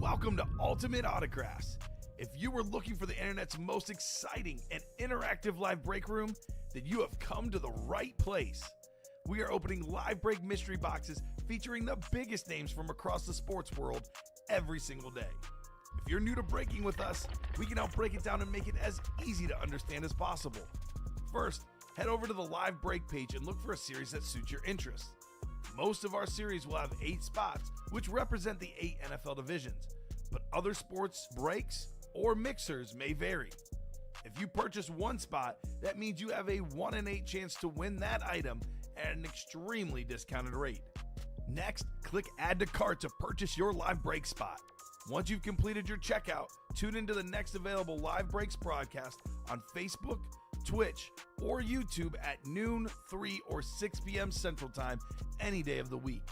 Welcome to Ultimate Autographs. If you were looking for the internet's most exciting and interactive live break room, then you have come to the right place. We are opening live break mystery boxes featuring the biggest names from across the sports world every single day. If you're new to breaking with us, we can help break it down and make it as easy to understand as possible. First, head over to the live break page and look for a series that suits your interests. Most of our series will have 8 spots, which represent the 8 NFL divisions, but other sports breaks or mixers may vary. If you purchase one spot, that means you have a 1 in 8 chance to win that item at an extremely discounted rate. Next, click Add to Cart to purchase your live break spot. Once you've completed your checkout, tune into the next available live breaks broadcast on Facebook, Twitch, or YouTube at noon, 3, or 6 p.m. Central Time any day of the week.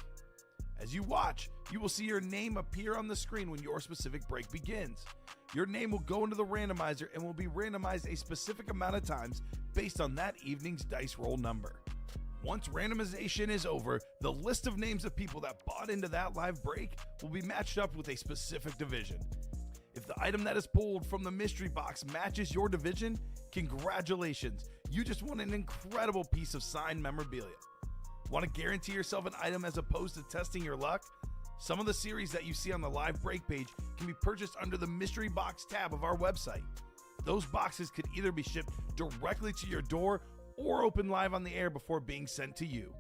As you watch, you will see your name appear on the screen when your specific break begins. Your name will go into the randomizer and will be randomized a specific amount of times based on that evening's dice roll number. Once randomization is over, the list of names of people that bought into that live break will be matched up with a specific division. If the item that is pulled from the mystery box matches your division, congratulations, you just won an incredible piece of signed memorabilia. Want to guarantee yourself an item as opposed to testing your luck? Some of the series that you see on the live break page can be purchased under the mystery box tab of our website. Those boxes could either be shipped directly to your door or open live on the air before being sent to you.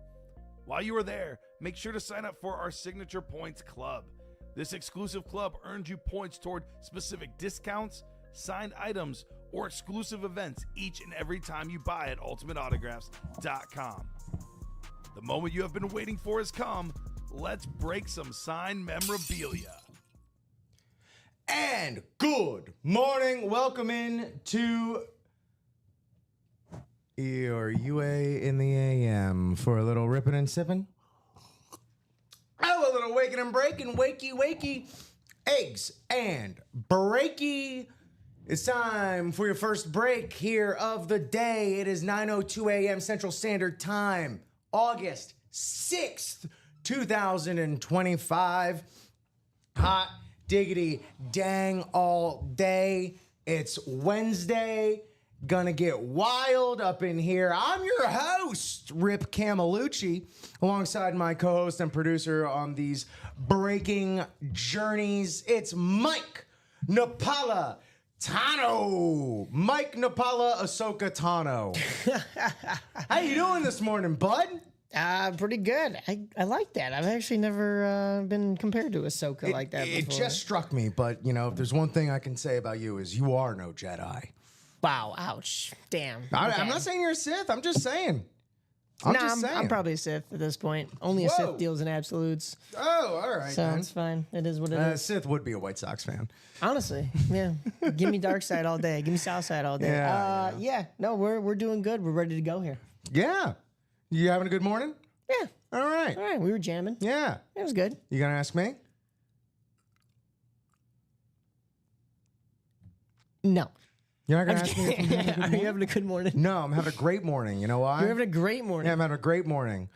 While you are there, make sure to sign up for our Signature Points Club. This exclusive club earns you points toward specific discounts, signed items, or exclusive events each and every time you buy at ultimateautographs.com. The moment you have been waiting for has come. Let's break some signed memorabilia. And good morning. Welcome in to your UA in the AM for a little ripping and sipping. Oh, a little waking and breaking, wakey, eggs and breaky. It's time for your first break here of the day. It is 9:02 a.m. Central Standard Time, August 6th, 2025. Hot diggity dang all day. It's Wednesday. Gonna get wild up in here. I'm your host, Rip Camelucci, alongside my co-host and producer on these breaking journeys. It's Mike Napala Tano. Mike Napala Ahsoka Tano. How you doing this morning, bud? Pretty good. I like that. I've actually never been compared to Ahsoka like that before. It just struck me, but you know, if there's one thing I can say about you is you are no Jedi. Wow, ouch. Damn. I'm not saying you're a Sith. I'm just saying. I'm probably a Sith at this point. Only a Sith deals in absolutes. Oh, all right. So it's fine. It is what it is. Sith would be a White Sox fan. Honestly, yeah. Give me dark side all day. Give me south side all day. Yeah. No, we're doing good. We're ready to go here. Yeah. You having a good morning? Yeah. All right. All right. We were jamming. Yeah. It was good. You gonna ask me? No. You're not gonna ask me if I'm having a good Are morning? you having a good morning? No, I'm having a great morning. You know why? You're having a great morning. Yeah, I'm having a great morning.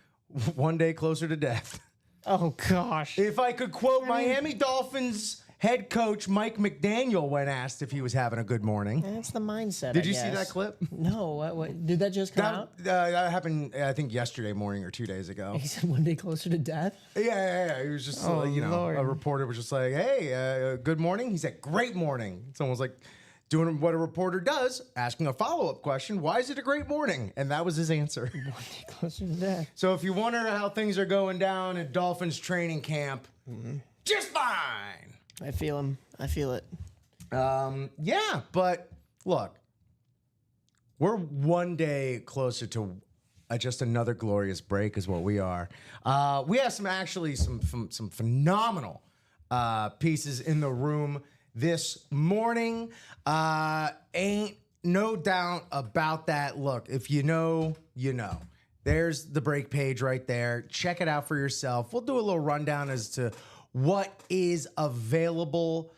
One day closer to death. Oh, gosh. If I could quote Miami Dolphins head coach Mike McDaniel when asked if he was having a good morning. That's the mindset. Did you see that clip? No. What did that just come out? That happened, I think, yesterday morning or 2 days ago. He said one day closer to death. Yeah. He was just, Lord. a reporter was just like, hey, good morning. He said, great morning. Someone was like, doing what a reporter does, asking a follow-up question, why is it a great morning? And that was his answer. One day closer to death. So if you wonder how things are going down at Dolphins training camp, just fine. I feel him. I feel it. Yeah, but look, we're one day closer to just another glorious break is what we are. We have some phenomenal pieces in the room this morning. Ain't no doubt about that. Look, if you know, you know. There's the break page right there. Check it out for yourself. We'll do a little rundown as to what is available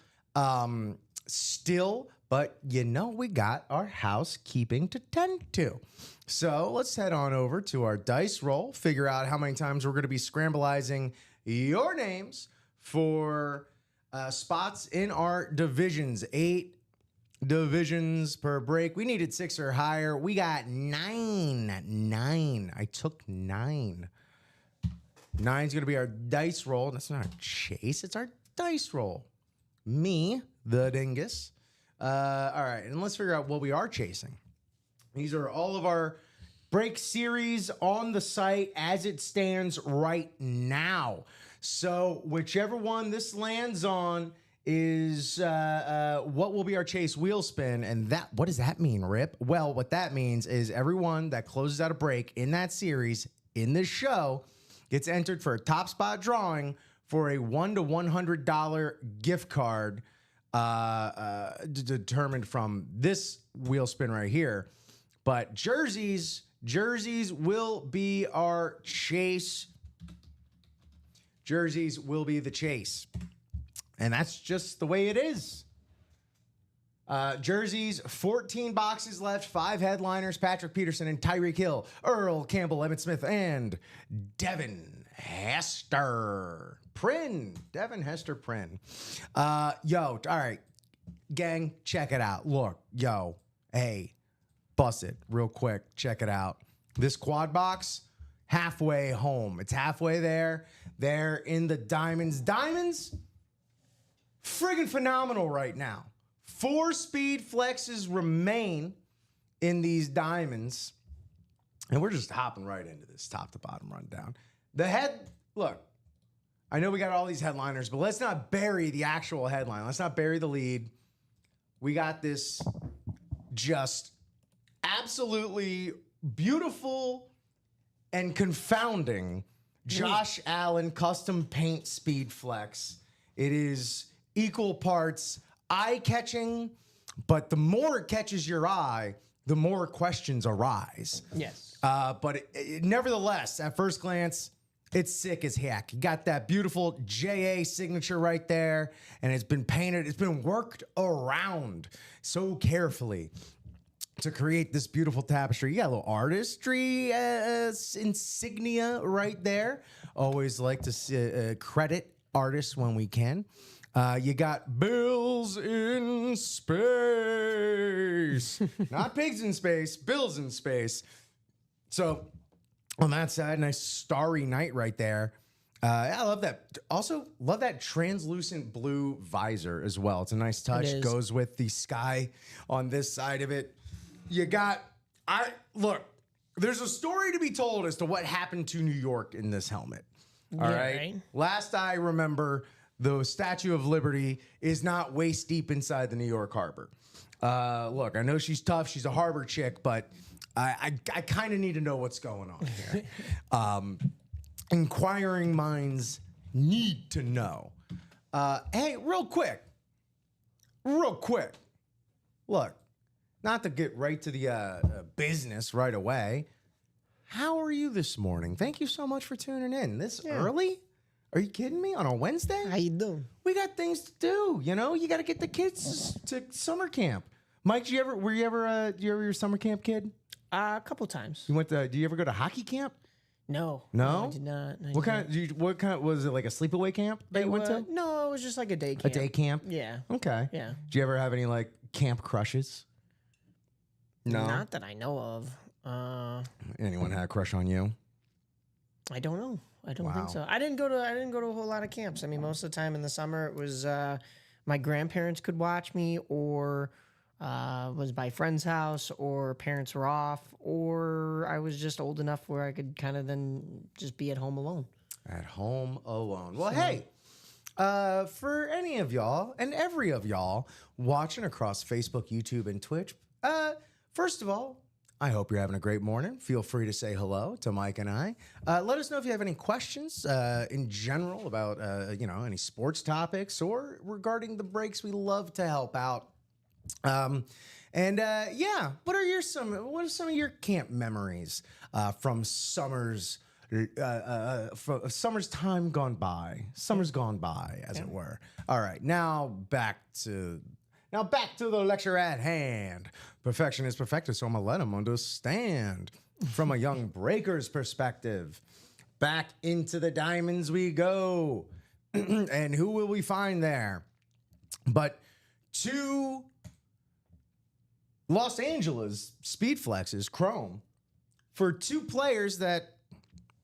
still, but you know we got our housekeeping to tend to. So let's head on over to our dice roll, figure out how many times we're going to be scrambleizing your names for spots in our divisions. 8 divisions per break. We needed 6 or higher. We got 9. I took 9. 9's going to be our dice roll. That's not a chase. It's our dice roll. Me, the dingus. All right, and let's figure out what we are chasing. These are all of our break series on the site as it stands right now. So whichever one this lands on is what will be our chase wheel spin. And that, what does that mean, Rip? Well, what that means is everyone that closes out a break in that series, in this show, gets entered for a top spot drawing for a $1 to $100 gift card determined from this wheel spin right here. But jerseys will be our chase. Jerseys will be the chase. And that's just the way it is. Jerseys, 14 boxes left, 5 headliners, Patrick Peterson and Tyreek Hill, Earl Campbell, Emmitt Smith, and Devin Hester Prynn. Devin Hester Prynn. All right, gang, check it out. Look, hey, bust it real quick. Check it out. This quad box, halfway home. It's halfway there. They're in the diamonds. Diamonds, friggin' phenomenal right now. 4 speed flexes remain in these diamonds. And we're just hopping right into this top to bottom rundown. Look, I know we got all these headliners, but let's not bury the actual headline. Let's not bury the lead. We got this just absolutely beautiful and confounding Josh Allen custom paint speed flex. It is equal parts eye-catching, but the more it catches your eye, the more questions arise. Yes. But nevertheless, at first glance, it's sick as heck. You got that beautiful JA signature right there, and it's been painted. It's been worked around so carefully to create this beautiful tapestry. You got a little artistry insignia right there. Always like to credit artists when we can. You got Bills in space. Not pigs in space, Bills in space. So on that side, nice starry night right there. I love that. Also, love that translucent blue visor as well. It's a nice touch. Goes with the sky on this side of it. You got, look, there's a story to be told as to what happened to New York in this helmet. All right. Last I remember, the Statue of Liberty is not waist deep inside the New York Harbor. Look, I know she's tough. She's a harbor chick, but I kind of need to know what's going on here. Inquiring minds need to know. Hey, real quick. Look, not to get right to the business right away. How are you this morning? Thank you so much for tuning in. This early? Are you kidding me? On a Wednesday? How you doing? We got things to do. You know, you got to get the kids to summer camp. Mike, were you ever your summer camp kid? A couple times. You went to? Do you ever go to hockey camp? No, I did not. What kind? Was it like a sleepaway camp that you went to? No, it was just like a day camp. A day camp. Yeah. Okay. Yeah. Do you ever have any like camp crushes? No. Not that I know of. Anyone had a crush on you? I don't know. I don't think so. I didn't go to a whole lot of camps. I mean, most of the time in the summer, it was my grandparents could watch me, or was by friend's house, or parents were off, or I was just old enough where I could kind of then just be at home alone. At home alone. Well, hey, for any of y'all and every of y'all watching across Facebook, YouTube, and Twitch, first of all, I hope you're having a great morning. Feel free to say hello to Mike and I. Let us know if you have any questions in general about any sports topics or regarding the breaks. We love to help out. What are some of your camp memories from summers time gone by, summers gone by, as it were. All right, now back to the lecture at hand. Perfection is perfected, so I'm going to let him understand. From a young breaker's perspective, back into the diamonds we go. And who will we find there? But 2 Los Angeles speed flexes, Chrome, for 2 players that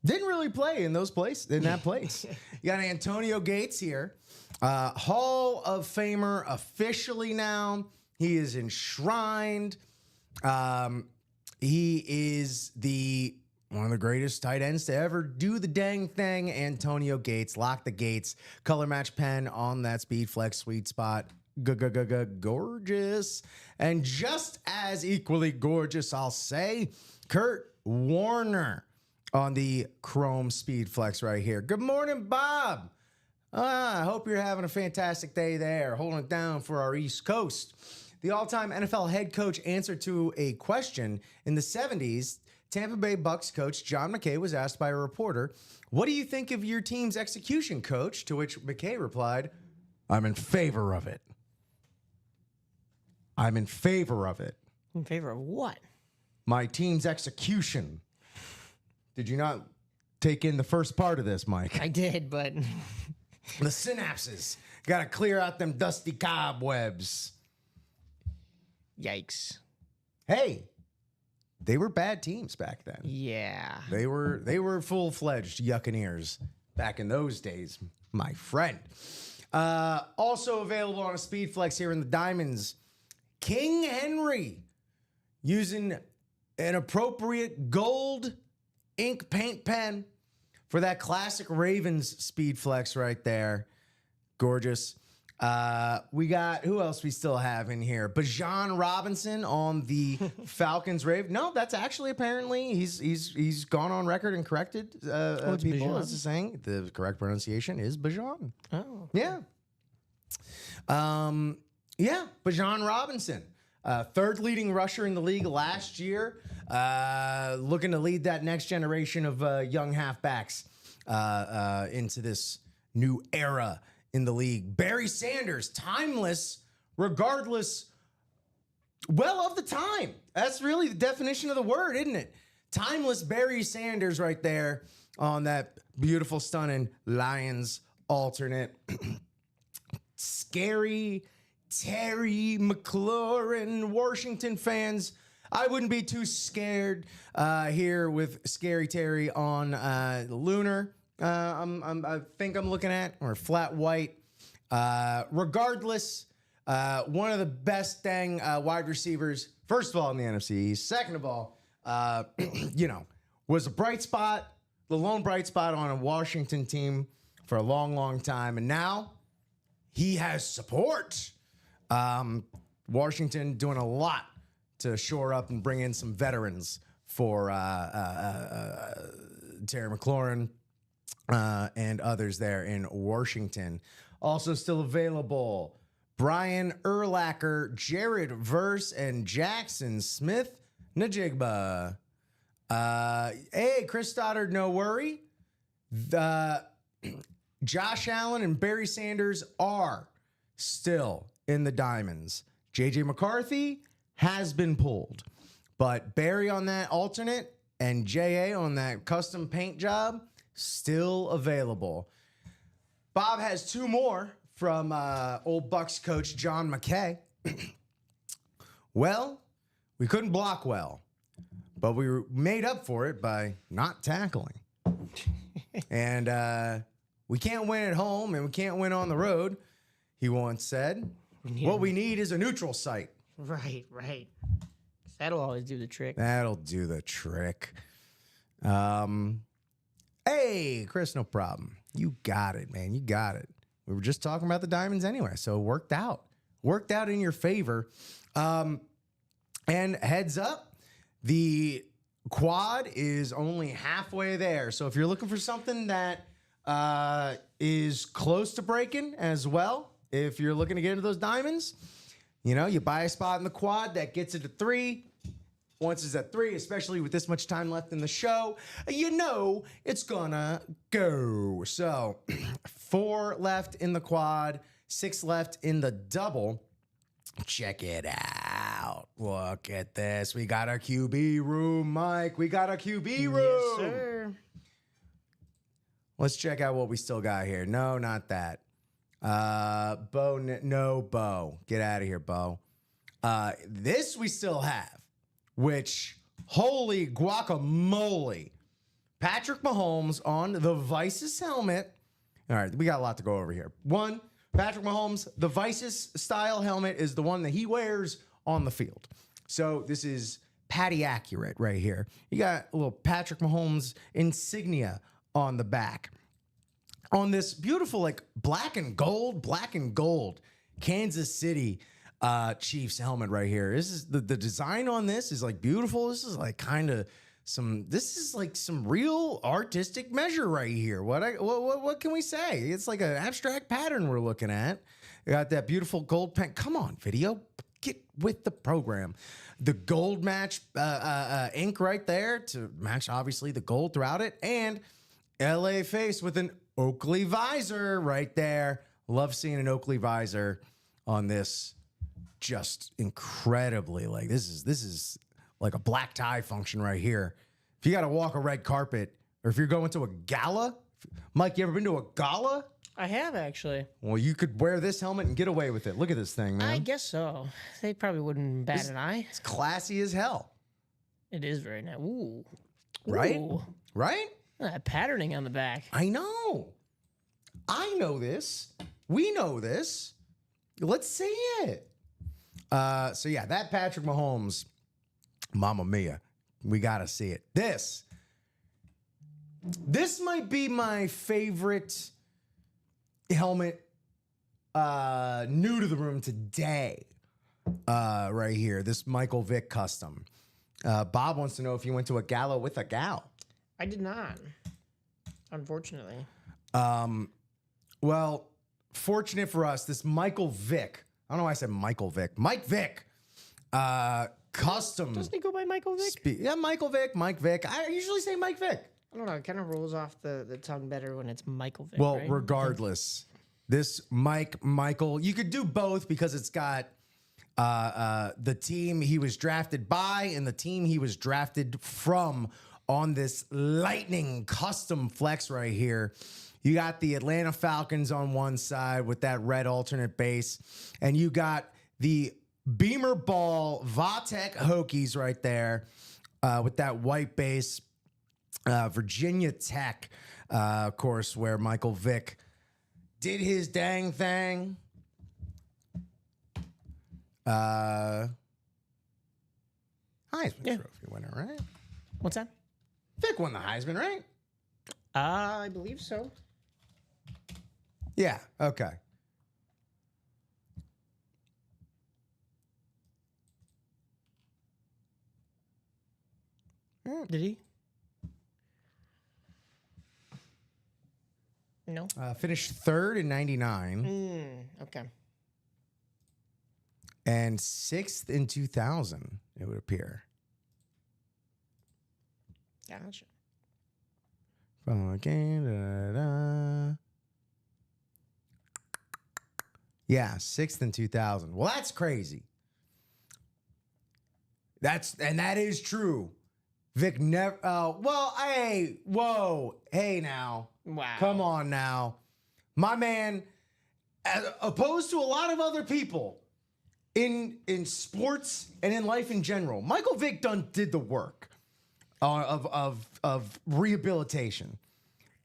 didn't really play in that place. You got Antonio Gates here, Hall of Famer officially now. He is enshrined. He is one of the greatest tight ends to ever do the dang thing. Antonio Gates, lock the gates, color match pen on that speed flex sweet spot. Gorgeous. And just as equally gorgeous, I'll say, Kurt Warner on the Chrome Speed Flex right here. Good morning, Bob. I hope you're having a fantastic day there, holding it down for our East Coast. The all-time NFL head coach answered to a question in the 70s. Tampa Bay Bucks coach John McKay was asked by a reporter, "What do you think of your team's execution, coach?" To which McKay replied, "I'm in favor of it." I'm in favor of it. In favor of what? My team's execution. Did you not take in the first part of this, Mike? I did, but The synapses. Got to clear out them dusty cobwebs. yikes. Hey, they were bad teams back then. Yeah. They were full-fledged Yuccaneers back in those days, my friend. Also available on a Speed Flex here in the Diamonds, King Henry, using an appropriate gold ink paint pen for that classic Ravens Speed Flex right there. Gorgeous. We got, who else we still have in here? Bijan Robinson on the Falcons Raven. No, that's actually apparently he's gone on record and corrected it's people Bijan? as saying the correct pronunciation is Bijan. Oh. Yeah. Yeah, Bijan Robinson. Third leading rusher in the league last year. Looking to lead that next generation of young halfbacks into this new era in the league. Barry Sanders, timeless, regardless, well, of the time. That's really the definition of the word, isn't it? Timeless Barry Sanders right there on that beautiful, stunning Lions alternate. Scary Terry McLaurin, Washington fans. I wouldn't be too scared here with Scary Terry on Lunar. I think I'm looking at, or flat white. Regardless, one of the best dang wide receivers. First of all, in the NFC East. Second of all, was a bright spot, the lone bright spot on a Washington team for a long, long time, and now he has support. Washington doing a lot to shore up and bring in some veterans for Terry McLaurin and others there in Washington. Also still available, Brian Urlacher, Jared Verse, and Jackson Smith Najigba. Hey, Chris Stoddard, no worry. Josh Allen and Barry Sanders are still in the Diamonds. JJ McCarthy has been pulled, but Barry on that alternate and JA on that custom paint job still available. Bob has 2 more from old Bucks coach John McKay. Well, we couldn't block well, but we made up for it by not tackling. And we can't win at home and we can't win on the road, he once said. What we need is a neutral site. Right. That'll always do the trick. That'll do the trick. Hey, Chris, no problem. You got it, man. You got it. We were just talking about the Diamonds anyway, so it worked out. Worked out in your favor. And heads up, the quad is only halfway there. So if you're looking for something that is close to breaking as well, if you're looking to get into those Diamonds, you buy a spot in the quad that gets it to 3. Once it's at 3, especially with this much time left in the show, it's gonna go. So 4 left in the quad, 6 left in the double. Check it out. Look at this. We got a QB room, Mike. We got a QB room. Yes, sir. Let's check out what we still got here. No, not that. Bo. Get out of here, Bo. This we still have, which, holy guacamole. Patrick Mahomes on the Vices helmet. All right, we got a lot to go over here. One, Patrick Mahomes, the Vices style helmet is the one that he wears on the field. So this is Patty accurate right here. You got a little Patrick Mahomes insignia on the back. On this beautiful, like, black and gold Kansas City Chiefs helmet right here. This is the design on this is like beautiful. This is like kind of this is like some real artistic measure right here. What can we say? It's like an abstract pattern we're looking at. You got that beautiful gold pen. Come on, video. Get with the program. The gold match ink right there to match, obviously, the gold throughout it. And LA face with an Oakley visor right there. Love seeing an Oakley visor on this. Just incredibly, like, this is like a black tie function right here. If you got to walk a red carpet, or if you're going to a gala, Mike, you ever been to a gala? I have, actually. Well, you could wear this helmet and get away with it. Look at this thing, man. I guess so. They probably wouldn't bat an eye. It's classy as hell. It is very nice. Ooh. Right? Ooh. Right? That patterning on the back. I know. I know this. We know this. Let's see it. So yeah, that Patrick Mahomes, Mamma Mia, we gotta see it. This might be my favorite helmet new to the room today. Right here, this Michael Vick custom. Bob wants to know if you went to a gala with a gal. I did not, unfortunately. Well, fortunate for us, this Michael Vick. I don't know why I said Michael Vick. Mike Vick. Custom. Doesn't he go by Michael Vick? Yeah, Michael Vick, Mike Vick. I usually say Mike Vick. I don't know. It kind of rolls off the tongue better when it's Michael Vick. Well, right? regardless, this Michael, you could do both because it's got the team he was drafted by and the team he was drafted from on this lightning custom flex right here. You got the Atlanta Falcons on one side with that red alternate base, and you got the Beamer Ball Vatek Hokies right there with that white base. Virginia Tech, of course, where Michael Vick did his dang thing. Heisman Trophy winner, right? What's that? Vick won the Heisman, right? I believe so. Yeah, okay. Did he? No. Finished third in 99 Okay. and sixth in 2000, it would appear. Gotcha. Yeah, sixth in 2000. Well, that's crazy. That is true. Vic never. Hey now. Wow. Come on now, my man. As opposed to a lot of other people in sports and in life in general, Michael Vick did the work of rehabilitation.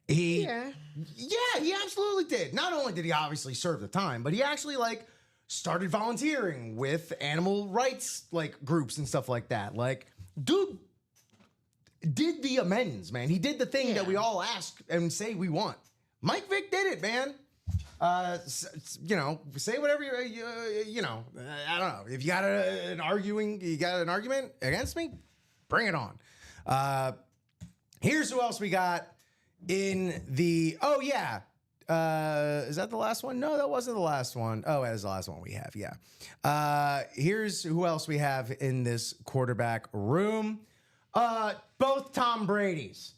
He absolutely did. Not only did he obviously serve the time, but he actually started volunteering with animal rights groups and stuff like that. Dude did the amends, man. He did the thing that we all ask and say we want. Mike Vick did it, man. Say whatever I don't know. If you got an argument against me, bring it on. Here's who else we got in the. Oh yeah, is that the last one? No, that wasn't the last one. Oh, that is the last one we have. Yeah. Here's who else we have in this quarterback room. Both Tom Brady's.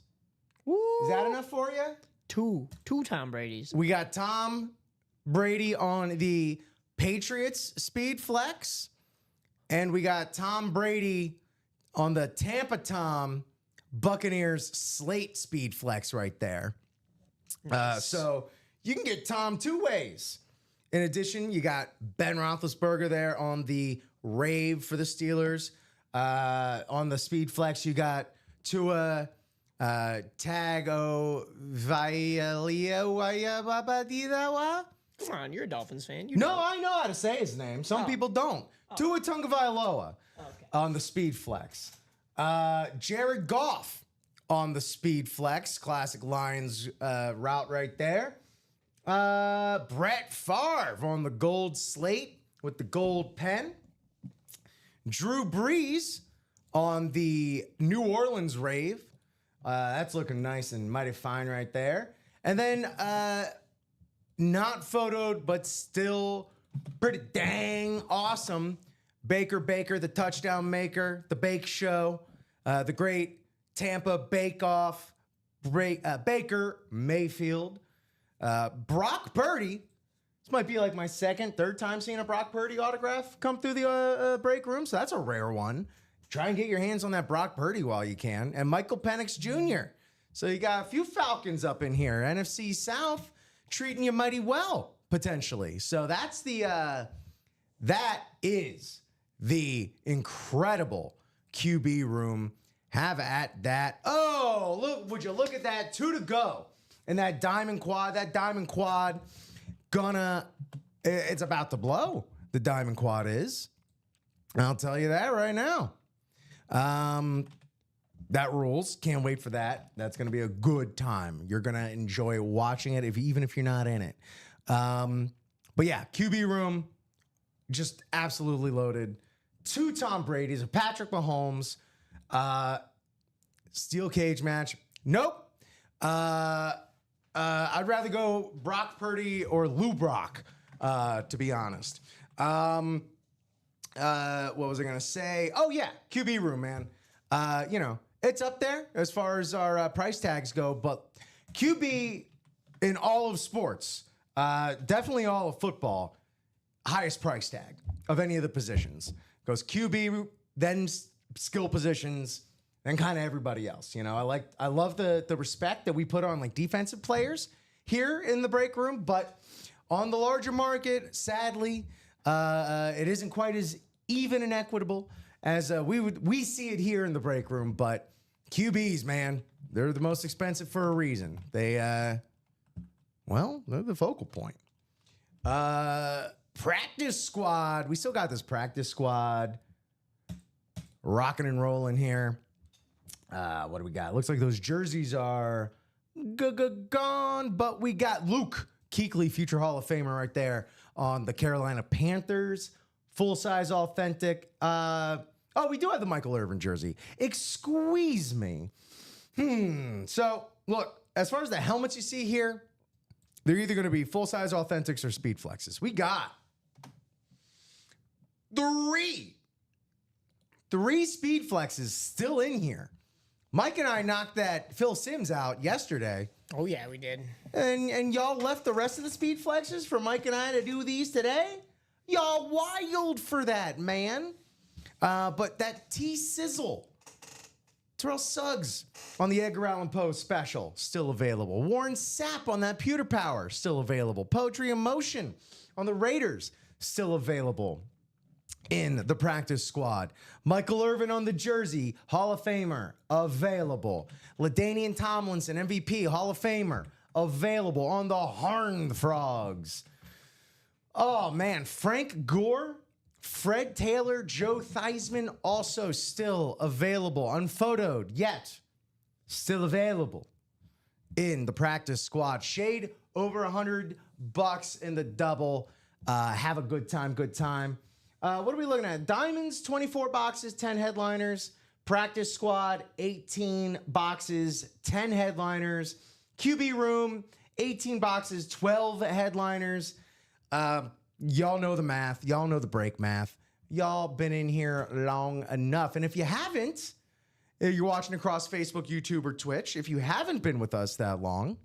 Woo. Is that enough for you? Two Tom Brady's. We got Tom Brady on the Patriots Speed Flex, and we got Tom Brady on the Tampa Tom Buccaneers Slate Speed Flex right there. So you can get Tom two ways. In addition, you got Ben Roethlisberger there on the rave for the Steelers. On the Speed Flex, you got Tua Tagovailoa. Come on, you're a Dolphins fan. No, I know how to say his name. Some people don't. Tua Tagovailoa on the Speed Flex. Jared Goff on the Speed Flex. Classic Lions route right there. Brett Favre on the gold slate with the gold pen. Drew Brees on the New Orleans rave. That's looking nice and mighty fine right there. And then not photoed, but still pretty dang awesome. Baker, the touchdown maker, the Bake Show, the great Tampa Bake Off, Baker Mayfield, Brock Purdy. This might be like my second, third time seeing a Brock Purdy autograph come through the break room, so that's a rare one. Try and get your hands on that Brock Purdy while you can. And Michael Penix Jr. So you got a few Falcons up in here. NFC South treating you mighty well, potentially. So that's that is the incredible QB room. Have at that. Oh, look, would you look at that? 2 to go. And that diamond quad, it's about to blow. The diamond quad is. I'll tell you that right now. That rules. Can't wait for that. That's going to be a good time. You're going to enjoy watching it, even if you're not in it. But yeah, QB room, just absolutely loaded. 2 Tom Brady's, a Patrick Mahomes, steel cage match. Nope. I'd rather go Brock Purdy or Lou Brock, to be honest. What was I going to say? Oh, yeah, QB room, man. It's up there as far as our price tags go, but QB in all of sports, definitely all of football, highest price tag of any of the positions. Goes QB, then skill positions, then kind of everybody else. I love the respect that we put on like defensive players here in the break room, but on the larger market, sadly, it isn't quite as even and equitable as we see it here in the break room. But QBs, man, they're the most expensive for a reason. They're the focal point. Practice squad. We still got this practice squad rocking and rolling here. What do we got? Looks like those jerseys are gone, but we got Luke Kuechly, future Hall of Famer, right there on the Carolina Panthers. Full-size authentic. We do have the Michael Irvin jersey. Excuse me. So, look, as far as the helmets you see here, they're either going to be full-size authentics or speed flexes. We got three speed flexes still in here. Mike and I knocked that Phil Simms out yesterday. Oh, yeah, we did. And y'all left the rest of the speed flexes for Mike and I to do these today? Y'all wild for that, man. But that T-Sizzle, Terrell Suggs on the Edgar Allan Poe special, still available. Warren Sapp on that Pewter Power, still available. Poetry in Motion on the Raiders, still available in the practice squad. Michael Irvin on the jersey, Hall of Famer, available. LaDainian Tomlinson, MVP, Hall of Famer, available on the Horned Frogs. Oh, man, Frank Gore, Fred Taylor, Joe Theismann, also still available. Unphotoed, yet still available in the practice squad. Shade over $100 in the double. Have a good time, good time. What are we looking at? Diamonds, 24 boxes, 10 headliners. Practice squad, 18 boxes, 10 headliners. QB room, 18 boxes, 12 headliners. Y'all know the math. Y'all know the break math. Y'all been in here long enough. And if you haven't, if you're watching across Facebook, YouTube, or Twitch, if you haven't been with us that long,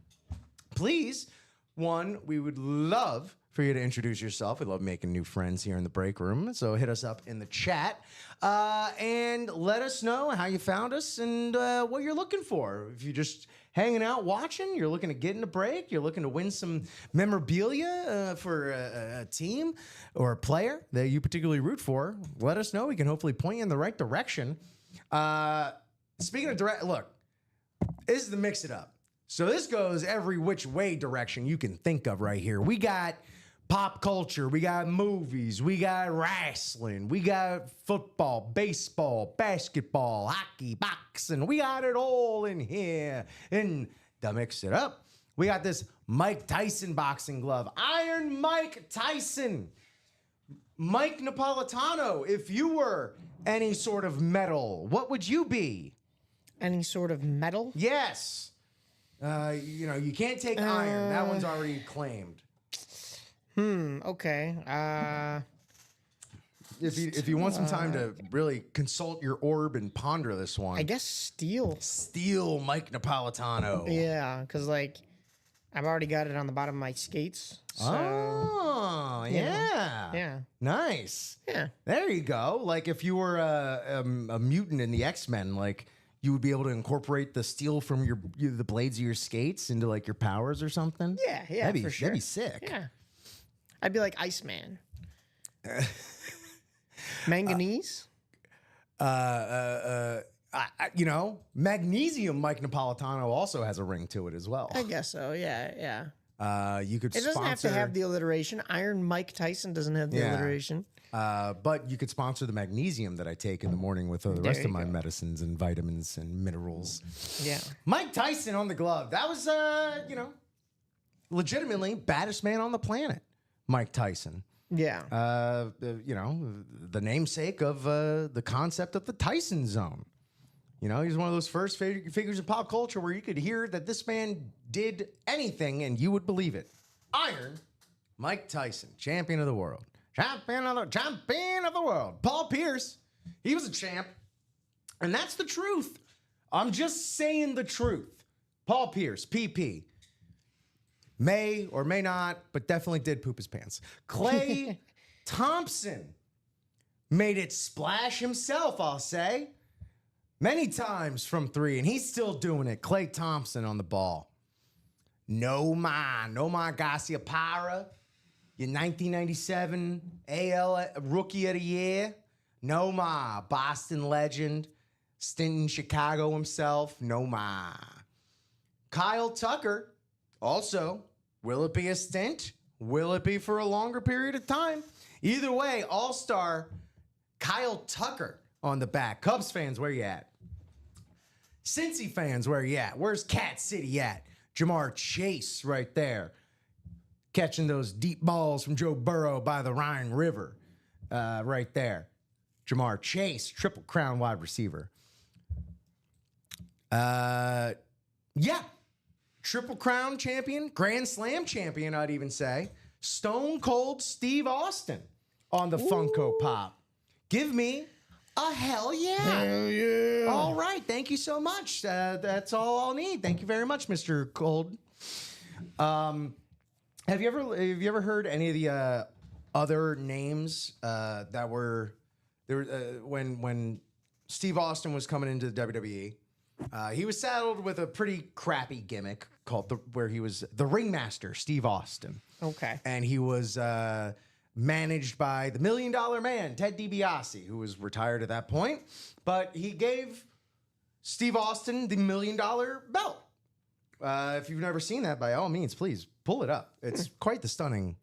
please, we would love for you to introduce yourself. We love making new friends here in the break room. So hit us up in the chat and let us know how you found us and what you're looking for. If you just hanging out, watching. You're looking to get in a break. You're looking to win some memorabilia for a team or a player that you particularly root for. Let us know. We can hopefully point you in the right direction. Speaking of direct, look, this is the Mix It Up. So this goes every which way direction you can think of right here. We got pop culture, we got movies, we got wrestling, we got football, baseball, basketball, hockey, boxing. We got it all in here in the Mix It Up. We got this Mike Tyson boxing glove. Iron Mike Tyson. Mike Napolitano, if you were any sort of metal, what would you be? Any sort of metal? Yes. You can't take iron. That one's already claimed. Okay. If you want some time to really consult your orb and ponder this one, I guess steel. Steel Mike Napolitano. Yeah, because like I've already got it on the bottom of my skates. So, Oh, yeah. yeah. Nice. Yeah. There you go. Like if you were a mutant in the X-Men, like you would be able to incorporate the steel from the blades of your skates into like your powers or something. Yeah, for sure. That'd be sick. Yeah. I'd be like Iceman. Manganese? Magnesium Mike Napolitano also has a ring to it as well. I guess so. Yeah. You could It doesn't have to sponsor- have the alliteration. Iron Mike Tyson doesn't have the Yeah. alliteration. But you could sponsor the magnesium that I take in the morning with the rest you of my go. medicines and vitamins and minerals. Yeah. Mike Tyson on the glove. That was, legitimately baddest man on the planet. Mike Tyson. Yeah. The namesake of the concept of the Tyson Zone. He's one of those first figures of pop culture where you could hear that this man did anything and you would believe it. Iron Mike Tyson, champion of the world. Champion of the world. Paul Pierce, he was a champ. And that's the truth. I'm just saying the truth. Paul Pierce, PP. May or may not, but definitely did poop his pants. Clay Thompson made it splash himself, I'll say. Many times from three, and he's still doing it. Clay Thompson on the ball. Nomar Garciaparra, your 1997 AL Rookie of the Year. Nomar, Boston legend. Stint in Chicago himself. Nomar. Kyle Tucker, also, will it be a stint? Will it be for a longer period of time? Either way, all-star Kyle Tucker on the back. Cubs fans, where you at? Cincy fans, where you at? Where's Cat City at? Jamar Chase right there. Catching those deep balls from Joe Burrow by the Rhine River. Right there. Jamar Chase, Triple Crown wide receiver. Yeah. Triple Crown champion, Grand Slam champion, I'd even say. Stone Cold Steve Austin on the Funko Pop. Give me a hell yeah. Hell yeah. All right. Thank you so much. That's all I'll need. Thank you very much, Mr. Cold. Have you ever heard any of the other names that were there when Steve Austin was coming into the WWE? He was saddled with a pretty crappy gimmick called where he was the Ringmaster, Steve Austin. Okay. And he was managed by the $1 Million Man, Ted DiBiase, who was retired at that point. But he gave Steve Austin the $1 Million belt. If you've never seen that, by all means, please pull it up. It's quite the stunning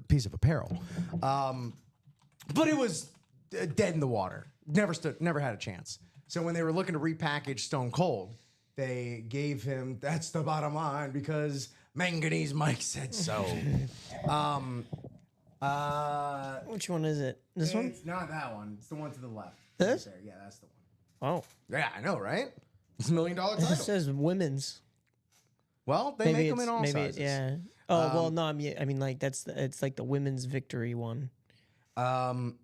piece of apparel. But it was dead in the water. Never had a chance. So when they were looking to repackage Stone Cold, they gave him, that's the bottom line, because Manganese Mike said so. Which one is it? This one? It's not that one. It's the one to the left. This? Right there. Yeah, that's the one. Oh. Yeah, I know, right? It's $1 million title. This says women's. Well, they make them in all sizes. Yeah. Oh, well, no, I mean, like, it's like the women's victory one. I don't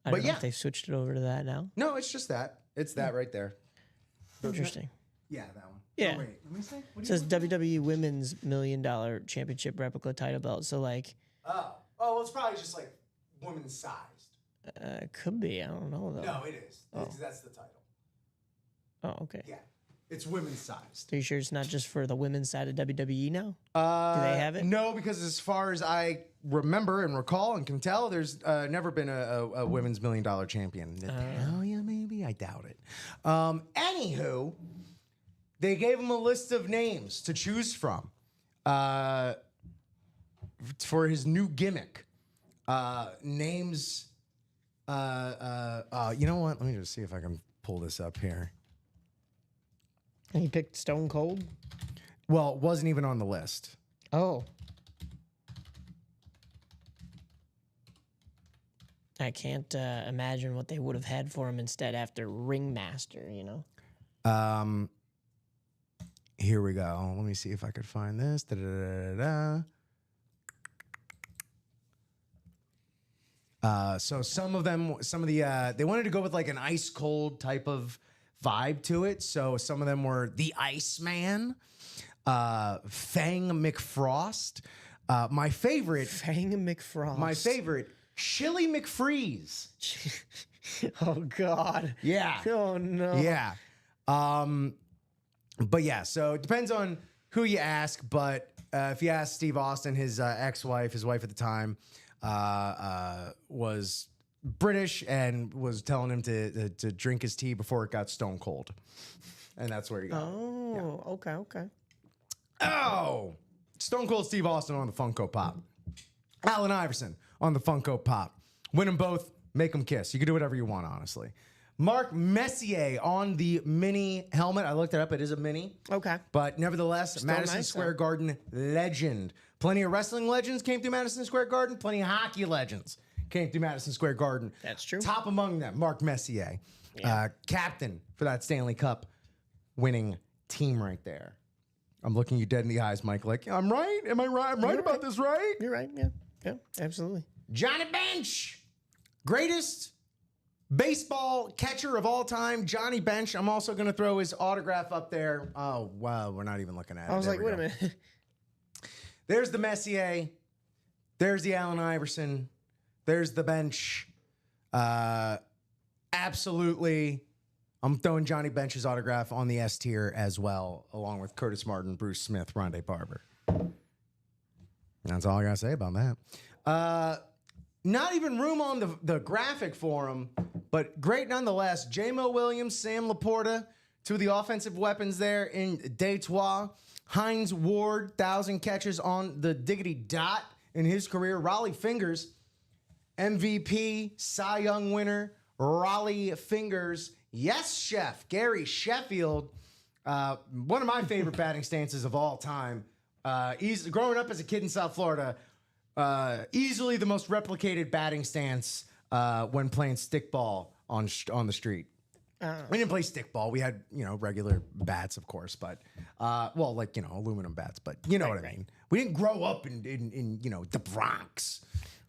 know yeah. if they've switched it over to that now. No, it's just that. It's that right there. Interesting. Yeah, that one. Yeah. Oh, wait, let me see. What It do you says WWE Women's $1 Million Championship replica title belt. So, like, Oh, well, it's probably just like women's sized. could be. I don't know, though. No, it is. That's the title. Oh, okay. Yeah. It's women's sized. Are you sure it's not just for the women's side of WWE now? Do they have it? No, because as far as I remember and recall and can tell, there's never been a women's $1 million champion. Oh, yeah, maybe. I doubt it. Anywho, they gave him a list of names to choose from for his new gimmick. Names. You know what? Let me just see if I can pull this up here. And he picked Stone Cold? Well, it wasn't even on the list. Oh. I can't imagine what they would have had for him instead after Ringmaster, you know? Here we go. Let me see if I could find this. So some of the they wanted to go with like an ice cold type of vibe to it. So some of them were the Iceman, Fang McFrost. My favorite, Fang McFrost. my favorite, Chili McFreeze. Oh, God. Yeah. Oh, no. Yeah. But yeah, so it depends on who you ask. But if you ask Steve Austin, his ex-wife, his wife at the time, was British and was telling him to drink his tea before it got stone cold. And that's where you go. Oh, okay, okay. Oh, Stone Cold Steve Austin on the Funko Pop. Allen Iverson on the Funko Pop. Win them both, make them kiss. You can do whatever you want, honestly. Mark Messier on the mini helmet. I looked it up. It is a mini. Okay. But nevertheless, Still Madison nice, Square though. Garden legend. Plenty of wrestling legends came through Madison Square Garden. Plenty of hockey legends came through Madison Square Garden. That's true. Top among them, Mark Messier. Captain for that Stanley Cup winning team right there. I'm looking you dead in the eyes, Mike, like, I'm right? Am I right? I'm right about this, right? You're right, yeah. Yeah, absolutely. Johnny Bench, greatest baseball catcher of all time, Johnny Bench. I'm also going to throw his autograph up there. Oh, wow, we're not even looking at it. I was There like, we wait a go. minute. There's the Messier. There's the Allen Iverson. There's the Bench. Absolutely. I'm throwing Johnny Bench's autograph on the S tier as well, along with Curtis Martin, Bruce Smith, Rondé Barber. That's all I got to say about that. Not even room on the graphic for him, but great nonetheless. J-Mo Williams, Sam Laporta, two of the offensive weapons there in Detroit. Hines Ward, 1,000 catches on the diggity dot in his career. Raleigh Fingers, MVP, Cy Young winner, Raleigh Fingers. Yes, Chef, Gary Sheffield, one of my favorite batting stances of all time. Growing up as a kid in South Florida, easily the most replicated batting stance when playing stickball on the street. We didn't play stickball. We had, regular bats, of course, but, aluminum bats, but you know what I mean. We didn't grow up in the Bronx.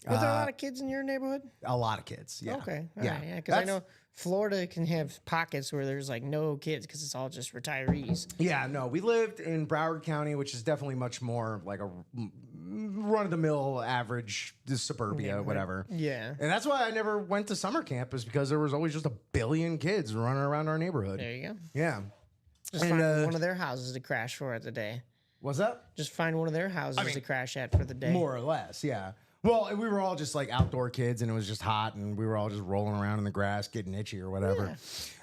Were there a lot of kids in your neighborhood? A lot of kids, yeah. Okay. All yeah. right, yeah, because I know Florida can have pockets where there's like no kids because it's all just retirees. Yeah, no, we lived in Broward County, which is definitely much more like a run-of-the-mill average suburbia, whatever. Yeah. And that's why I never went to summer camp, is because there was always just a billion kids running around our neighborhood. There you go. Yeah. Just find one of their houses to crash for the day. What's that? Just find one of their houses to crash at for the day. More or less, yeah. Well, we were all just like outdoor kids, and it was just hot, and we were all just rolling around in the grass, getting itchy or whatever. Yeah.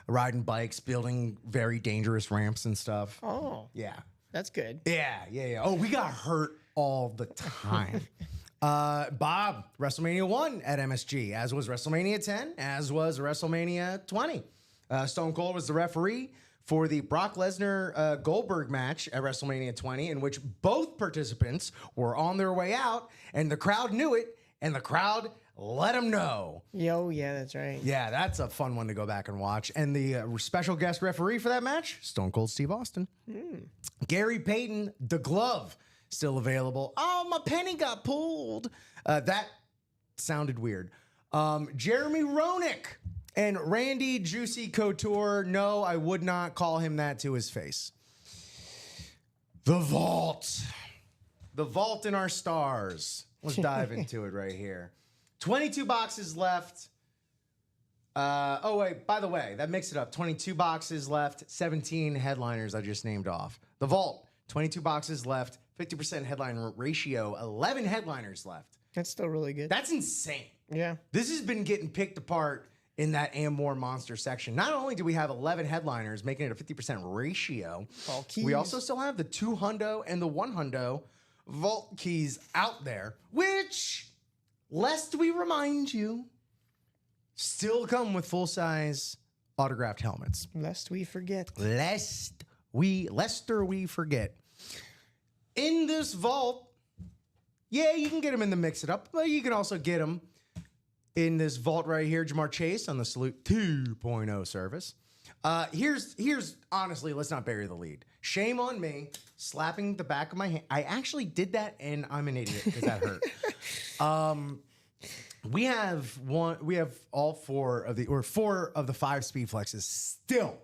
Riding bikes, building very dangerous ramps and stuff. Oh, Yeah. that's good. Yeah. Oh, we got hurt all the time. Bob, WrestleMania 1 at MSG, as was WrestleMania 10, as was WrestleMania 20. Stone Cold was the referee for the Brock Lesnar Goldberg match at WrestleMania 20, in which both participants were on their way out, and the crowd knew it, and the crowd let them know. Yo, yeah, that's right. Yeah, that's a fun one to go back and watch. And the special guest referee for that match, Stone Cold Steve Austin. Gary Payton, the glove, still available. Oh, my penny got pulled. That sounded weird. Jeremy Roenick and Randy Juicy Couture. No, I would not call him that to his face. The Vault. The Vault in our stars. Let's dive into it right here. 22 boxes left. Oh, wait, by the way, that makes it up. 22 boxes left, 17 headliners I just named off. The Vault, 22 boxes left, 50% headliner ratio, 11 headliners left. That's still really good. That's insane. Yeah. This has been getting picked apart in that and more monster section. Not only do we have 11 headliners, making it a 50% ratio, All keys. we also still have the 2 hundo and the 1 hundo Vault keys out there, which, lest we remind you, still come with full-size autographed helmets. Lest we forget. Lest we forget. In this vault, yeah, you can get them in the Mix It Up, but you can also get them in this vault right here. Jamar Chase on the Salute 2.0 service. Here's honestly, let's not bury the lead. Shame on me, slapping the back of my hand. I actually did that, and I'm an idiot because that hurt. We have all four of the 5 speed flexes still.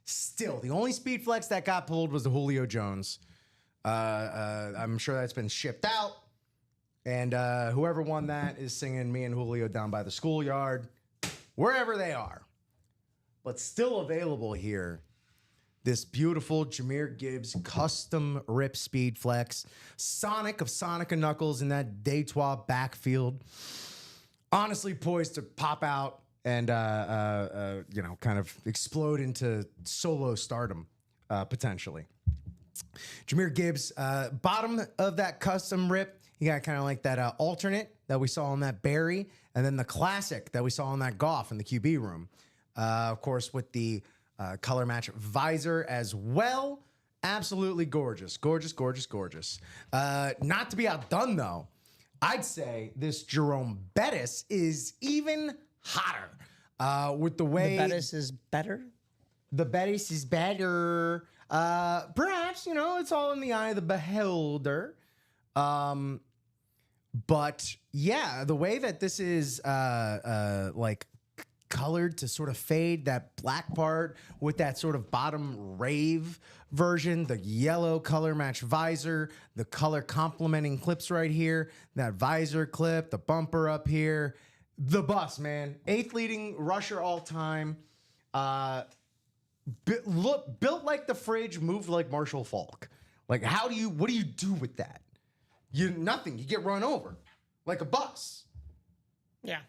The only speed flex that got pulled was the Julio Jones. I'm sure that's been shipped out. And whoever won that is singing me and Julio down by the schoolyard, wherever they are. But still available here, this beautiful Jahmyr Gibbs custom rip speed flex. Sonic of Sonic and Knuckles in that Detroit backfield. Honestly poised to pop out and, kind of explode into solo stardom, potentially. Jahmyr Gibbs, bottom of that custom rip, you got kind of like that alternate that we saw on that Barry, and then the classic that we saw on that Goff in the QB room. Of course, with the color match visor as well. Absolutely gorgeous. Gorgeous. Not to be outdone, though, I'd say this Jerome Bettis is even hotter with the way... The Bettis is better? The Bettis is better. Perhaps, it's all in the eye of the beholder. But yeah, the way that this is like colored to sort of fade that black part with that sort of bottom rave version, the yellow color match visor, the color complementing clips right here, that visor clip, the bumper up here, the bus, man. 8th leading rusher all time. Built like the fridge, moved like Marshall Faulk. Like, what do you do with that? Nothing. You get run over like a bus. Yeah.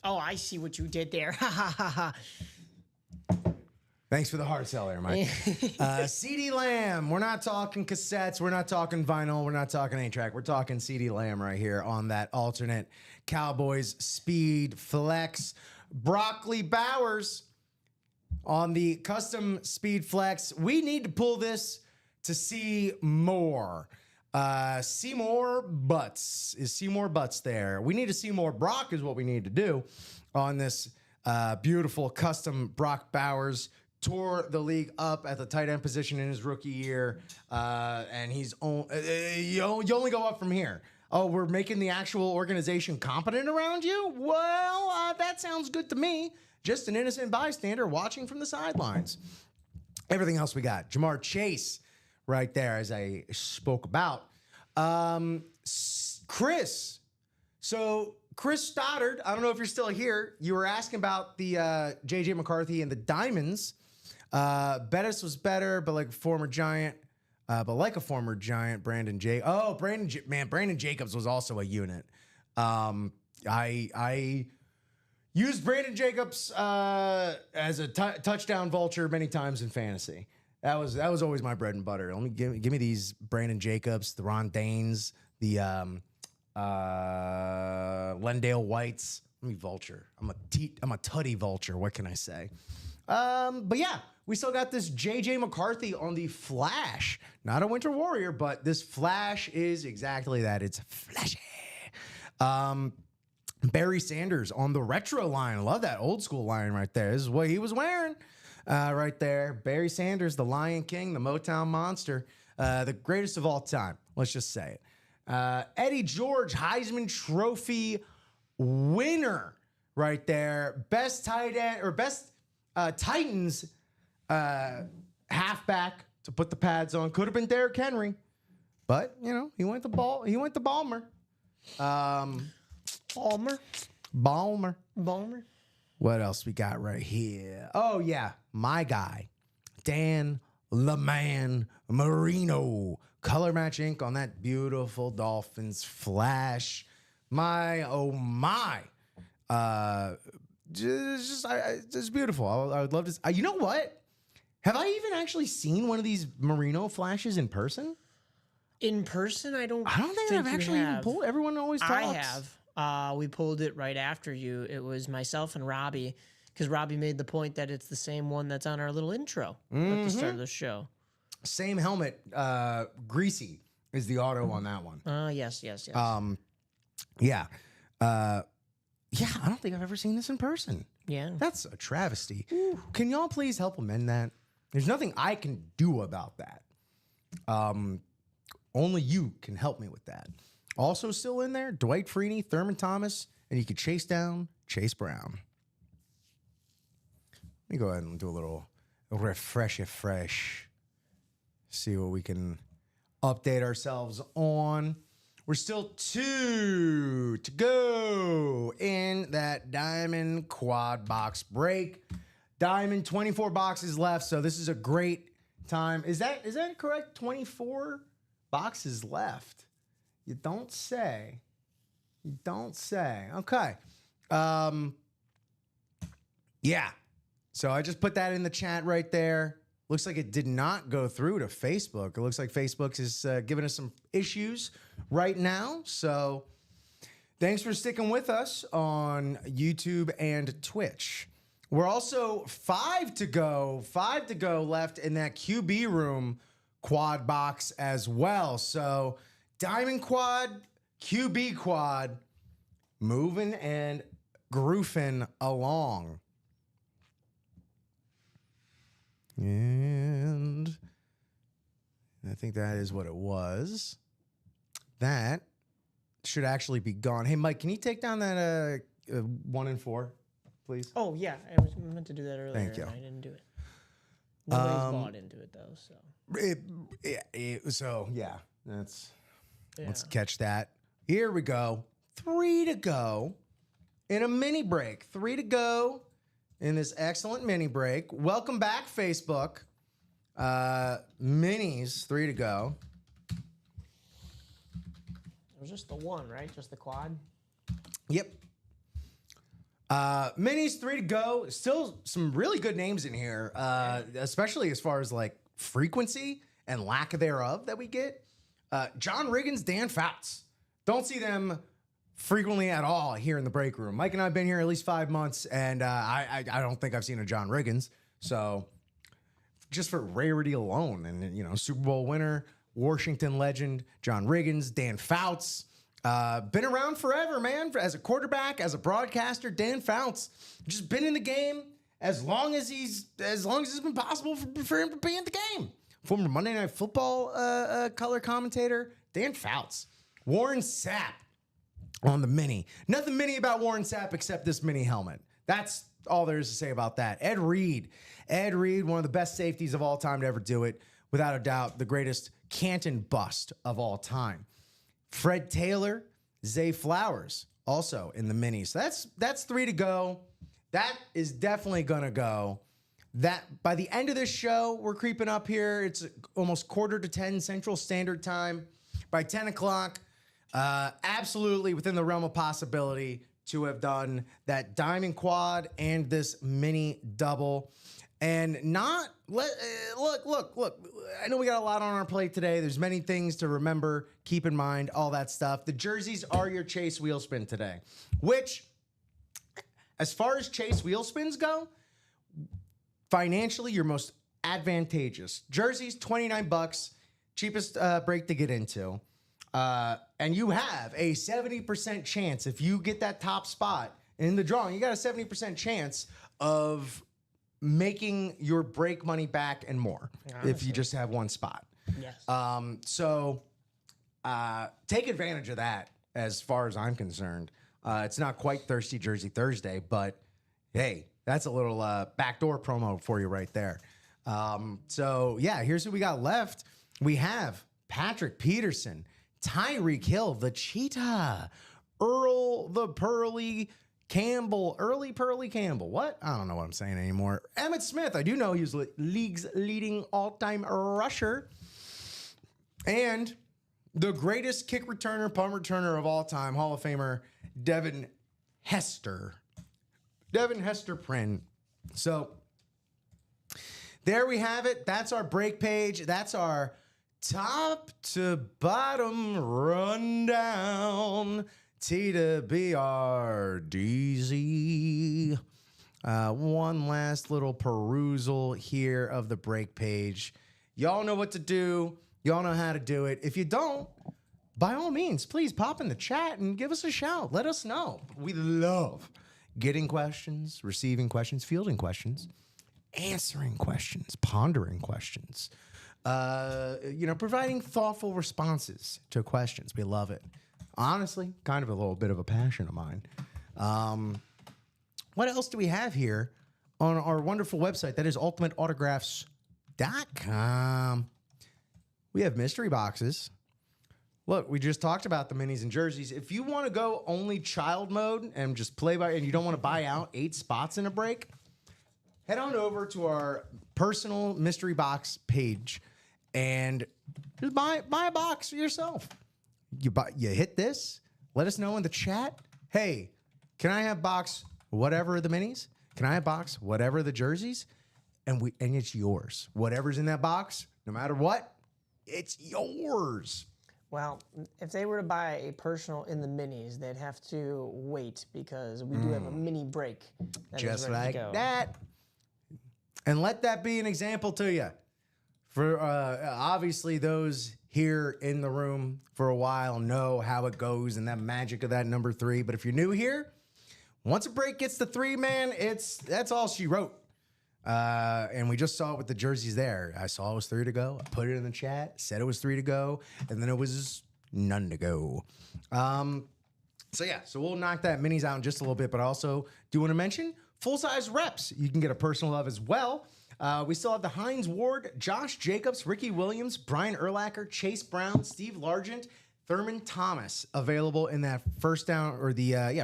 Oh, I see what you did there. Ha ha ha ha. Thanks for the hard sell there, Mike. CD Lamb. We're not talking cassettes. We're not talking vinyl. We're not talking 8-track. We're talking CD Lamb right here on that alternate Cowboys Speed Flex. Broccoli Bowers on the custom Speed Flex. We need to pull this to see more. Seymour Butts. Is Seymour Butts there? We need to see more Brock is what we need to do on this beautiful custom Brock Bowers. Tore the league up at the tight end position in his rookie year. And you only go up from here. Oh, we're making the actual organization competent around you? Well, that sounds good to me. Just an innocent bystander watching from the sidelines. Everything else we got. Jamar Chase right there, as I spoke about. Chris. So Chris Stoddard, I don't know if you're still here. You were asking about the J.J. McCarthy and the Diamonds. Bettis was better, but like a former Giant. Brandon Jacobs. Oh, Brandon Jacobs was also a unit. I used Brandon Jacobs as a touchdown vulture many times in fantasy. That was always my bread and butter. Let me give me these Brandon Jacobs, the Ron Danes, the Lendale Whites. Let me vulture. I'm a tutty vulture. What can I say? But yeah, we still got this JJ McCarthy on the Flash. Not a Winter Warrior, but this Flash is exactly that. It's flashy. Barry Sanders on the retro line. I love that old school line right there. This is what he was wearing right there. Barry Sanders, the Lion King, the Motown Monster, the greatest of all time. Let's just say it. Eddie George, Heisman Trophy winner right there. Best tight end or best Titans halfback to put the pads on. Could have been Derrick Henry, but he went to Balmer. Balmer. What else we got right here? Oh, yeah. My guy, Dan LeMan Marino. Color Match Ink on that beautiful Dolphins flash. My, oh my. Just beautiful. I would love to. You know what? Have I even actually seen one of these Marino flashes in person? In person, I don't think I've actually even pulled. Everyone always talks. I have. We pulled it right after you. It was myself and Robbie, because Robbie made the point that it's the same one that's on our little intro at the start of the show. Same helmet. Greasy is the auto on that one. Yes. Yeah. Yeah, I don't think I've ever seen this in person. Yeah. That's a travesty. Ooh. Can y'all please help amend that? There's nothing I can do about that. Only you can help me with that. Also still in there, Dwight Freeney, Thurman Thomas, and you could chase down Chase Brown. Let me go ahead and do a little refresh. See what we can update ourselves on. We're still 2 to go in that Diamond quad box break. Diamond, 24 boxes left, so this is a great time. Is that correct? 24 boxes left. You don't say. Okay. Yeah. So I just put that in the chat right there. Looks like it did not go through to Facebook. It looks like Facebook is giving us some issues right now. So thanks for sticking with us on YouTube and Twitch. We're also 5 to go left in that QB room quad box as well. So Diamond quad, QB quad, moving and groofing along. And I think that is what it was. That should actually be gone. Hey, Mike, can you take down that 1 and 4, please? Oh, yeah. I was meant to do that earlier. Thank you. I didn't do it. Nobody's bought into it, though. So Let's catch that. Here we go. 3 to go in a mini break. 3 to go in this excellent mini break. Welcome back, Facebook. Minis, 3 to go. It was just the one, right? Just the quad? Yep. Minis, 3 to go. Still some really good names in here, especially as far as like frequency and lack thereof that we get. John Riggins, Dan Fouts. Don't see them frequently at all here in the break room. Mike and I have been here at least 5 months, and I don't think I've seen a John Riggins. So just for rarity alone, and Super Bowl winner, Washington legend, John Riggins, Dan Fouts. Been around forever, man. As a quarterback, as a broadcaster, Dan Fouts just been in the game as long as it's been possible for him to be in the game. Former Monday Night Football color commentator, Dan Fouts. Warren Sapp on the mini. Nothing mini about Warren Sapp except this mini helmet. That's all there is to say about that. Ed Reed, one of the best safeties of all time to ever do it. Without a doubt, the greatest Canton bust of all time. Fred Taylor, Zay Flowers, also in the mini. So that's 3 to go. That is definitely gonna go. That by the end of this show, we're creeping up here. It's almost 9:45 Central Standard Time. By 10 o'clock, absolutely within the realm of possibility to have done that Diamond quad and this mini double. And look. I know we got a lot on our plate today. There's many things to remember, keep in mind, all that stuff. The jerseys are your Chase wheel spin today, which, as far as Chase wheel spins go, financially, your most advantageous. Jerseys, $29, cheapest break to get into. And you have a 70% chance, if you get that top spot in the drawing, you got a 70% chance of making your break money back and more. Honestly. If you just have one spot. Yes. So take advantage of that as far as I'm concerned. It's not quite Thirsty Jersey Thursday, but hey, that's a little backdoor promo for you right there. So yeah, here's who we got left. We have Patrick Peterson, Tyreek Hill, the Cheetah, Earl the Pearly, Campbell, Early Pearly Campbell. What? I don't know what I'm saying anymore. Emmitt Smith. I do know he's league's leading all-time rusher. And the greatest kick returner, punt returner of all time, Hall of Famer, Devin Hester. Devin Hester Prin. So there we have it. That's our break page. That's our top to bottom rundown. T to BRDZ. One last little perusal here of the break page. Y'all know what to do. Y'all know how to do it. If you don't, by all means, please pop in the chat and give us a shout. Let us know. We love getting questions, receiving questions, fielding questions, answering questions, pondering questions, providing thoughtful responses to questions. We love it. Honestly, kind of a little bit of a passion of mine. What else do we have here on our wonderful website? That is ultimateautographs.com. We have mystery boxes. Look, we just talked about the minis and jerseys. If you want to go only child mode and just play by, and you don't want to buy out 8 spots in a break, head on over to our personal mystery box page and just buy a box for yourself. You hit this. Let us know in the chat. Hey, can I have box whatever the minis? Can I have box whatever the jerseys? And it's yours. Whatever's in that box, no matter what, it's yours. Well, if they were to buy a personal in the minis, they'd have to wait because we do have a mini break. Just like that. And let that be an example to you. For obviously those here in the room for a while know how it goes and that magic of that number 3. But if you're new here, once a break gets to 3, man, that's all she wrote. And we just saw it with the jerseys there. I saw it was 3 to go. I put it in the chat, said it was 3 to go, and then it was none to go. So we'll knock that minis out in just a little bit, but I also do want to mention full-size reps. You can get a personal of as well. We still have the Hines Ward, Josh Jacobs, Ricky Williams, Brian Urlacher, Chase Brown, Steve Largent, Thurman Thomas available in that first down or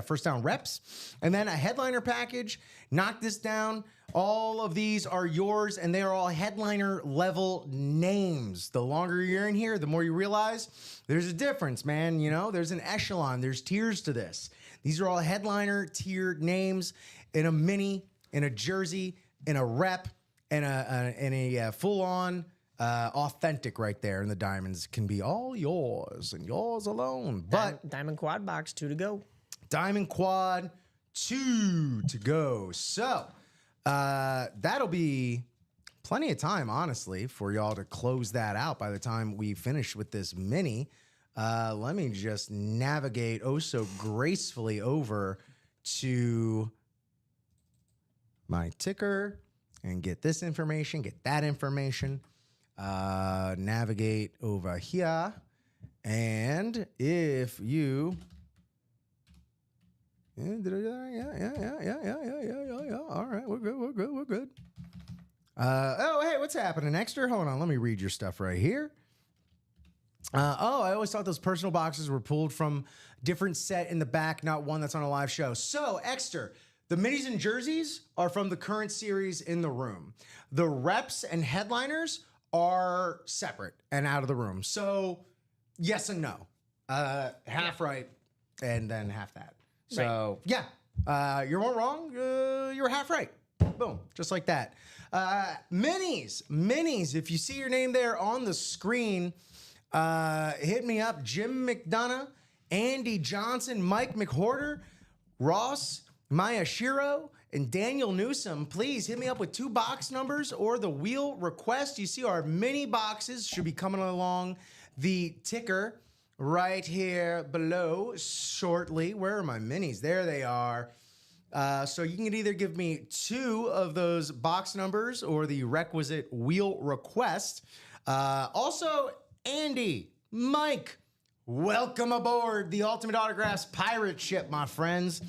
first down reps. And then a headliner package. Knock this down. All of these are yours, and they are all headliner level names. The longer you're in here, the more you realize there's a difference, man. You know, there's an echelon. There's tiers to this. These are all headliner tiered names in a mini, in a jersey, in a rep, and a full-on authentic right there. And the diamonds can be all yours and yours alone. But Diamond Quad box, 2 to go. Diamond Quad, 2 to go. So that'll be plenty of time, honestly, for y'all to close that out by the time we finish with this mini. Let me just navigate so gracefully over to my ticker and get this information, get that information. Navigate over here. And if you... Yeah. All right, we're good. Hey, what's happening, Extra? Hold on, let me read your stuff right here. I always thought those personal boxes were pulled from different set in the back, not one that's on a live show. So, Extra, the minis and jerseys are from the current series in the room. The reps and headliners are separate and out of the room. So, yes and no. Half right and then half that. So, right. Yeah, you weren't wrong. You were half right. Boom, just like that. Minis. If you see your name there on the screen, hit me up. Jim McDonough, Andy Johnson, Mike McHorter, Ross Mayashiro, and Daniel Newsom. Please hit me up with 2 box numbers or the wheel request. You see our mini boxes should be coming along the ticker right here below shortly. Where are my minis? There they are. So you can either give me 2 of those box numbers or the requisite wheel request. Also, Andy, Mike, welcome aboard the Ultimate Autographs pirate ship, my friends.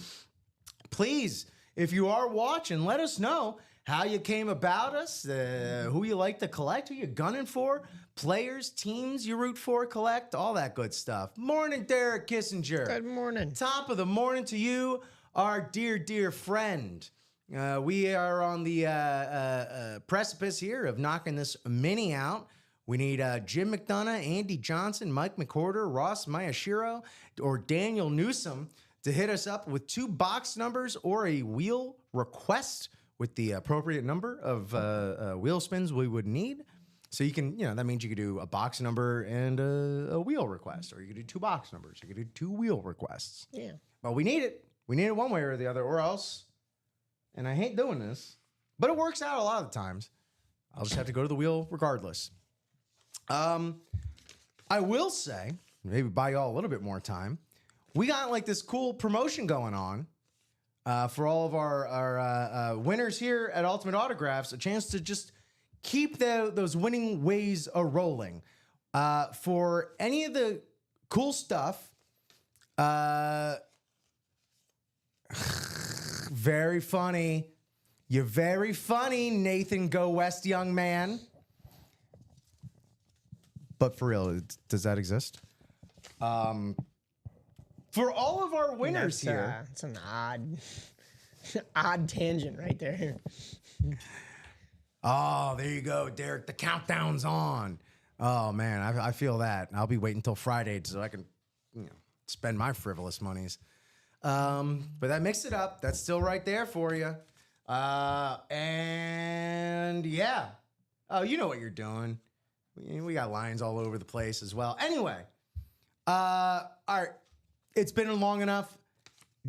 Please, if you are watching, let us know how you came about us, who you like to collect, who you gunning for, players, teams you root for, collect, all that good stuff. Morning, Derek Kissinger. Good morning. Top of the morning to you. our dear, dear friend. We are on the precipice here of knocking this mini out. We need Jim McDonough, Andy Johnson, Mike McWhorter, Ross Mayashiro, or Daniel Newsom to hit us up with 2 box numbers or a wheel request with the appropriate number of wheel spins we would need. So you can, that means you could do a box number and a wheel request, or you could do 2 box numbers. You could do 2 wheel requests. Yeah. But we need it. We need it one way or the other, or else, and I hate doing this, but it works out a lot of the times, I'll just have to go to the wheel regardless. I will say, maybe buy y'all a little bit more time, we got like this cool promotion going on for all of our winners here at Ultimate Autographs, a chance to just keep those winning ways rolling. For any of the cool stuff, very funny. You're very funny, Nathan Go West, young man. But for real, does that exist? For all of our winners here. It's an odd tangent right there. Oh, there you go, Derek. The countdown's on. Oh, man, I feel that. I'll be waiting until Friday so I can spend my frivolous monies. But that mixed it up. That's still right there for you. And yeah. Oh, you know what you're doing. We got lines all over the place as well. Anyway, all right. It's been long enough.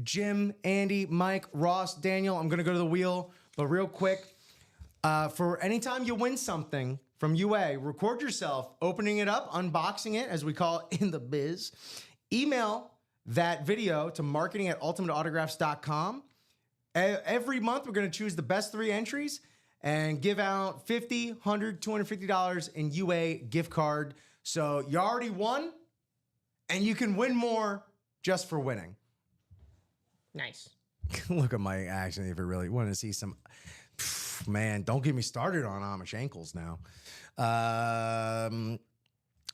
Jim, Andy, Mike, Ross, Daniel, I'm going to go to the wheel. But real quick, for any time you win something from UA, record yourself opening it up, unboxing it, as we call it in the biz. Email that video to marketing@ultimateautographs.com. Every month, we're going to choose the best 3 entries and give out $50, $100, $250 in UA gift card. So you already won, and you can win more just for winning. Nice. Look at my action if you really want to see some. Man, don't get me started on Amish ankles now.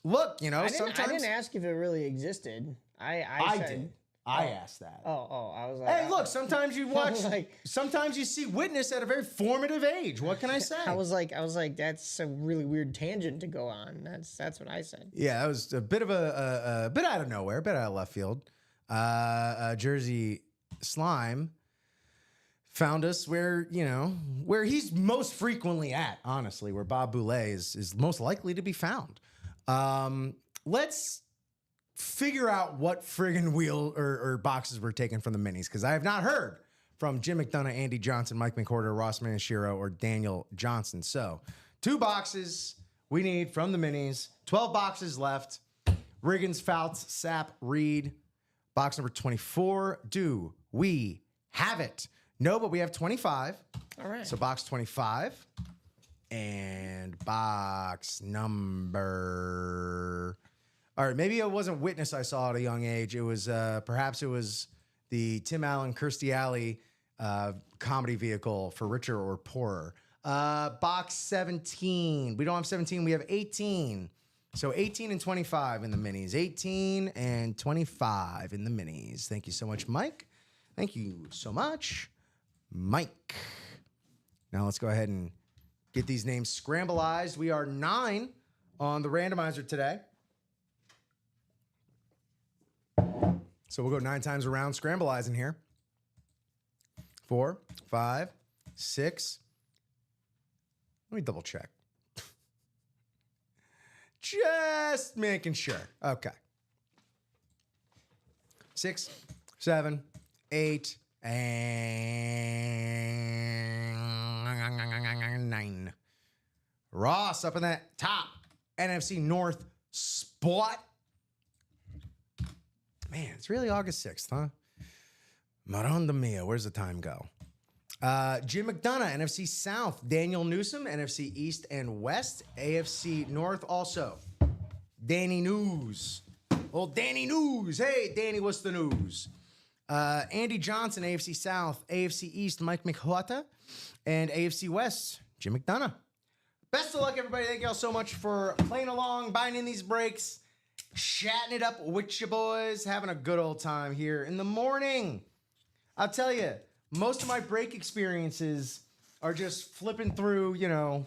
Look, sometimes I didn't ask if it really existed. I said, did. I asked that. Oh, I was like, Hey, look, sometimes you watch, like, sometimes you see Witness at a very formative age. What can I say? I was like, that's a really weird tangent to go on. That's what I said. Yeah, that was a bit of a bit out of nowhere, a bit out of left field. Jersey Slime found us where he's most frequently at, honestly, where Bob Boulay is most likely to be found. Let's figure out what friggin' wheel or boxes we're taking from the minis, because I have not heard from Jim McDonough, Andy Johnson, Mike McWhorter, Ross Mayashiro, or Daniel Johnson. So 2 boxes we need from the minis, 12 boxes left. Riggins, Fouts, Sapp, Reed. Box number 24. Do we have it? No, but we have 25. All right. So box 25. And box number... All right, maybe it wasn't Witness I saw at a young age. It was perhaps it was the Tim Allen, Kirstie Alley comedy vehicle for richer or poorer. Box 17. We don't have 17. We have 18. So 18 and 25 in the minis. 18 and 25 in the minis. Thank you so much, Mike. Thank you so much, Mike. Now let's go ahead and get these names scrambleized. We are 9 on the randomizer today. So we'll go 9 times around scrambleizing here. 4, 5, 6. Let me double check. Just making sure. Okay. 6, 7, 8, and 9. Ross up in that top NFC North spot. Man, it's really August 6th, huh? Madonna mia, where's the time go? Jim McDonough, NFC South. Daniel Newsom, NFC East and West. AFC North also. Danny News. Old Danny News. Hey, Danny, what's the news? Andy Johnson, AFC South. AFC East, Mike McWhorter. And AFC West, Jim McDonough. Best of luck, everybody. Thank y'all so much for playing along, buying in these breaks, chatting it up with your boys, having a good old time here in the morning. I'll tell you, most of my break experiences are just flipping through,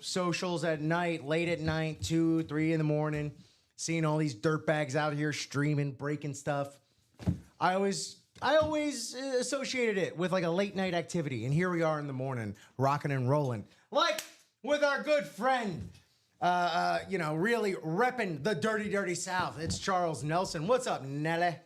socials at night, late at night, 2, 3 in the morning, seeing all these dirtbags out here streaming, breaking stuff. I always associated it with like a late night activity, and here we are in the morning, rocking and rolling, like with our good friend, really repping the dirty South. It's Charles Nelson. What's up, Nelly?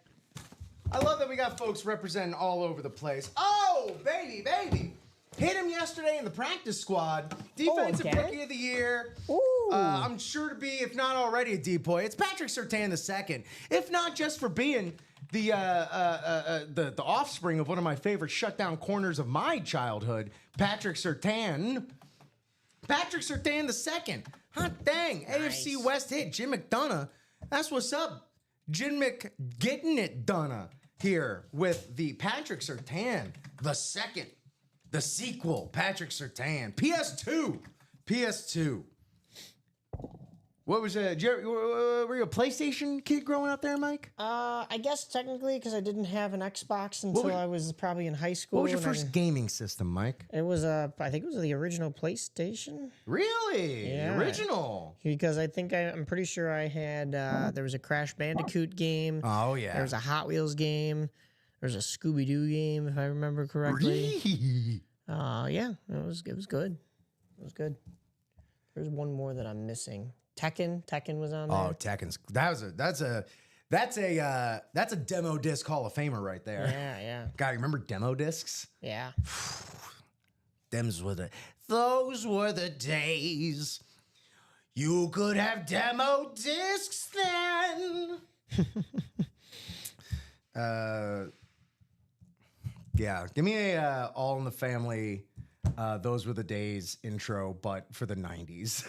I love that we got folks representing all over the place. Oh, baby. Hit him yesterday in the practice squad. Defensive Rookie of the Year. I'm sure to be, if not already, a depoy. It's Patrick Surtain II. If not just for being the offspring of one of my favorite shutdown corners of my childhood, Patrick Surtain. Patrick Surtain II. Hot dang. Nice. AFC West hit. Jim McDonough. That's what's up. Jim getting it done here with the Patrick Surtain II. The sequel, Patrick Surtain. PS2. What was it? Were you a PlayStation kid growing up there, Mike? I guess technically because I didn't have an Xbox until I was probably in high school. What was your first gaming system, Mike? It was I think it was the original PlayStation. Really? Yeah. Original? Because I'm pretty sure I had, there was a Crash Bandicoot game. Oh, yeah. There was a Hot Wheels game. There was a Scooby-Doo game, if I remember correctly. Really? Yeah, it was good. It was good. There's one more that I'm missing. Tekken was on there. Oh, Tekken's that's a demo disc Hall of Famer right there. Yeah. God, you remember demo discs? Yeah. Those were the days. You could have demo discs then. Yeah, give me a All in the Family. Those were the days intro, but for the 90s.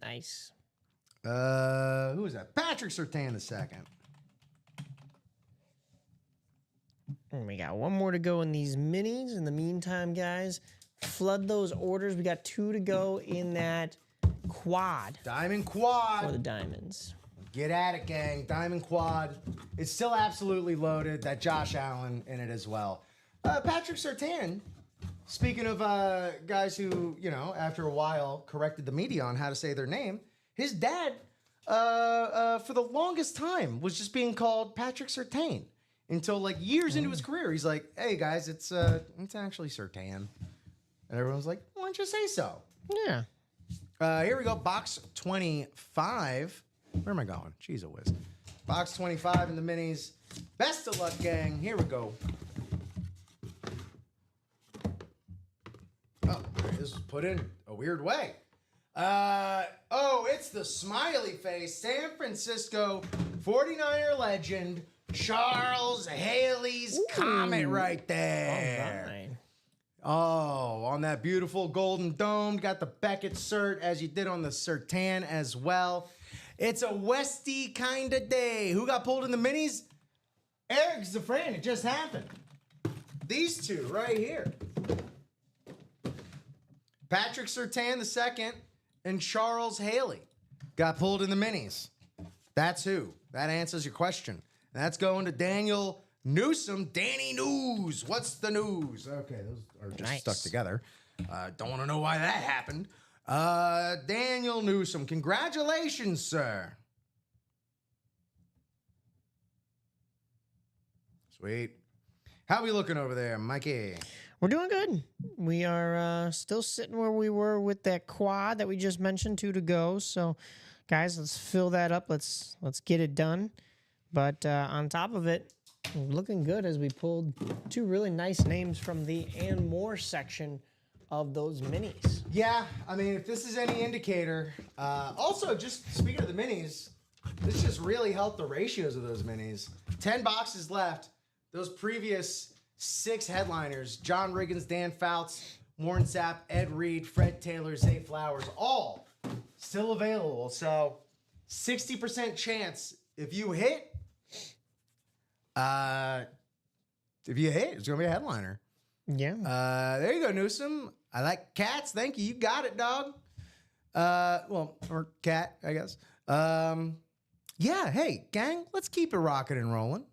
Nice. Who is that? Patrick Surtain II. And we got one more to go in these minis. In the meantime, guys, flood those orders. We got 2 to go in that quad. Diamond Quad. For the diamonds. Get at it, gang. Diamond Quad. It's still absolutely loaded. That Josh Allen in it as well. Patrick Surtain, speaking of guys who, after a while corrected the media on how to say their name, his dad, for the longest time, was just being called Patrick Surtain until like years into his career. He's like, hey, guys, it's actually Surtain. And everyone's like, why don't you say so? Yeah. Here we go. Box 25. Where am I going? Jeez, a whiz. Box 25 in the minis. Best of luck, gang. Here we go. Oh, this was put in a weird way. It's the smiley face San Francisco 49er legend Charles Haley's Comet right there. All right. Oh, on that beautiful golden dome. Got the Beckett cert as you did on the Surtain as well. It's a Westy kind of day. Who got pulled in the minis? Eric Zafran. It just happened. These two right here. Patrick Surtain II and Charles Haley got pulled in the minis. That's who. That answers your question. That's going to Daniel Newsom. Danny News. What's the news? Okay, those are just stuck together. Don't want to know why that happened. Daniel Newsom. Congratulations, sir. Sweet. How we looking over there, Mikey? We're doing good. We are still sitting where we were with that quad that we just mentioned, 2 to go. So, guys, let's fill that up. Let's get it done. But on top of it, looking good as we pulled 2 really nice names from the and more section of those minis. Yeah, I mean, if this is any indicator, also just speaking of the minis, this just really helped the ratios of those minis. 10 boxes left. Those previous 6 headliners, John Riggins, Dan Fouts, Warren Sapp, Ed Reed, Fred Taylor, Zay Flowers, all still available. So 60% chance if you hit, it's going to be a headliner. Yeah. There you go, Newsom. I like cats. Thank you. You got it, dog. Or cat, I guess. Yeah, hey, gang, let's keep it rocking and rolling.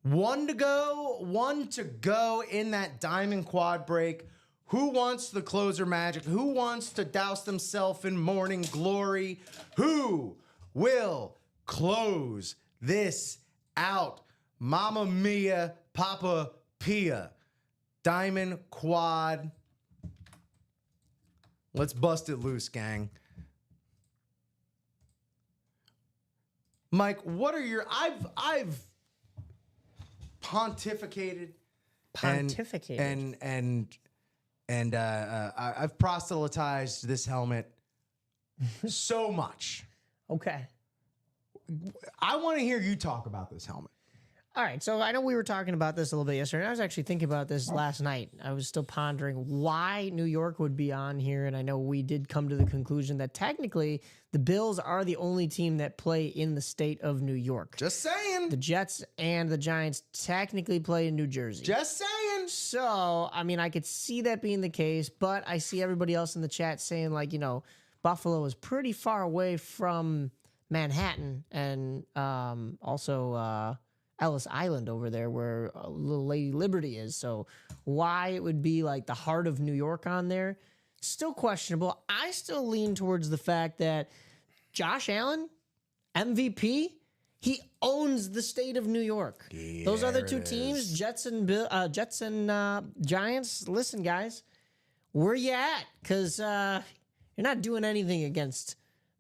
One to go in that diamond quad break. Who wants the closer magic? Who wants to douse themselves in morning glory? Who will close this out? Mama Mia, Papa Pia. Diamond quad. Let's bust it loose, gang. Mike, what are your... I've pontificated. And I've proselytized this helmet so much. Okay. I want to hear you talk about this helmet. All right, so I know we were talking about this a little bit yesterday. And I was actually thinking about this last night. I was still pondering why New York would be on here, and I know we did come to the conclusion that technically the Bills are the only team that play in the state of New York. Just saying. The Jets and the Giants technically play in New Jersey. Just saying. So, I mean, I could see that being the case, but I see everybody else in the chat saying, like, you know, Buffalo is pretty far away from Manhattan and also Ellis Island over there where Little Lady Liberty is. So why it would be like the heart of New York on there, still questionable. I still lean towards the fact that Josh Allen, MVP, he owns the state of New York. Yeah, those other two teams, Jets and Giants, listen, guys, where you at? Because you're not doing anything against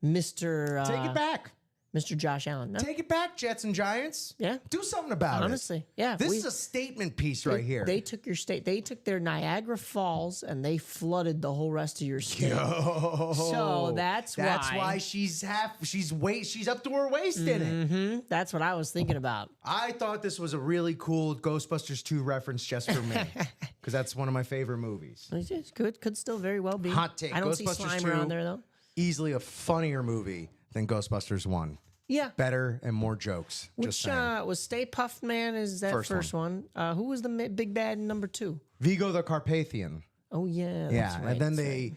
Mr. Take it back. Mr. Josh Allen. No? Take it back, Jets and Giants. Yeah. Do something about it. Honestly, yeah. This is a statement piece right here. They took your state. They took their Niagara Falls and they flooded the whole rest of your state. So that's why she's up to her waist in it. That's what I was thinking about. I thought this was a really cool Ghostbusters 2 reference just for me because that's one of my favorite movies. It could still very well be. Hot take. I don't see Ghostbusters Slimer 2, on there though. Easily a funnier movie than Ghostbusters 1. Yeah. Better and more jokes. Which was Stay Puft Man is that first one. Who was the big bad in number 2? Vigo the Carpathian. Oh yeah. That's right, and then they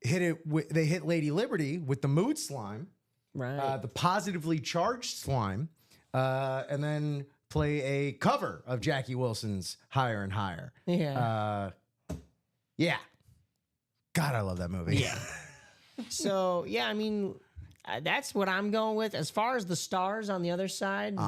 hit Lady Liberty with the mood slime. Right. The positively charged slime. And then play a cover of Jackie Wilson's Higher and Higher. Yeah. Yeah. God, I love that movie. Yeah. So, yeah, I mean, that's what I'm going with. As far as the stars on the other side,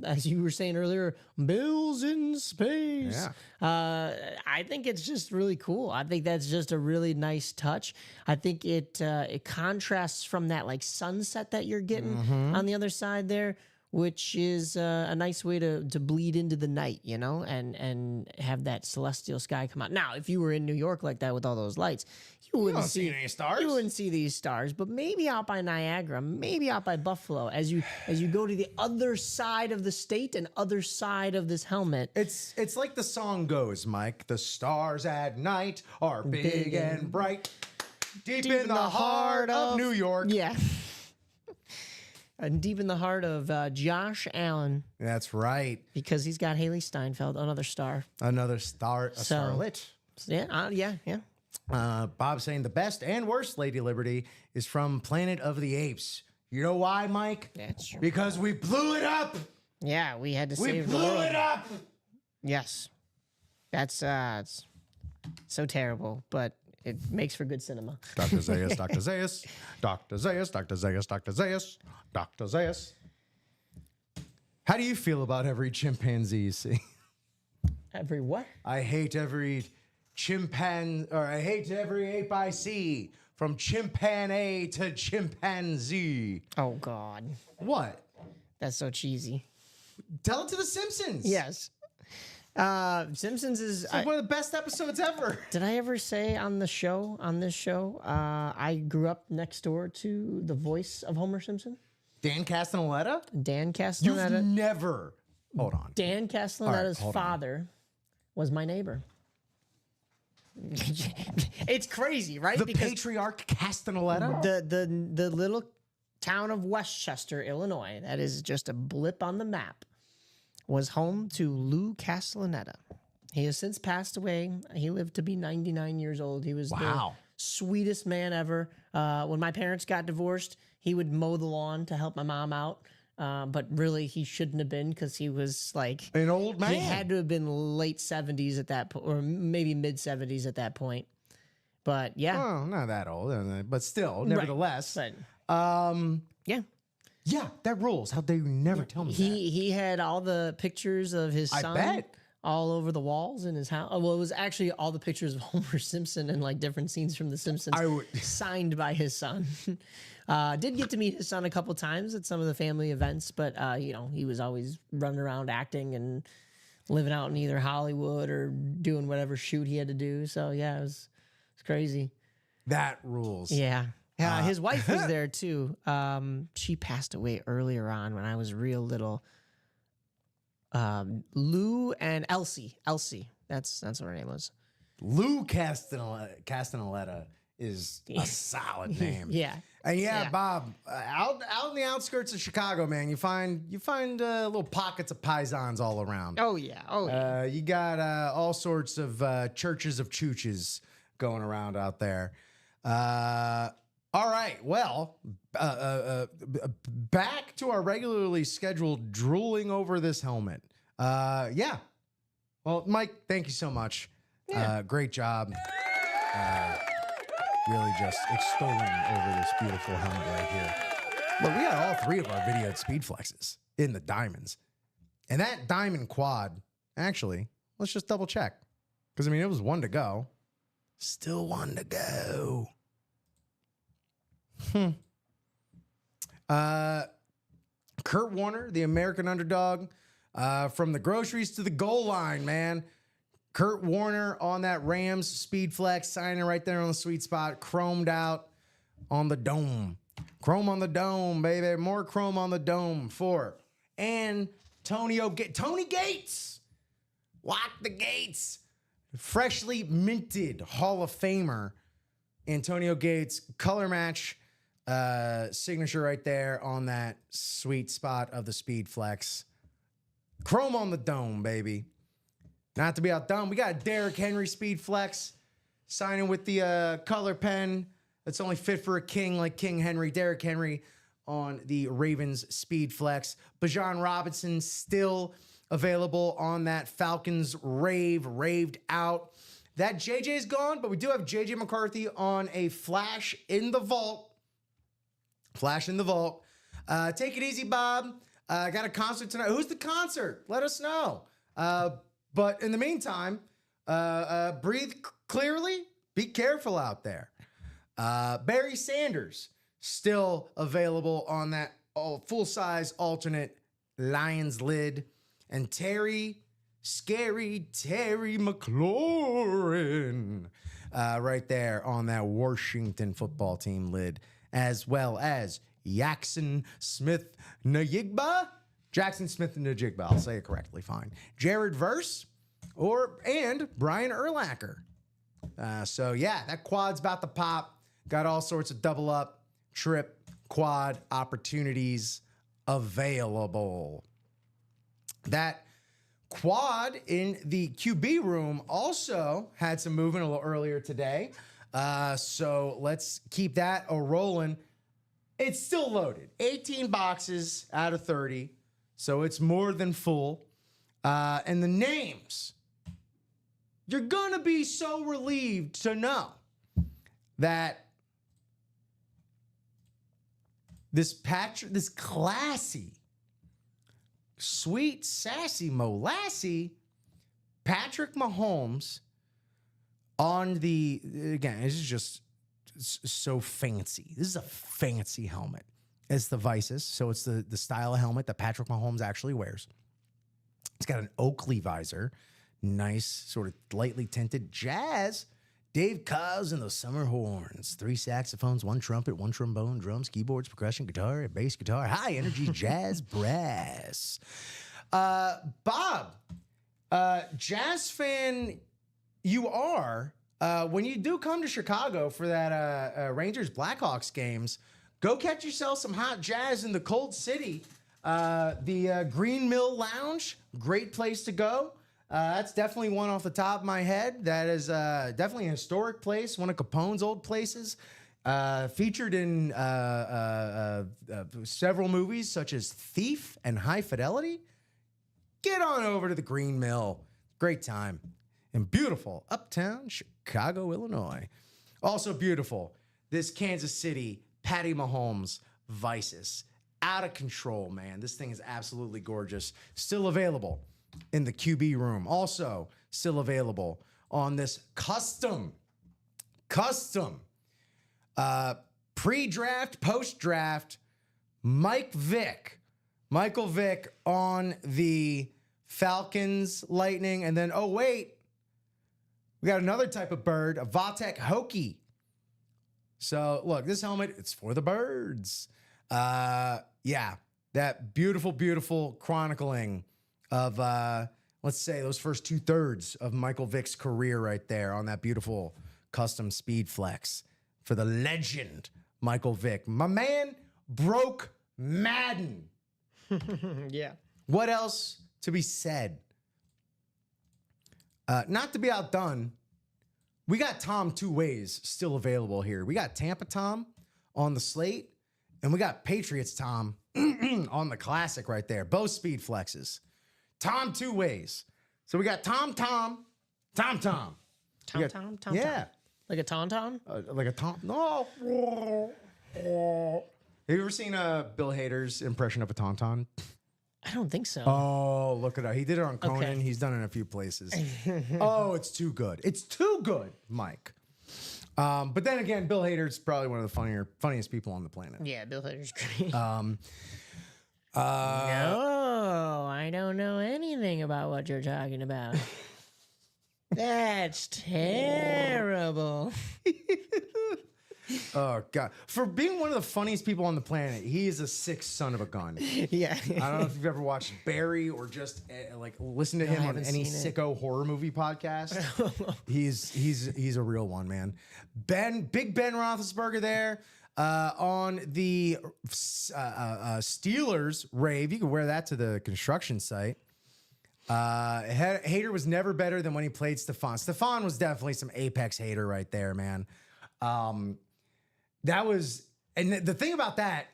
as you were saying earlier, Bills in space. Yeah. I think it's just really cool. I think that's just a really nice touch. I think it contrasts from that like sunset that you're getting on the other side there, which is a nice way to bleed into the night, you know, and have that celestial sky come out. Now, if you were in New York like that with all those lights, you wouldn't see any stars. You wouldn't see these stars, but maybe out by Niagara, maybe out by Buffalo, as you go to the other side of the state and other side of this helmet. It's like the song goes, Mike. The stars at night are big and bright, deep in the heart of New York. Yeah. And deep in the heart of Josh Allen. That's right. Because he's got Haley Steinfeld, another star. Another star, starlet. Yeah. Bob saying the best and worst Lady Liberty is from Planet of the Apes. You know why, Mike? That's true. Because we blew it up. Yeah, we had to We save the world. blew it up. Yes. That's it's so terrible, but it makes for good cinema. Dr. Zayas, Dr. Zayas, Dr. Zayas, Dr. Zayas, Dr. Zayas, Dr. Zayas. How do you feel about every chimpanzee you see? Every what? I hate every I hate every ape I see, from chimpanzee to chimpanzee. Oh, God. What? That's so cheesy. Tell it to the Simpsons. Yes. Simpsons is It's like one of the best episodes ever. Did I ever say on this show, I grew up next door to the voice of Homer Simpson? Dan Castellaneta? Dan You've Castellaneta. never... Hold on. Dan Castellaneta's hold on. father was my neighbor. It's crazy, right? The patriarch Castellaneta? the little town of Westchester, Illinois, that is just a blip on the map, was home to Lou Castellaneta. He has since passed away. He lived to be 99 years old. He was Wow. sweetest man ever. When my parents got divorced, he would mow the lawn to help my mom out. But really, he shouldn't have been because he was like An old man. He had to have been late 70s at that point, or maybe mid 70s at that point. But yeah, Oh, not that old, but still, nevertheless. but Yeah, that rules. How dare you never tell me that? he had all the pictures of his I son bet. all over the walls in his house. Well, it was actually all the pictures of Homer Simpson and like different scenes from The Simpsons signed by his son. Did get to meet his son a couple times at some of the family events, but he was always running around acting and living out in either Hollywood or doing whatever shoot he had to do. So yeah, it's crazy. That rules. Yeah. Yeah, his wife was there too. She passed away earlier on when I was real little. Lou and Elsie. That's what her name was. Lou Castaneda is a solid name. Yeah. And Yeah. Bob, out in the outskirts of Chicago, man, you find little pockets of paisans all around. Oh yeah. You got all sorts of churches of chooches going around out there. All right, well, back to our regularly scheduled drooling over this helmet. Yeah. Well, Mike, thank you so much. Great job. Really just extolling over this beautiful helmet right here. Look, we got all three of our videoed speed flexes in the diamonds. And that diamond quad, actually, let's just double check. Because, it was one to go. Still one to go. Kurt Warner, the American underdog, from the groceries to the goal line, man. Kurt Warner on that Rams speed flex, signing right there on the sweet spot, chromed out on the dome. Chrome on the dome, baby. More chrome on the dome for Tony Gates. Lock the gates. Freshly minted Hall of Famer Antonio Gates, color match signature right there on that sweet spot of the speed flex. Chrome on the dome, baby. Not to be outdone, we got Derrick Henry speed flex signing with the color pen that's only fit for a king like King Henry. Derrick Henry on the Ravens speed flex. Bijan Robinson still available on that Falcons raved out. That JJ's gone, but we do have JJ McCarthy on a flash in the vault. Flash in the vault. Take it easy, Bob. Got a concert tonight. Who's the concert? Let us know. But in the meantime, breathe clearly. Be careful out there. Barry Sanders still available on that full-size alternate Lions lid. And Scary Terry McLaurin right there on that Washington football team lid, as well as Jackson Smith-Njigba. Jackson Smith-Njigba, I'll say it correctly, fine. Jared Verse and Brian Urlacher. So yeah, that quad's about to pop. Got all sorts of double up, trip, quad opportunities available. That quad in the QB room also had some movement a little earlier today. So let's keep that rolling. It's still loaded. 18 boxes out of 30. So it's more than full. And the names. You're going to be so relieved to know that this classy, sweet, sassy Molassy Patrick Mahomes on the, again, this is just so fancy. This is a fancy helmet. It's the Vices, so it's the style of helmet that Patrick Mahomes actually wears. It's got an Oakley visor, nice, sort of lightly tinted jazz. Dave Cobbs and the Summer Horns. 3 saxophones, 1 trumpet, 1 trombone, drums, keyboards, percussion, guitar, and bass guitar. High energy jazz brass. Bob, jazz fan you are. When you do come to Chicago for that Rangers Blackhawks games, go catch yourself some hot jazz in the Cold City. The Green Mill Lounge, great place to go. That's definitely one off the top of my head. That is definitely a historic place, one of Capone's old places. Featured in several movies such as Thief and High Fidelity. Get on over to the Green Mill. Great time. In beautiful uptown Chicago, Illinois. Also beautiful, this Kansas City Patty Mahomes Vices. Out of control, man. This thing is absolutely gorgeous. Still available in the QB room. Also still available on this custom pre-draft, post-draft Michael Vick on the Falcons, Lightning, and then, oh wait, we got another type of bird, a Vatek Hokie. So look, this helmet, it's for the birds. Yeah, that beautiful, beautiful chronicling of, let's say, those first 2/3 of Michael Vick's career right there on that beautiful custom Speed Flex for the legend Michael Vick. My man broke Madden. Yeah. What else to be said? Not to be outdone, we got Tom Two Ways still available here. We got Tampa Tom on the slate, and we got Patriots Tom on the classic right there. Both Speed Flexes. Tom Two Ways. So we got Tom. Yeah. Like a tauntaun? Like a Tom. No. Have you ever seen Bill Hader's impression of a tauntaun? I don't think so. Oh, look at that. He did it on Conan. Okay. He's done it in a few places. Oh, it's too good. It's too good, Mike. But then again, Bill Hader's probably one of the funniest people on the planet. Yeah, Bill Hader's great. No, I don't know anything about what you're talking about. That's terrible. Oh, God. For being one of the funniest people on the planet, he is a sick son of a gun. Yeah. I don't know if you've ever watched Barry or just like listen to him on haven't any seen it. sicko horror movie podcast. He's a real one, man. Big Ben Roethlisberger there on the Steelers rave. You can wear that to the construction site. Hater was never better than when he played Stephon. Stephon was definitely some apex hater right there, man. That was, and the thing about that,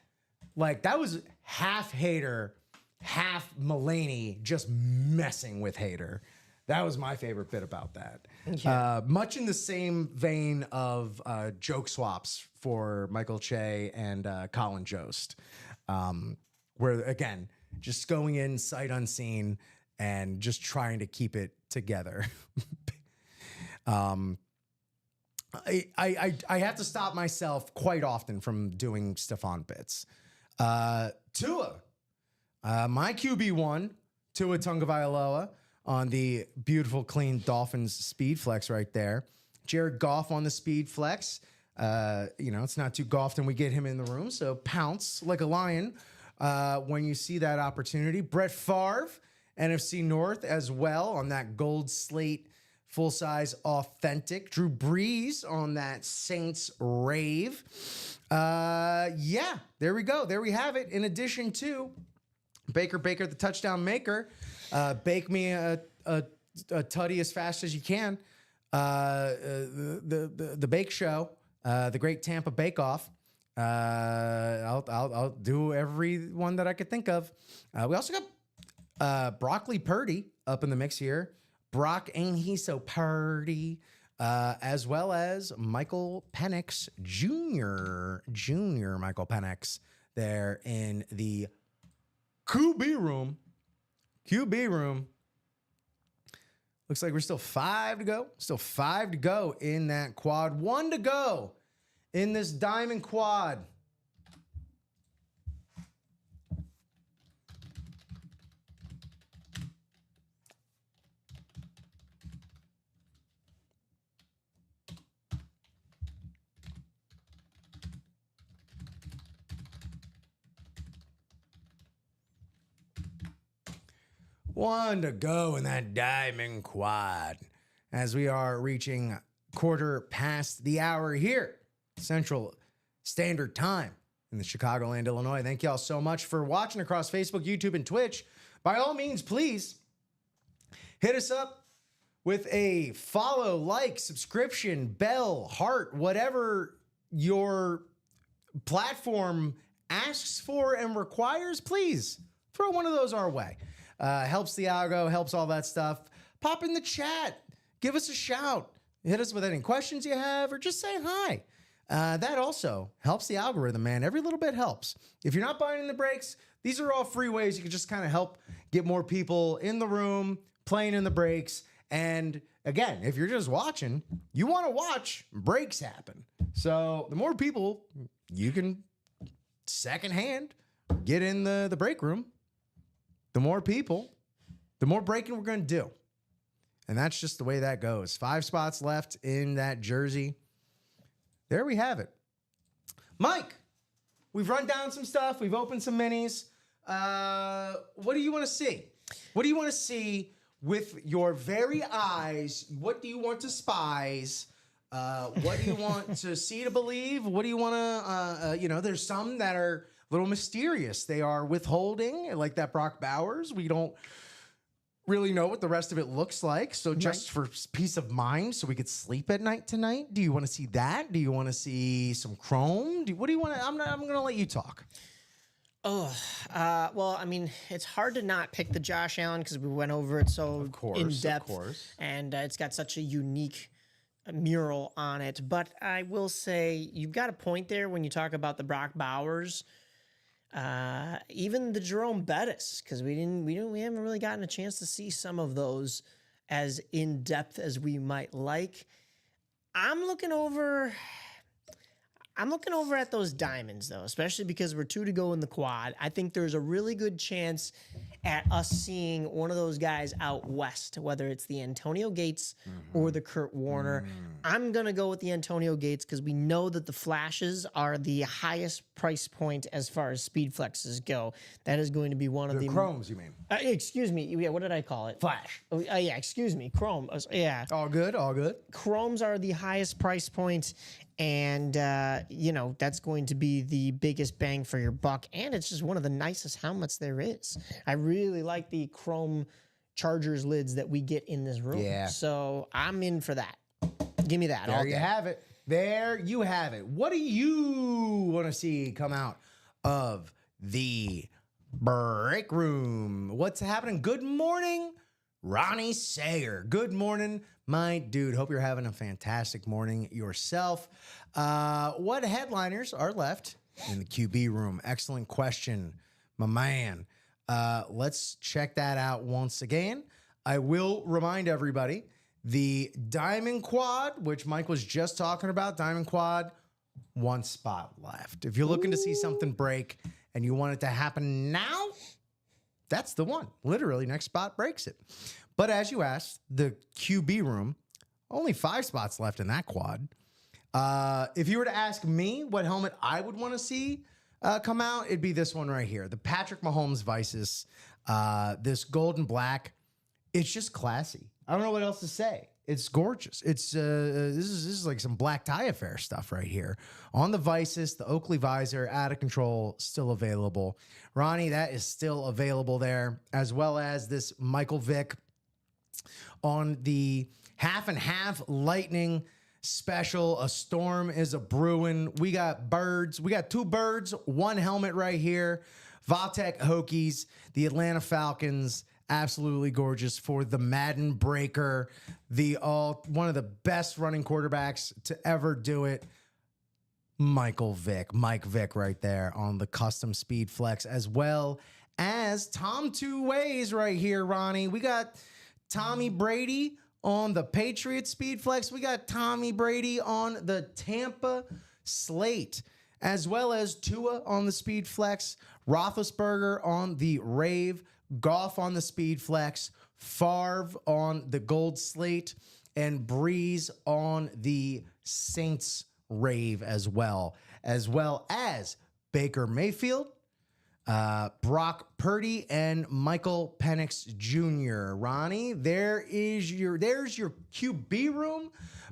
like that was half Hater, half Mulaney just messing with Hater. That was my favorite bit about that. Yeah. Much in the same vein of joke swaps for Michael Che and Colin Jost, where again, just going in sight unseen and just trying to keep it together. I have to stop myself quite often from doing Stephon bits. Tua, my QB1, Tua Tagovailoa on the beautiful, clean Dolphins Speed Flex right there. Jared Goff on the Speed Flex. It's not too often we get him in the room, so pounce like a lion when you see that opportunity. Brett Favre, NFC North as well on that gold slate. Full-size authentic. Drew Brees on that Saints rave. Yeah, there we go. There we have it. In addition to Baker, the touchdown maker. Bake me a tutty as fast as you can. The Bake Show, the Great Tampa Bake Off. I'll do every one that I could think of. We also got Broccoli Purdy up in the mix here. Brock, ain't he so purdy? As well as Michael Penix Jr. Michael Penix there in the QB room. Looks like we're still 5 to go. Still 5 to go in that quad. 1 to go in this diamond quad. One to go in that diamond quad as we are reaching quarter past the hour here, Central Standard Time in the Chicagoland, Illinois. Thank y'all so much for watching across Facebook, YouTube, and Twitch. By all means, please hit us up with a follow, like, subscription, bell, heart, whatever your platform asks for and requires. Please throw one of those our way. Helps the algo, helps all that stuff. Pop in the chat. Give us a shout. Hit us with any questions you have or just say hi. That also helps the algorithm, man. Every little bit helps. If you're not buying in the breaks, these are all free ways you can just kind of help get more people in the room, playing in the breaks. And again, if you're just watching, you want to watch breaks happen. So the more people you can secondhand get in the break room, the more people, the more breaking we're going to do. And that's just the way that goes. 5 spots left in that jersey. There we have it. Mike, we've run down some stuff. We've opened some minis. What do you want to see? What do you want to see with your very eyes? What do you want to spies? What do you want to see to believe? What do you want to, there's some that are a little mysterious. They are withholding, like that Brock Bowers. We don't really know what the rest of it looks like. So just for peace of mind, so we could sleep at night tonight. Do you want to see that? Do you want to see some chrome? What do you want to, I'm going to let you talk. Oh, well, I mean, it's hard to not pick the Josh Allen because we went over it so in depth. Of course. And it's got such a unique mural on it. But I will say, you've got a point there when you talk about the Brock Bowers. Even the Jerome Bettis, because we haven't really gotten a chance to see some of those as in depth as we might like. I'm looking over at those diamonds though, especially because we're 2 to go in the quad. I think there's a really good chance at us seeing one of those guys out west, whether it's the Antonio Gates or the Kurt Warner. I'm going to go with the Antonio Gates because we know that the flashes are the highest price point as far as speed flexes go. That is going to be one of the chromes, you mean? Excuse me. Yeah, what did I call it? Flash. Oh, yeah, excuse me. Chrome. Yeah. All good, all good. Chromes are the highest price point, and that's going to be the biggest bang for your buck, and it's just one of the nicest helmets there is. I really like the chrome Chargers lids that we get in this room. Yeah. So I'm in for that. Give me that. There you have it. There you have it. What do you want to see come out of the break room? What's happening? Good morning, Ronnie Sayer. Good morning, my dude. Hope you're having a fantastic morning yourself. What headliners are left in the QB room? Excellent question, my man. Let's check that out once again. I will remind everybody, the Diamond Quad, which Mike was just talking about, Diamond Quad, 1 spot left. If you're looking to see something break and you want it to happen now, that's the one. Literally, next spot breaks it. But as you asked, the QB room, only 5 spots left in that quad. If you were to ask me what helmet I would want to see come out, it'd be this one right here. The Patrick Mahomes Vices, this golden black. It's just classy. I don't know what else to say. It's gorgeous. It's this is like some black tie affair stuff right here. On the Vices, the Oakley visor, out of control, still available. Ronnie, that is still available there, as well as this Michael Vick on the half and half Lightning special. A storm is a brewing. We got birds. We got 2 birds, 1 helmet right here. Vatek Hokies, the Atlanta Falcons. Absolutely gorgeous for the Madden breaker. One of the best running quarterbacks to ever do it. Mike Vick right there on the custom speed flex, as well as Tom Two Ways right here, Ronnie. We got Tommy Brady on the Patriots speed flex. We got Tommy Brady on the Tampa slate, as well as Tua on the speed flex, Roethlisberger on the Rave, Goff on the speed flex, Favre on the gold slate, and Breeze on the Saints Rave as well as Baker Mayfield, Brock Purdy, and Michael Penix Jr. Ronnie, there's your QB room.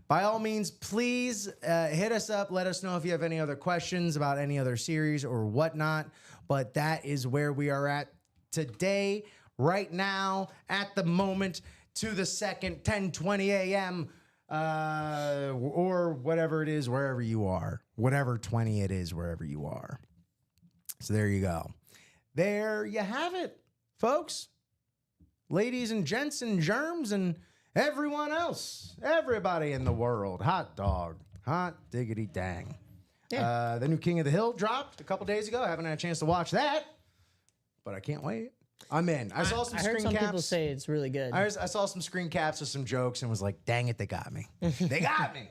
By all means, please hit us up. Let us know if you have any other questions about any other series or whatnot. But that is where we are at today, right now, at the moment. to the second 10:20 a.m. Or whatever it is, wherever you are, whatever 20 it is, wherever you are. So there you go. There you have it, folks. Ladies and gents and germs and everyone else, everybody in the world. Hot dog, hot diggity dang. Yeah. The new King of the Hill dropped a couple days ago. I haven't had a chance to watch that, but I can't wait. I'm in. I saw some I screen heard some caps. people say it's really good. I saw some screen caps with some jokes and was like, dang it, they got me. They got me.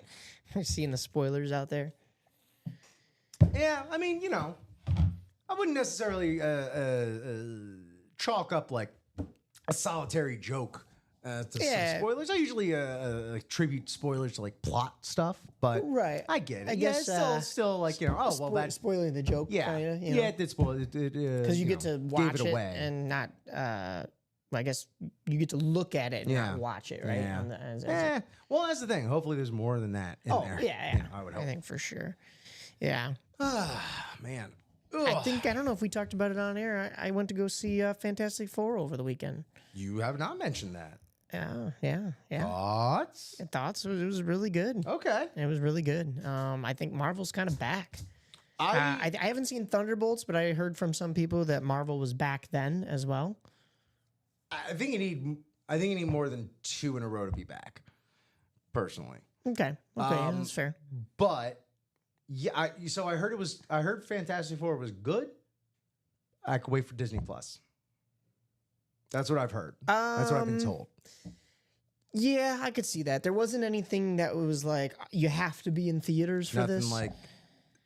I've seen the spoilers out there. Yeah, I mean, I wouldn't necessarily chalk up like a solitary joke to some spoilers. I usually attribute spoilers to like plot stuff, but Right. I get it. I Yeah, guess, it's still like that's spoiling the joke. yeah, kinda, yeah, it did spoil it because you get to watch gave it it away. and not. I guess you get to look at it and Yeah. not watch it, right? Yeah. As Well, that's the thing. Hopefully, there's more than that in there. yeah. I would I hope. think for sure. Yeah. Man, I don't know if we talked about it on air. I went to go see Fantastic Four over the weekend. you have not mentioned that. Yeah. Thoughts? Thoughts? It was really good. Okay. It was really good. I think Marvel's kind of back. I haven't seen Thunderbolts, but I heard from some people that Marvel was back then as well. I think you need more than 2 in a row to be back. Personally, Okay, that's fair. but yeah, I heard Fantastic Four was good. I could wait for Disney Plus. That's what I've heard. That's what I've been told. Yeah, I could see that. There wasn't anything that was like you have to be in theaters for this.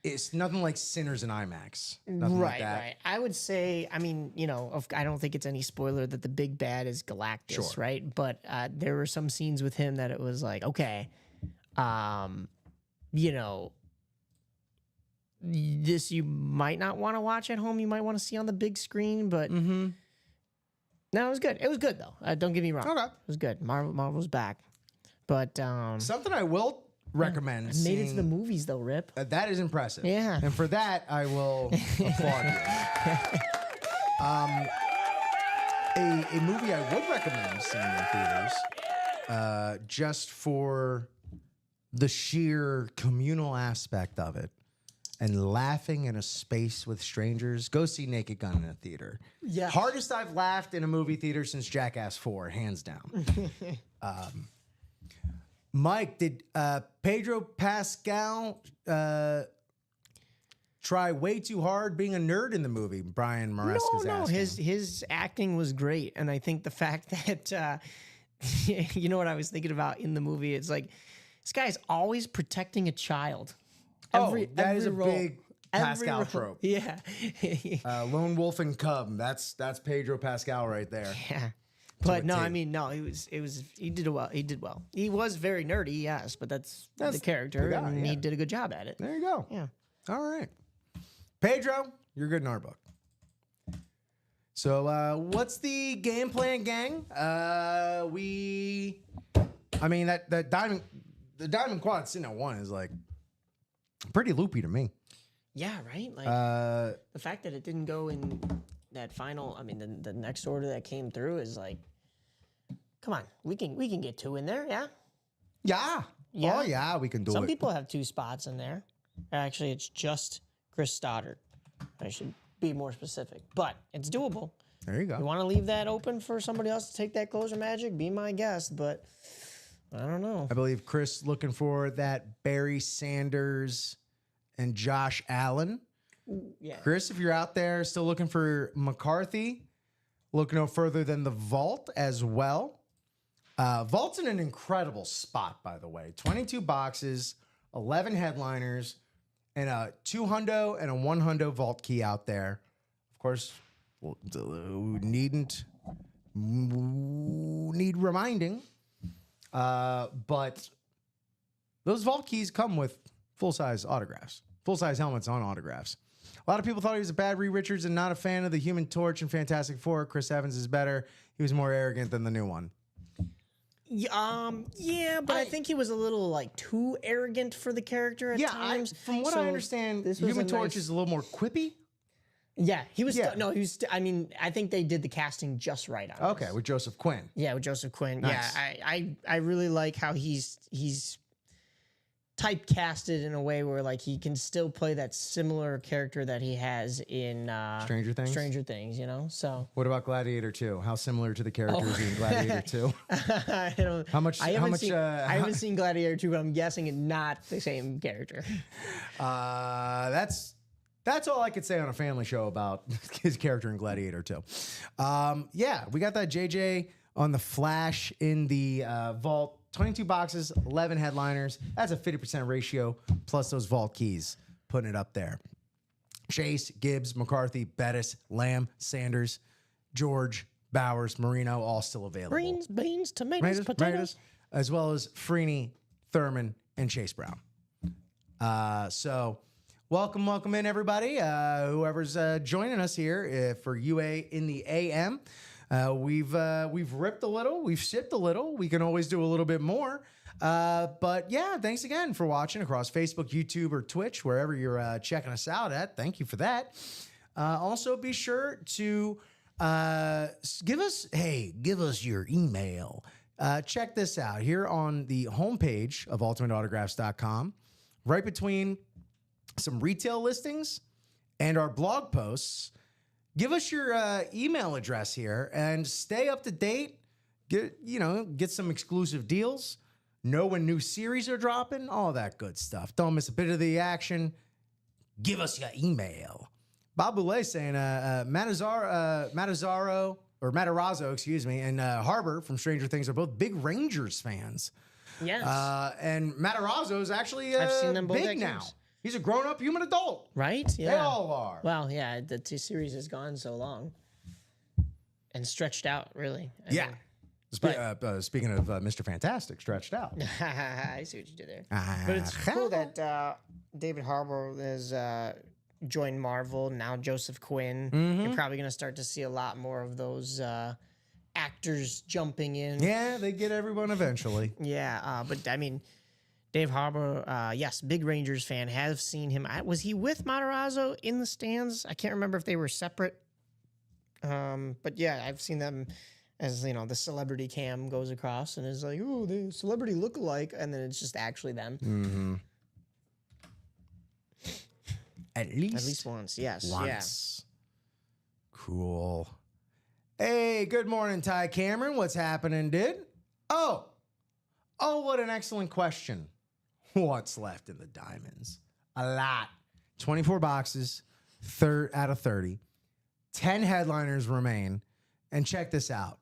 It's nothing like Sinners in IMAX. Nothing like that. Right. I would say, I mean, I don't think it's any spoiler that the big bad is Galactus, Sure. right? But there were some scenes with him that it was like, okay, this you might not want to watch at home. You might want to see on the big screen, but no, it was good. It was good though. Don't get me wrong. Okay. It was good. Marvel's back, but Something I will recommend. made it to the movies though. Rip. That is impressive. Yeah. And for that, I will applaud you. A movie I would recommend seeing in theaters, just for the sheer communal aspect of it and laughing in a space with strangers, go see Naked Gun in a theater. Yeah. Hardest I've laughed in a movie theater since Jackass 4, hands down. Mike, did Pedro Pascal try way too hard being a nerd in the movie? Brian Maresca's No, asking. his acting was great, and I think the fact that you know what I was thinking about in the movie, it's like this guy's always protecting a child. That is a role. big Pascal role. trope. Yeah, Lone Wolf and Cub. That's Pedro Pascal right there. yeah. But no, T. I mean, no, he did well. He did well. He was very nerdy, yes, but that's the character, the guy, and yeah. he did a good job at it. There you go. Yeah. All right. Pedro, you're good in our book. So what's the game plan, gang? The Diamond Quad sitting at 1 is like pretty loopy to me. Yeah, right. Like the fact that it didn't go in that final. I mean, the next order that came through is like, come on, we can get 2 in there. Yeah. Yeah. Yeah. Oh, yeah, we can do Some it. people have 2 spots in there. Actually, it's just Chris Stoddard. I should be more specific, but it's doable. There you go. You want to leave that open for somebody else to take that closer magic? Be my guest, but I don't know. I believe Chris looking for that Barry Sanders and Josh Allen. Yeah. Chris, if you're out there still looking for McCarthy, look no further than the Vault as well. Vault's in an incredible spot, by the way. 22 boxes, 11 headliners, and a 200 and a 100 Vault key out there. Of course, need reminding, but those Vault keys come with full-size autographs, full-size helmets on autographs. A lot of people thought he was a bad Reed Richards and not a fan of the Human Torch and Fantastic Four. Chris Evans is better. He was more arrogant than the new one. Yeah, but I think he was a little like too arrogant for the character at times. From what I understand, this was Human a Torch nice- is a little more quippy. Yeah, he was. Yeah. No, he was. I mean, I think they did the casting just right on. Okay, this. with Joseph Quinn. Yeah, with Joseph Quinn. Nice. Yeah, I really like how he's typecasted in a way where like he can still play that similar character that he has in Stranger Things? Stranger Things, you know. So What about Gladiator 2? How similar to the characters in Gladiator 2? I don't. How much? I haven't How much? seen. I haven't seen Gladiator 2, but I'm guessing it's not the same character. That's all I could say on a family show about his character in Gladiator 2. Yeah, we got that JJ on the Flash in the vault. 22 boxes, 11 headliners. That's a 50% ratio plus those vault keys, putting it up there. Chase, Gibbs, McCarthy, Bettis, Lamb, Sanders, George, Bowers, Marino, all still available. Greens, beans, tomatoes, potatoes. As well as Freeney, Thurman, and Chase Brown. So welcome in everybody. Whoever's joining us here for UA in the AM. We've ripped a little, we've sipped a little. We can always do a little bit more. But yeah, thanks again for watching across Facebook, YouTube, or Twitch, wherever you're checking us out at. Thank you for that. Also, be sure to give us your email. Check this out here on the homepage of ultimateautograph.com, right between some retail listings and our blog posts. Give us your email address here and stay up to date. Get some exclusive deals. Know when new series are dropping. All that good stuff. Don't miss a bit of the action. Give us your email. Bob Boulay saying Matarazzo, excuse me, and Harbor from Stranger Things are both big Rangers fans. Yes. And Matarazzo is actually I've seen them both big at now. games. He's a grown-up human adult. Right? Yeah. They all are. Well, yeah, the series has gone so long and stretched out, really. Yeah. Speaking of Mr. Fantastic, stretched out. I see what you did there. But it's cool that David Harbour has joined Marvel. Now Joseph Quinn. You're probably going to start to see a lot more of those actors jumping in. Yeah, they get everyone eventually. Yeah, but I mean, Dave Harbour, yes, big Rangers fan. Have seen him. Was he with Matarazzo in the stands? I can't remember if they were separate. But yeah, I've seen them as, the celebrity cam goes across and is like, oh, the celebrity look-alike, and then it's just actually them. Mm-hmm. At least once, yes. Once. Yeah. Cool. Hey, good morning, Ty Cameron. What's happening, dude? Oh, what an excellent question. What's left in the diamonds? A lot. 24 boxes, out of 30. 10 headliners remain. And check this out.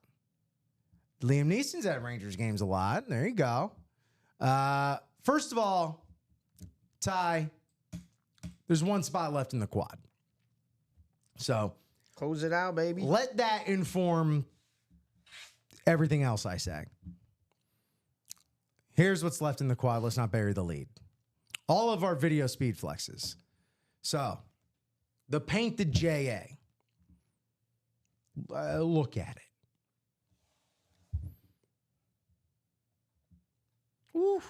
Liam Neeson's at Rangers games a lot. There you go. First of all, Ty, there's one spot left in the quad. So close it out, baby. Let that inform everything else I say. Here's what's left in the quad. Let's not bury the lead. All of our video speed flexes. So, the painted JA. Look at it. Oof.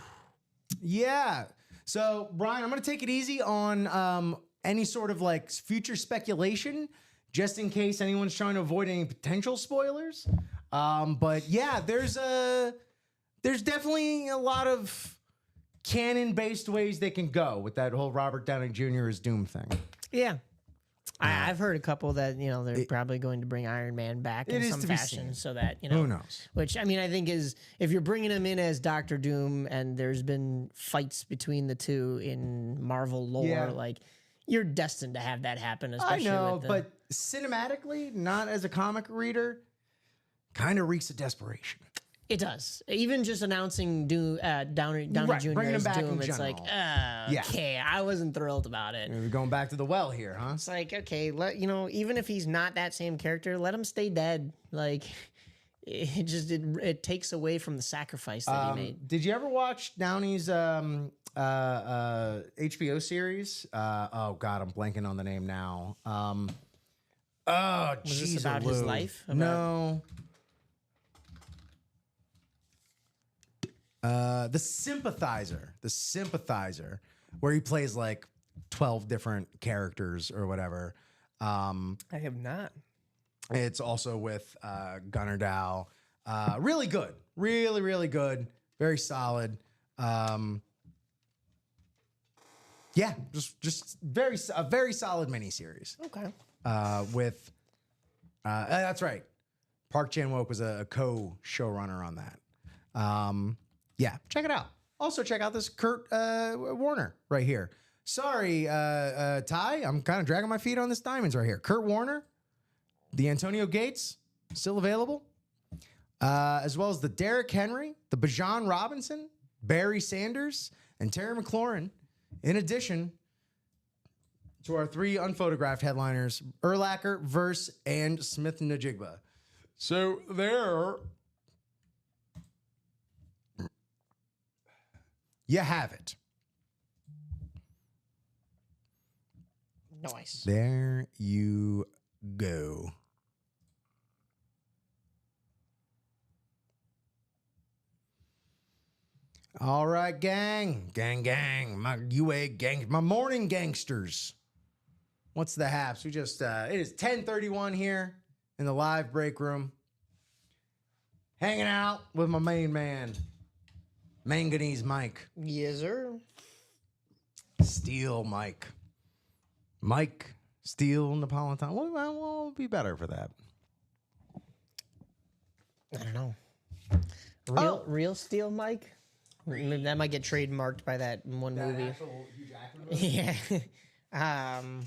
Yeah. So, Brian, I'm going to take it easy on any sort of future speculation, just in case anyone's trying to avoid any potential spoilers. But yeah, there's definitely a lot of canon-based ways they can go with that whole Robert Downey Jr. as Doom thing. Yeah. I've heard a couple that, they're probably going to bring Iron Man back in some fashion so that, Who knows? Which, I think is, if you're bringing him in as Doctor Doom and there's been fights between the two in Marvel lore, you're destined to have that happen, especially I know, with but cinematically, not as a comic reader, kind of reeks of desperation. It does. Even just announcing Downey Jr. bringing him as back Doom, in it's like, general. okay, I wasn't thrilled about it. We're going back to the well here, huh? It's like, okay, even if he's not that same character, let him stay dead. It takes away from the sacrifice that he made. Did you ever watch Downey's HBO series? Oh God, I'm blanking on the name now. Was this about his life? No. The Sympathizer, where he plays 12 different characters or whatever. I have not. It's also with Gunnar Dow. Really good. Really, really good. Very solid. Yeah, just a very solid miniseries. Okay. With that's right. Park Chan-wook was a co-showrunner on that. Yeah, check it out. Also, check out this Kurt Warner right here. Sorry, Ty, I'm kind of dragging my feet on this Diamonds right here. Kurt Warner, the Antonio Gates, still available, as well as the Derrick Henry, the Bijan Robinson, Barry Sanders, and Terry McLaurin. In addition to our 3 unphotographed headliners, Urlacher, Verse, and Smith Najigba. So there you have it. Nice. There you go. All right, gang. My UA gang, my morning gangsters. What's the haps? We just it is 10:31 here in the live break room. Hanging out with my main man, Manganese Mike. Yes, sir. Steel Mike. Mike Steel Napolitano. What will be better for that? I don't know. Real Steel Mike? That might get trademarked by that one movie. Actual Hugh Jackman movie? Yeah. I'm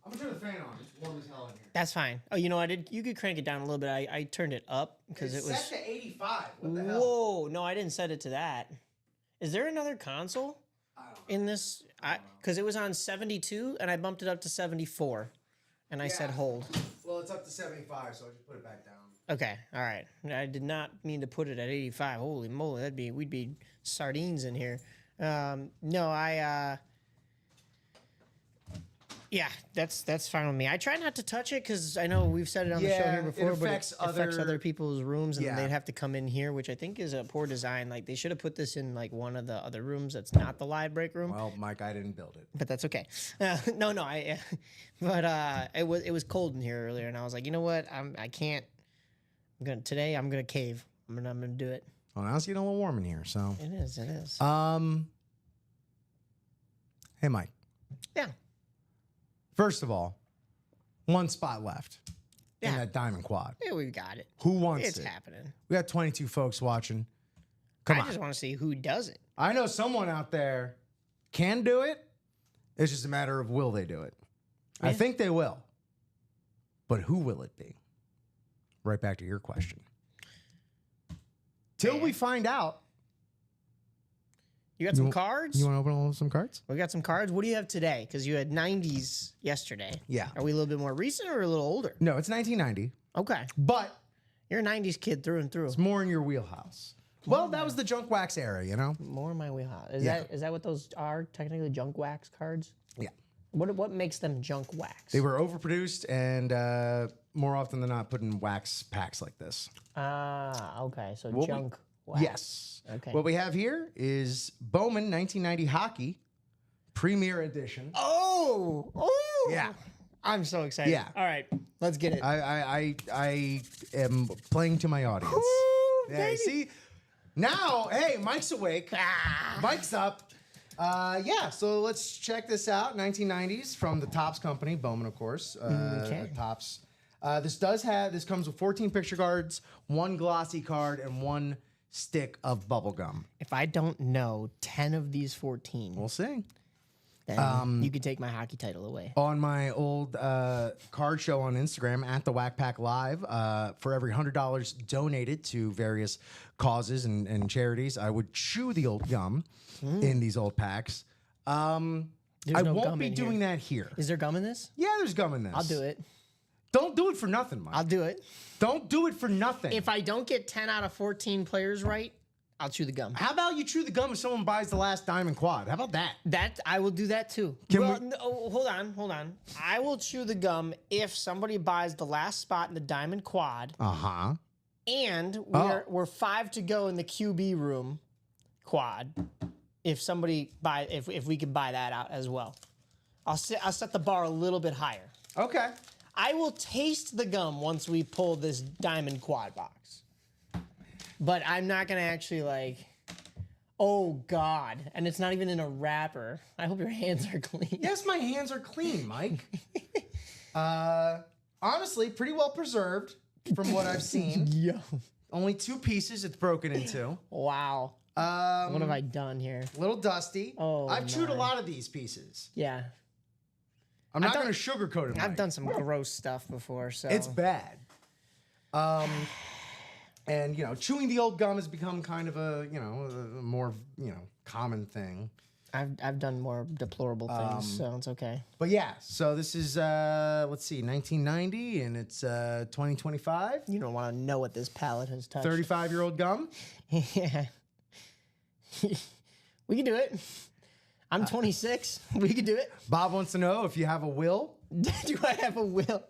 gonna turn the fan on. It's warm as hell in here. That's fine. Oh, you know, you could crank it down a little bit. I turned it up because it was set to 85. What the hell? Whoa, no, I didn't set it to that. Is there another console in this? Because it was on 72 and I bumped it up to 74 and I said hold. Well, it's up to 75, so I just put it back down. Okay, all right. I did not mean to put it at 85. Holy moly, we'd be sardines in here. No, yeah, that's fine with me. I try not to touch it because I know we've said it on the show here before, but it affects other people's rooms, and then they'd have to come in here, which I think is a poor design. Like they should have put this in like one of the other rooms that's not the live break room. Well, Mike, I didn't build it, but that's okay. No, but it was cold in here earlier, and I was like, you know what, I can't. I'm gonna cave. I'm gonna do it. Well, now it's getting a little warm in here, so It is. Hey, Mike. Yeah. First of all, one spot left in Yeah. that diamond quad. Yeah, we've got it. Who wants It's it? happening. We got 22 folks watching. Come I on. just want to see who does it. I know someone out there can do it. It's just a matter of will they do it. I Yeah. think they will. But who will it be? Right back to your question. Till we find out. You got some cards? You want to open some cards? We got some cards. What do you have today? Because you had 90s yesterday. Yeah. Are we a little bit more recent or a little older? No, it's 1990, Okay. but You're a 90s kid through and through. it's more in your wheelhouse. Well, that was the junk wax era, you know? More in my wheelhouse. Is Yeah. that what those are? Technically junk wax cards? Yeah. What makes them junk wax? They were overproduced and more often than not put in wax packs like this. Okay. So What we- junk wax. Yes. Okay. What we have here is Bowman 1990 Hockey Premier Edition. Oh! Yeah. I'm so excited. Yeah. All right. Let's get it. I am playing to my audience. Woo, Yeah, baby. see? Now, hey, Mike's awake. Mike's up. Yeah, so let's check this out. 1990s from the Topps company, Bowman, of course. Okay. Topps. This comes with 14 picture cards, 1 glossy card, and 1 stick of bubble gum. If I don't know 10 of these 14, We'll see. then you can take my hockey title away. On my old card show on Instagram at the Whack Pack Live, for every $100 donated to various causes and charities, I would chew the old gum in these old packs. I no won't gum be in doing here. that here. Is there gum in this? Yeah, there's gum in this. I'll do it. Don't do it for nothing, Mike. I'll do it. Don't do it for nothing. If I don't get 10 out of 14 players right, I'll chew the gum. How about you chew the gum if someone buys the last diamond quad? How about that? That I will do that too. Can well, we- no, hold on. I will chew the gum if somebody buys the last spot in the diamond quad, Uh-huh. and Oh. we're 5 to go in the QB room quad. If somebody if we could buy that out as well, I'll set the bar a little bit higher. Okay. I will taste the gum once we pull this diamond quad box. But I'm not gonna actually like, oh God. And it's not even in a wrapper. I hope your hands are clean. Yes, my hands are clean, Mike. Honestly, pretty well preserved from what I've seen. Yo. Only 2 pieces it's broken into. Wow. What have I done here? A little dusty. Oh, I've chewed a my. lot of these pieces. Yeah. I'm not going to sugarcoat it, Mike. I've done some gross stuff before, so. It's bad. And, you know, chewing the old gum has become kind of a, you know, a more, you know, common thing. I've done more deplorable things, so it's okay. But yeah, so this is, let's see, 1990, and it's 2025. You don't want to know what this palate has touched. 35-year-old gum. Yeah. We can do it. I'm 26. We can do it. Bob wants to know if you have a will. Do I have a will?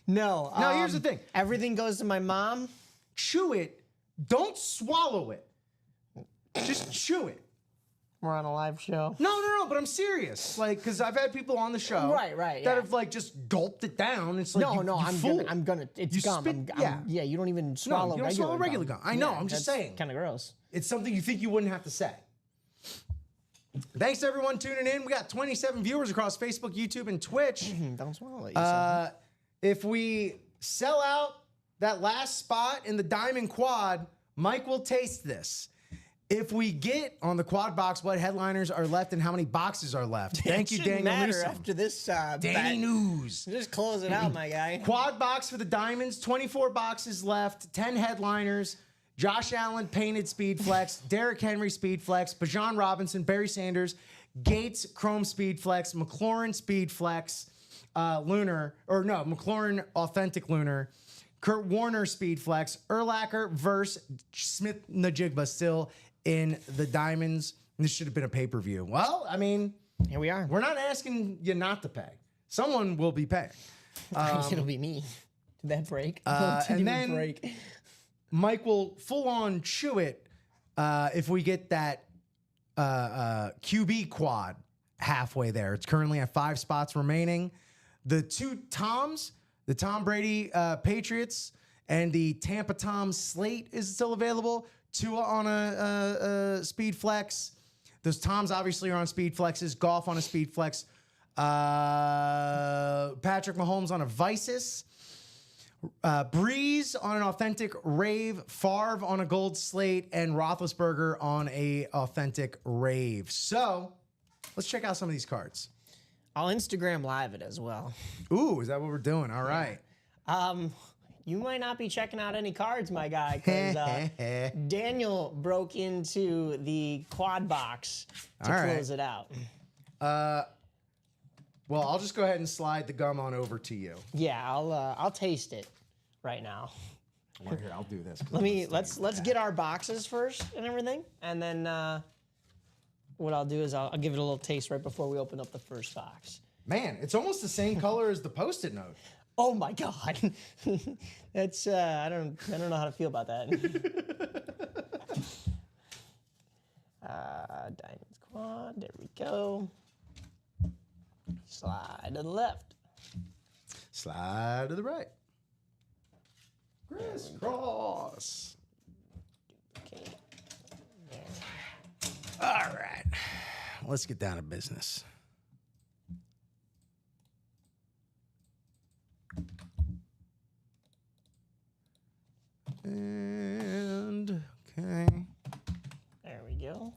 No. No, here's the thing. Everything goes to my mom. Chew it. Don't swallow it. Just chew it. We're on a live show. No, but I'm serious. Like, because I've had people on the show, Right, that yeah. have like just gulped it down. It's like, I'm gonna. It's You gum. spit- Yeah, you don't even swallow. you don't swallow regular gum. I know, I'm just saying. Kind of gross. It's something you think you wouldn't have to say. Thanks to everyone tuning in. We got 27 viewers across Facebook, YouTube, and Twitch. Don't swallow it. If we sell out that last spot in the Diamond Quad, Mike will taste this. If we get on the quad box what headliners are left and how many boxes are left. Thank you, Daniel matter Newsom. after this. Danny News. Just close it out, my guy. Quad box for the Diamonds, 24 boxes left, 10 headliners. Josh Allen, Painted Speed Flex, Derrick Henry Speed Flex, Bijan Robinson, Barry Sanders, Gates Chrome Speed Flex, McLaurin Speed Flex, McLaurin Authentic Lunar, Kurt Warner Speed Flex, Urlacher versus Smith Najigba still in the Diamonds. This should have been a pay-per-view. Well, I mean, Here we are. we're not asking you not to pay. Someone will be paying. It'll be me. Did that break? And then Mike will full on chew it if we get that QB quad halfway there. It's currently at 5 spots remaining. The 2 Toms, the Tom Brady Patriots and the Tampa Tom slate is still available. Tua on a speed flex. Those Toms obviously are on speed flexes. Goff on a speed flex. Patrick Mahomes on a Visus. Breeze on an authentic rave, Favre on a gold slate, and Roethlisberger on a authentic rave. So let's check out some of these cards. I'll Instagram live it as well. Ooh, is that what we're doing? All right. You might not be checking out any cards, my guy, because Daniel broke into the quad box to All right. close it out. Well, I'll just go ahead and slide the gum on over to you. Yeah, I'll taste it right now. Well, here, I'll do this. Let's get our boxes first and everything, and then what I'll do is I'll give it a little taste right before we open up the first box. Man, it's almost the same color as the Post-it note. Oh my God, that's I don't know how to feel about that. Diamonds quad, there we go. Slide to the left. Slide to the right. Crisscross. Okay. All right. Let's get down to business. And okay. There we go.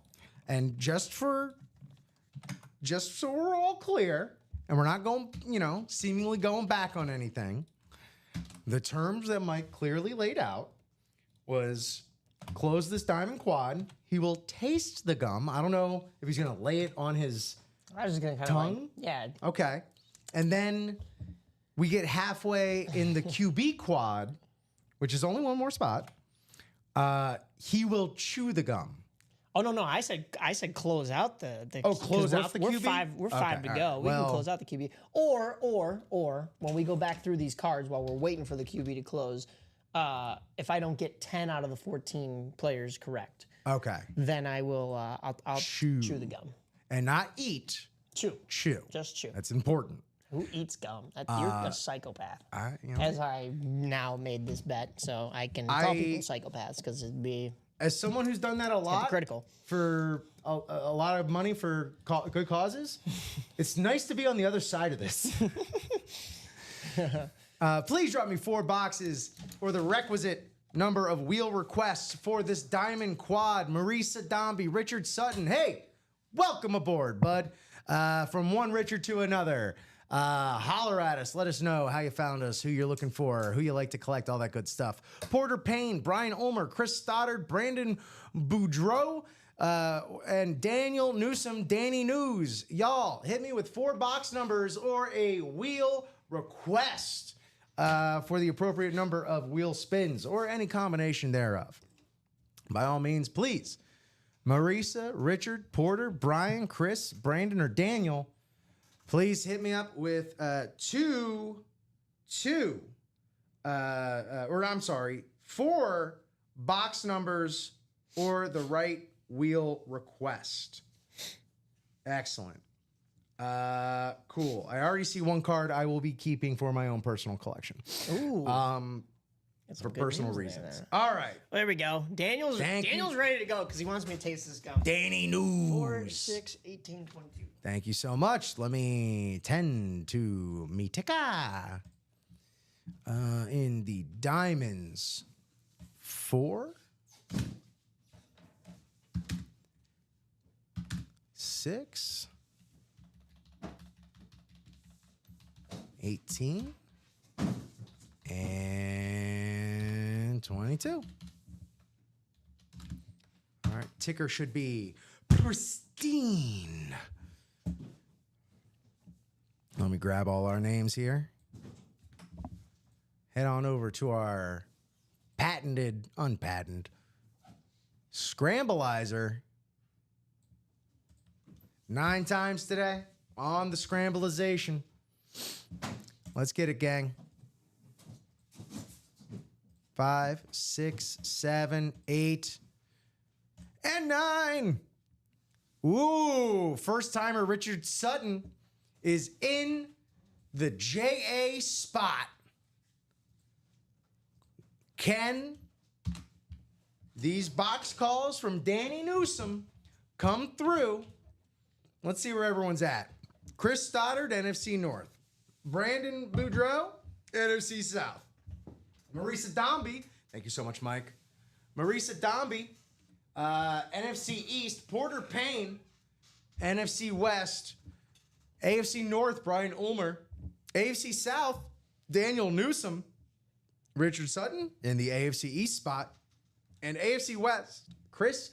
And just so we're all clear, and we're not going, seemingly going back on anything, the terms that Mike clearly laid out was close this diamond quad. He will taste the gum. I don't know if he's going to lay it on his I was just gonna kind tongue. of like, yeah. Okay. And then we get halfway in the QB quad, which is only one more spot. He will chew the gum. Oh no, I said close out the close out the we're QB? We're five Okay, to all go. right. We Well- can close out the QB. Or when we go back through these cards while we're waiting for the QB to close, if I don't get 10 out of the 14 players correct, Okay. then I will I'll Chew. chew the gum. And not eat. Chew. Just chew. That's important. Who eats gum? You're a psychopath. You know, As I now made this bet, so I can call people psychopaths because it'd be as someone who's done that a lot hypocritical. for a lot of money for good causes, it's nice to be on the other side of this. Please drop me 4 boxes or the requisite number of wheel requests for this diamond quad. Marisa Dombey, Richard Sutton. Hey, welcome aboard, bud. From one Richard to another. Holler at us. Let us know how you found us, who you're looking for, who you like to collect, all that good stuff. Porter Payne, Brian Ulmer, Chris Stoddard, Brandon Boudreau, and Daniel Newsom, Danny News. Y'all, hit me with 4 box numbers or a wheel request for the appropriate number of wheel spins or any combination thereof. By all means, please. Marisa, Richard, Porter, Brian, Chris, Brandon, or Daniel, please hit me up with 4 box numbers or the right wheel request. Excellent. Cool. I already see 1 card I will be keeping for my own personal collection. Ooh. For personal reasons. All right. Well, there we go. Daniel's ready to go because he wants me to taste this gum. Danny News. 4, 6, 18, 22. Thank you so much. Let me tend to Mitika. In the diamonds, 4, 6, 18, and 22. All right, ticker should be pristine. Let me grab all our names here. Head on over to our unpatented Scrambleizer. 9 times today on the Scrambleization. Let's get it, gang. 5, 6, 7, 8, and 9. Ooh, first timer Richard Sutton is in the JA spot. Can these box calls from Danny Newsom come through? Let's see where everyone's at. Chris Stoddard, NFC North. Brandon Boudreau, NFC South. Marisa Dombey, thank you so much, Mike. Marisa Dombey, NFC East. Porter Payne, NFC West. AFC North, Brian Ulmer. AFC South, Daniel Newsom. Richard Sutton in the AFC East spot. And AFC West, Chris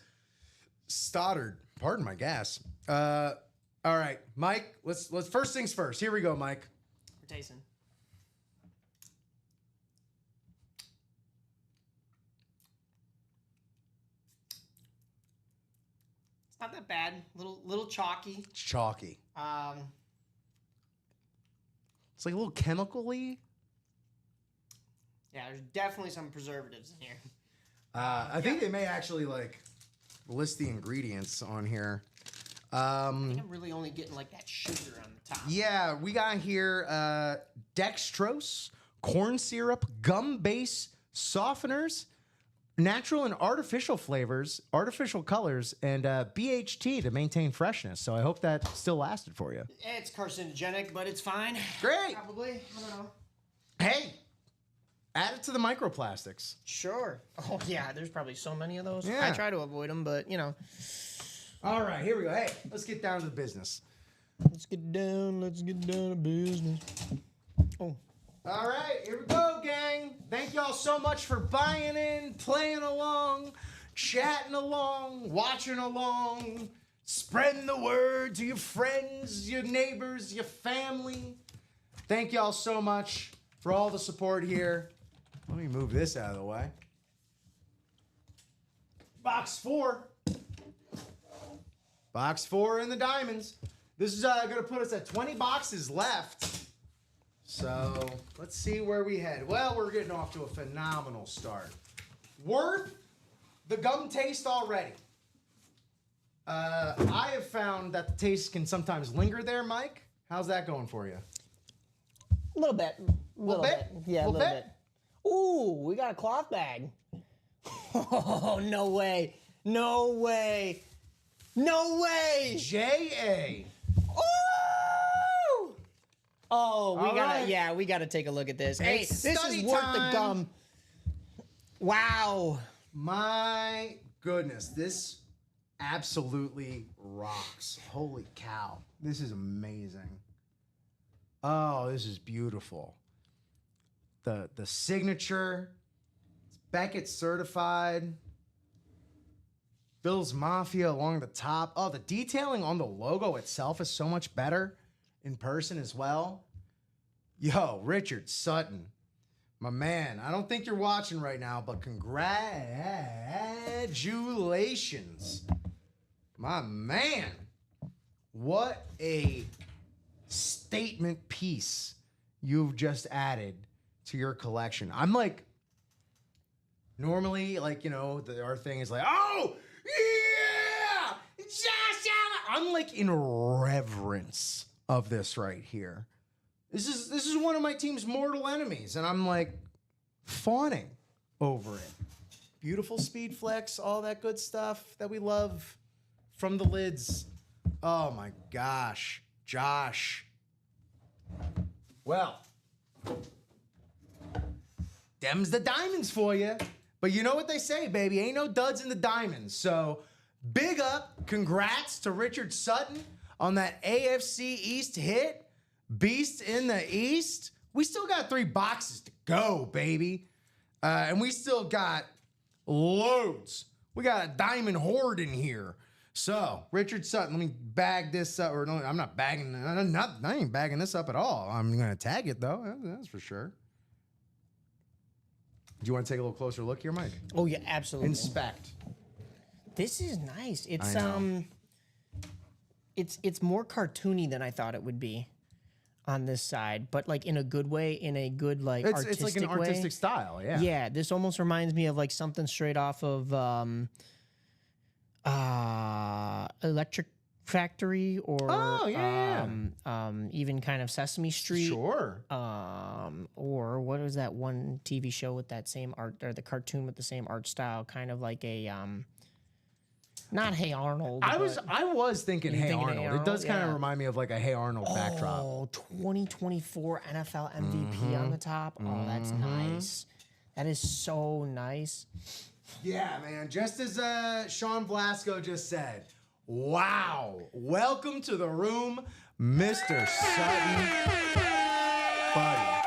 Stoddard. Pardon my gas. All right, Mike, let's first things first. Here we go, Mike. We're tasting. It's not that bad. Little chalky. It's chalky. It's like a little chemical-y. Yeah, there's definitely some preservatives in here. I think they may actually list the ingredients on here. I think I'm really only getting that sugar on the top. Yeah, we got here dextrose, corn syrup, gum base, softeners, natural and artificial flavors, artificial colors, and BHT to maintain freshness. So I hope that still lasted for you. It's carcinogenic, but it's fine. Great. Probably. I don't know. Hey, add it to the microplastics. Sure. Oh, yeah, there's probably so many of those. Yeah. I try to avoid them, but, All right, here we go. Hey, let's get down to the business. Let's get down to business. Oh. All right, here we go, gang. Thank y'all so much for buying in, playing along, chatting along, watching along, spreading the word to your friends, your neighbors, your family. Thank y'all so much for all the support here. Let me move this out of the way. Box 4. Box 4 in the diamonds. This is going to put us at 20 boxes left. So let's see where we head. Well, we're getting off to a phenomenal start. Worth the gum taste already. I have found that the taste can sometimes linger there, Mike. How's that going for you? A little bit. Little bit? bit. Yeah, a little bit. Ooh, we got a cloth bag. Oh, no way. No way. No way. J.A. Ooh! Oh, we All gotta, right. yeah, we gotta take a look at this. Hey, It's this is study worth time. the gum. Wow. My goodness, this absolutely rocks. Holy cow. This is amazing. Oh, this is beautiful. The signature, it's Beckett certified. Bill's Mafia along the top. Oh, the detailing on the logo itself is so much better in person as well. Yo, Richard Sutton, my man. I don't think you're watching right now, but congratulations. My man. What a statement piece you've just added to your collection. I'm like, normally, like, you know, our thing is like, oh, yeah, Josh Allen. I'm like in reverence of this right here. This is one of my team's mortal enemies, and I'm like fawning over it. Beautiful speed flex, all that good stuff that we love from the lids. Oh my gosh, Josh. Well, them's the diamonds for you. But you know what they say, baby. Ain't no duds in the diamonds. So big up, congrats to Richard Sutton on that AFC East hit. Beast in the East. We still got 3 boxes to go, baby. And we still got loads. We got a diamond hoard in here. So, Richard Sutton, let me bag this up. Or no, I'm not bagging. I ain't bagging this up at all. I'm going to tag it, though. That's for sure. Do you want to take a little closer look here, Mike? Oh yeah, absolutely. Inspect. This is nice. It's I know. it's more cartoony than I thought it would be on this side, but like in a good way, in a good like artistic It's like an artistic way. style, yeah. Yeah, this almost reminds me of like something straight off of Electric Factory or Oh, yeah. even kind of Sesame Street. Sure. Or what was that one TV show with that same art, or the cartoon with the same art style, kind of like a not Hey Arnold. I was thinking Hey thinking Arnold. Hey It does Arnold? kind of Yeah. remind me of like a Hey Arnold backdrop. Oh, 2024 NFL MVP on the top. Oh, that's nice. That is so nice. Yeah, man. Just as Sean Blasco just said, wow. Welcome to the room, Mr. Sutton. Buddy.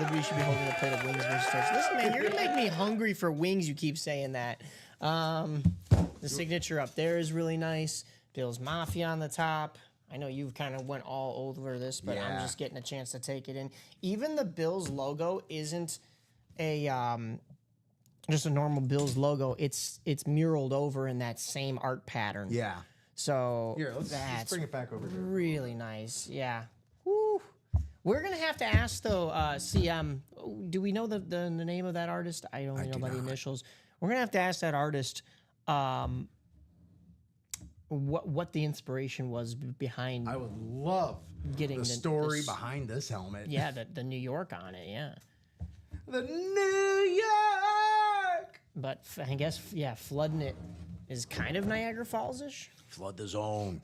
Liberty should be holding a plate of wings when she starts. Listen, man, you're gonna make me hungry for wings. You keep saying that. The signature up there is really nice. Bill's Mafia on the top. I know you've kind of went all over this, but I'm Yeah. just getting a chance to take it in. Even the Bills logo isn't a just a normal Bills logo. It's muraled over in that same art pattern. Yeah. So Here, let's that's bring it back over here. really nice. Yeah. Woo. We're gonna have to ask though. Do we know the name of that artist? I only know by the initials. We're gonna have to ask that artist what the inspiration was behind. I would love Getting the the- story this- behind this helmet. Yeah, the New York on it. Yeah, The New York. but I guess flooding it is kind of Niagara Falls ish. Flood the zone.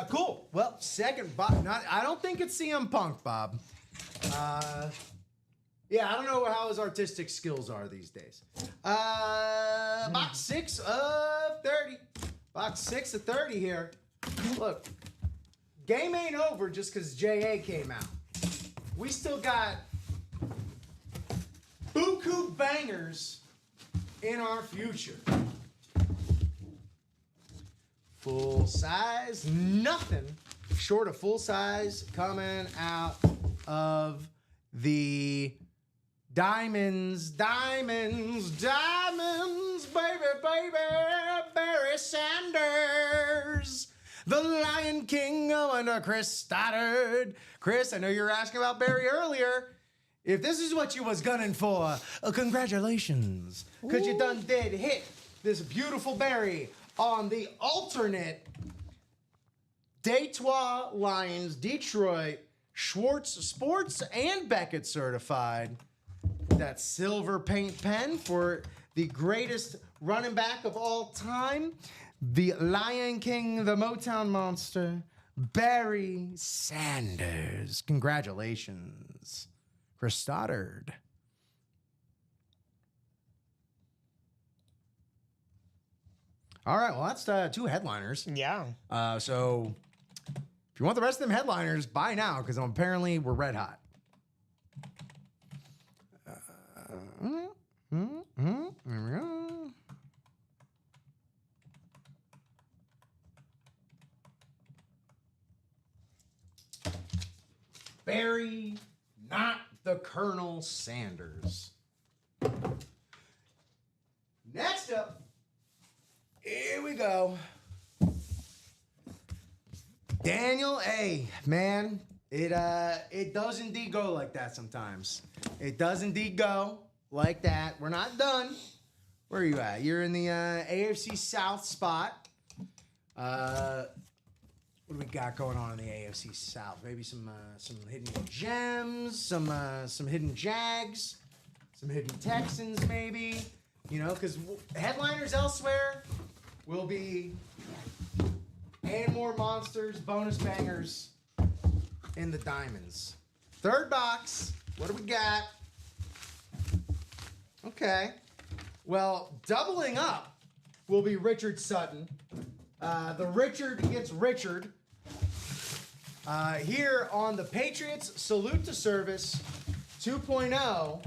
Cool. Well, second Bob. I don't think it's CM Punk, Bob. Yeah, I don't know how his artistic skills are these days. Box 6 of 30. Box 6 of 30 here. Look, game ain't over just because JA came out. We still got buku bangers in our future. Full size, nothing short of full size coming out of the diamonds, diamonds, diamonds, baby, baby, Barry Sanders, the Lion King going to Chris Stoddard. Chris, I know you were asking about Barry earlier. If this is what you was gunning for, congratulations, because you done did hit this beautiful Barry on the alternate Detroit Lions, Detroit, Schwartz Sports, and Beckett certified. That silver paint pen for the greatest running back of all time, the Lion King, the Motown Monster, Barry Sanders. Congratulations, Chris Stoddard. All right, well, that's 2 headliners. Yeah. So if you want the rest of them headliners, buy now, because apparently we're red hot. There we go. Barry, not the Colonel Sanders. Next up, here we go. Daniel A. Man, it does indeed go like that sometimes. It does indeed go like that. We're not done. Where are you at? You're in the AFC South spot. What do we got going on in the AFC South? Maybe some hidden gems, some hidden Jags, some hidden Texans, maybe. You know, because headliners elsewhere will be and more monsters, bonus bangers in the diamonds. Third box. What do we got? Okay. Well, doubling up will be Richard Sutton. The Richard gets Richard. Here on the Patriots Salute to Service 2.0,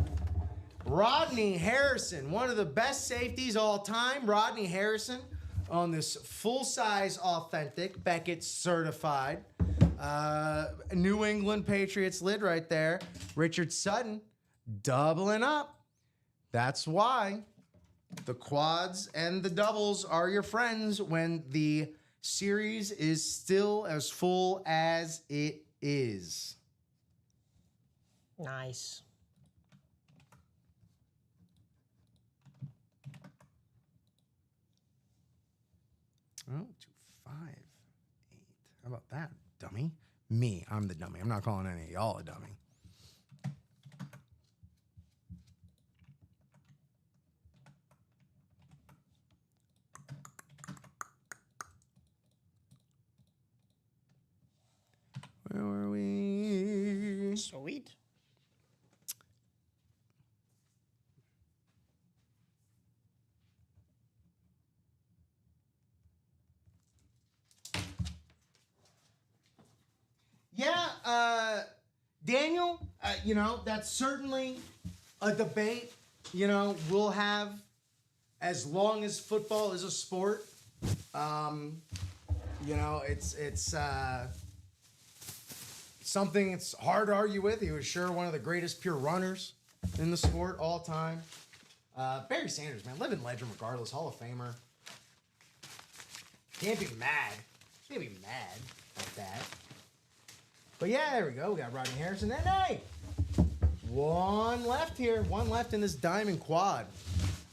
Rodney Harrison, one of the best safeties all time. Rodney Harrison on this full-size authentic Beckett certified New England Patriots lid right there. Richard Sutton doubling up. That's why the quads and the doubles are your friends when the series is still as full as it is. Nice. Oh, 2, 5, 8. How about that, dummy? Me, I'm the dummy. I'm not calling any of y'all a dummy. Where were we? Sweet. Yeah, Daniel, you know, that's certainly a debate, you know, we'll have as long as football is a sport. You know, it's something it's hard to argue with. He was sure one of the greatest pure runners in the sport all time. Barry Sanders, man, living legend regardless, Hall of Famer. Can't be mad. Can't be mad like that. But yeah, there we go. We got Rodney Harrison. And hey, one left here. One left in this diamond quad.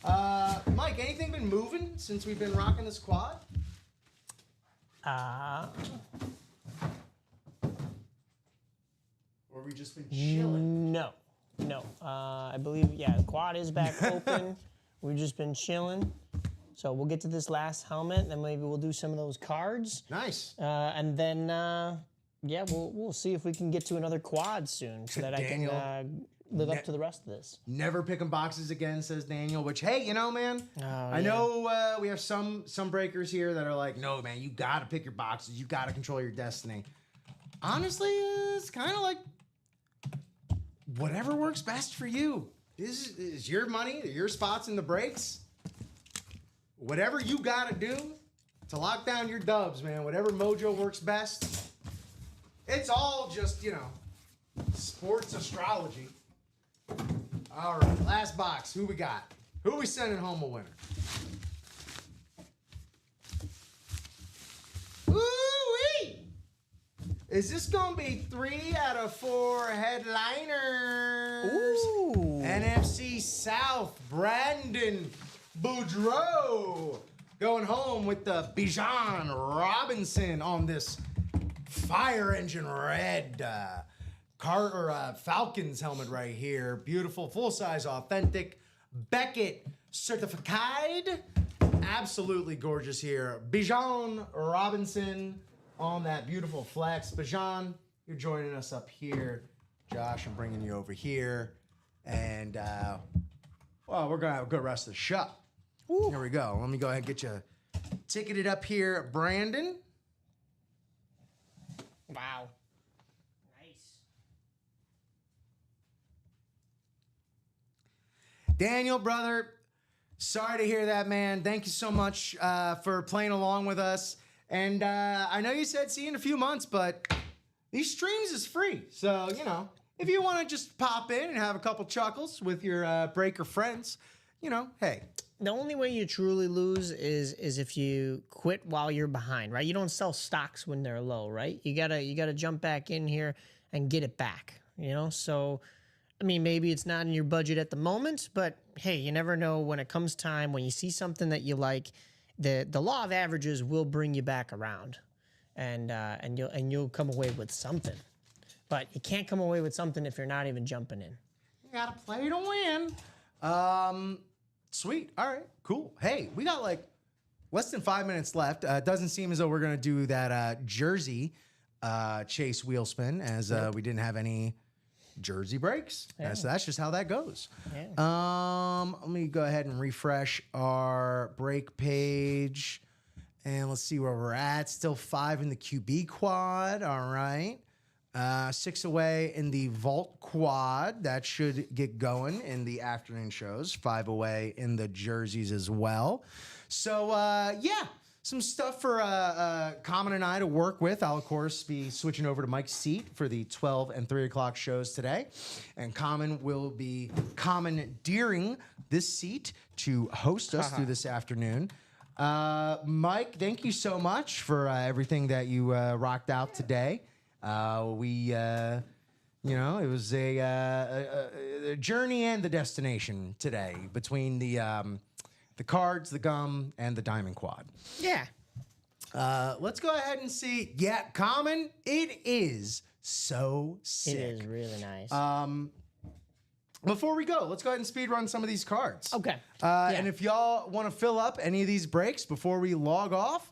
Mike, anything been moving since we've been rocking this quad? Or we just been chilling? No. I believe, yeah, the quad is back open. We've just been chilling. So we'll get to this last helmet, and then maybe we'll do some of those cards. Nice. And then, yeah, we'll see if we can get to another quad soon so that Daniel, I can live up to the rest of this. Never picking boxes again, says Daniel, which, hey, you know, man, I yeah. know we have some breakers here that are like, no, man, you got to pick your boxes. You got to control your destiny. Honestly, it's kind of like whatever works best for you. This is your money, your spots in the breaks. Whatever you got to do to lock down your dubs, man, whatever mojo works best. It's all just, you know, sports astrology. All right, last box. Who we got? Who we sending home a winner? Ooh-wee! Is this going to be 3 out of 4 headliners? Ooh. NFC South, Brandon Boudreaux. going home with the Bijan Robinson on this fire engine red Falcons helmet right here. Beautiful, full-size, authentic Beckett certified. Absolutely gorgeous here. Bijan Robinson on that beautiful flex. Bijan, you're joining us up here. Josh, I'm bringing you over here. And, well, we're going to have a good rest of the show. Ooh. Here we go. Let me go ahead and get you ticketed up here, Brandon. Wow. Nice. Daniel, brother, sorry to hear that, man. Thank you so much for playing along with us. And I know you said see you in a few months, but these streams is free. So, you know, if you want to just pop in and have a couple chuckles with your breaker friends, you know, hey. The only way you truly lose is if you quit while you're behind, right? You don't sell stocks when they're low, right? You gotta jump back in here and get it back, you know? So, I mean, maybe it's not in your budget at the moment, but hey, you never know when it comes time, when you see something that you like, the law of averages will bring you back around and you'll come away with something. But you can't come away with something if you're not even jumping in. You gotta play to win. Sweet. All right. Cool. Hey, we got like less than 5 minutes left. It doesn't seem as though we're going to do that jersey chase wheel spin as we didn't have any jersey breaks. Yeah. So that's just how that goes. Yeah. Let me go ahead and refresh our break page. And let's see where we're at. Still 5 in the QB quad. All right. 6 away in the Vault Quad. That should get going in the afternoon shows. 5 away in the jerseys as well. So, yeah, some stuff for Common and I to work with. I'll, of course, be switching over to Mike's seat for the 12 and 3 o'clock shows today. And Common will be commandeering this seat to host us through this afternoon. Mike, thank you so much for everything that you rocked out today. You know, it was a journey and the destination today between the cards, the gum, and the diamond quad. Yeah. Let's go ahead and see. Yeah, Common. It is so sick. It is really nice. Before we go, let's go ahead and speed run some of these cards. Okay. And if y'all want to fill up any of these breaks before we log off,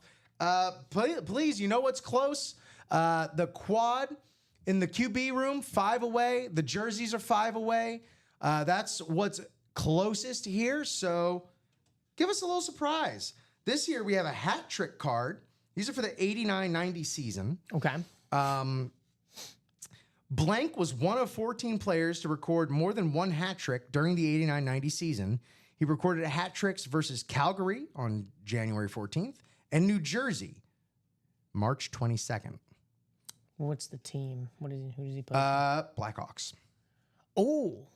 please, you know what's close? The quad in the QB room, 5 away. The jerseys are 5 away. That's what's closest here. So give us a little surprise. This year we have a hat trick card. These are for the 89-90 season. Okay. Blank was one of 14 players to record more than one hat trick during the 89-90 season. He recorded hat tricks versus Calgary on January 14th and New Jersey, March 22nd. What's the team? Who does he play? Blackhawks. Oh,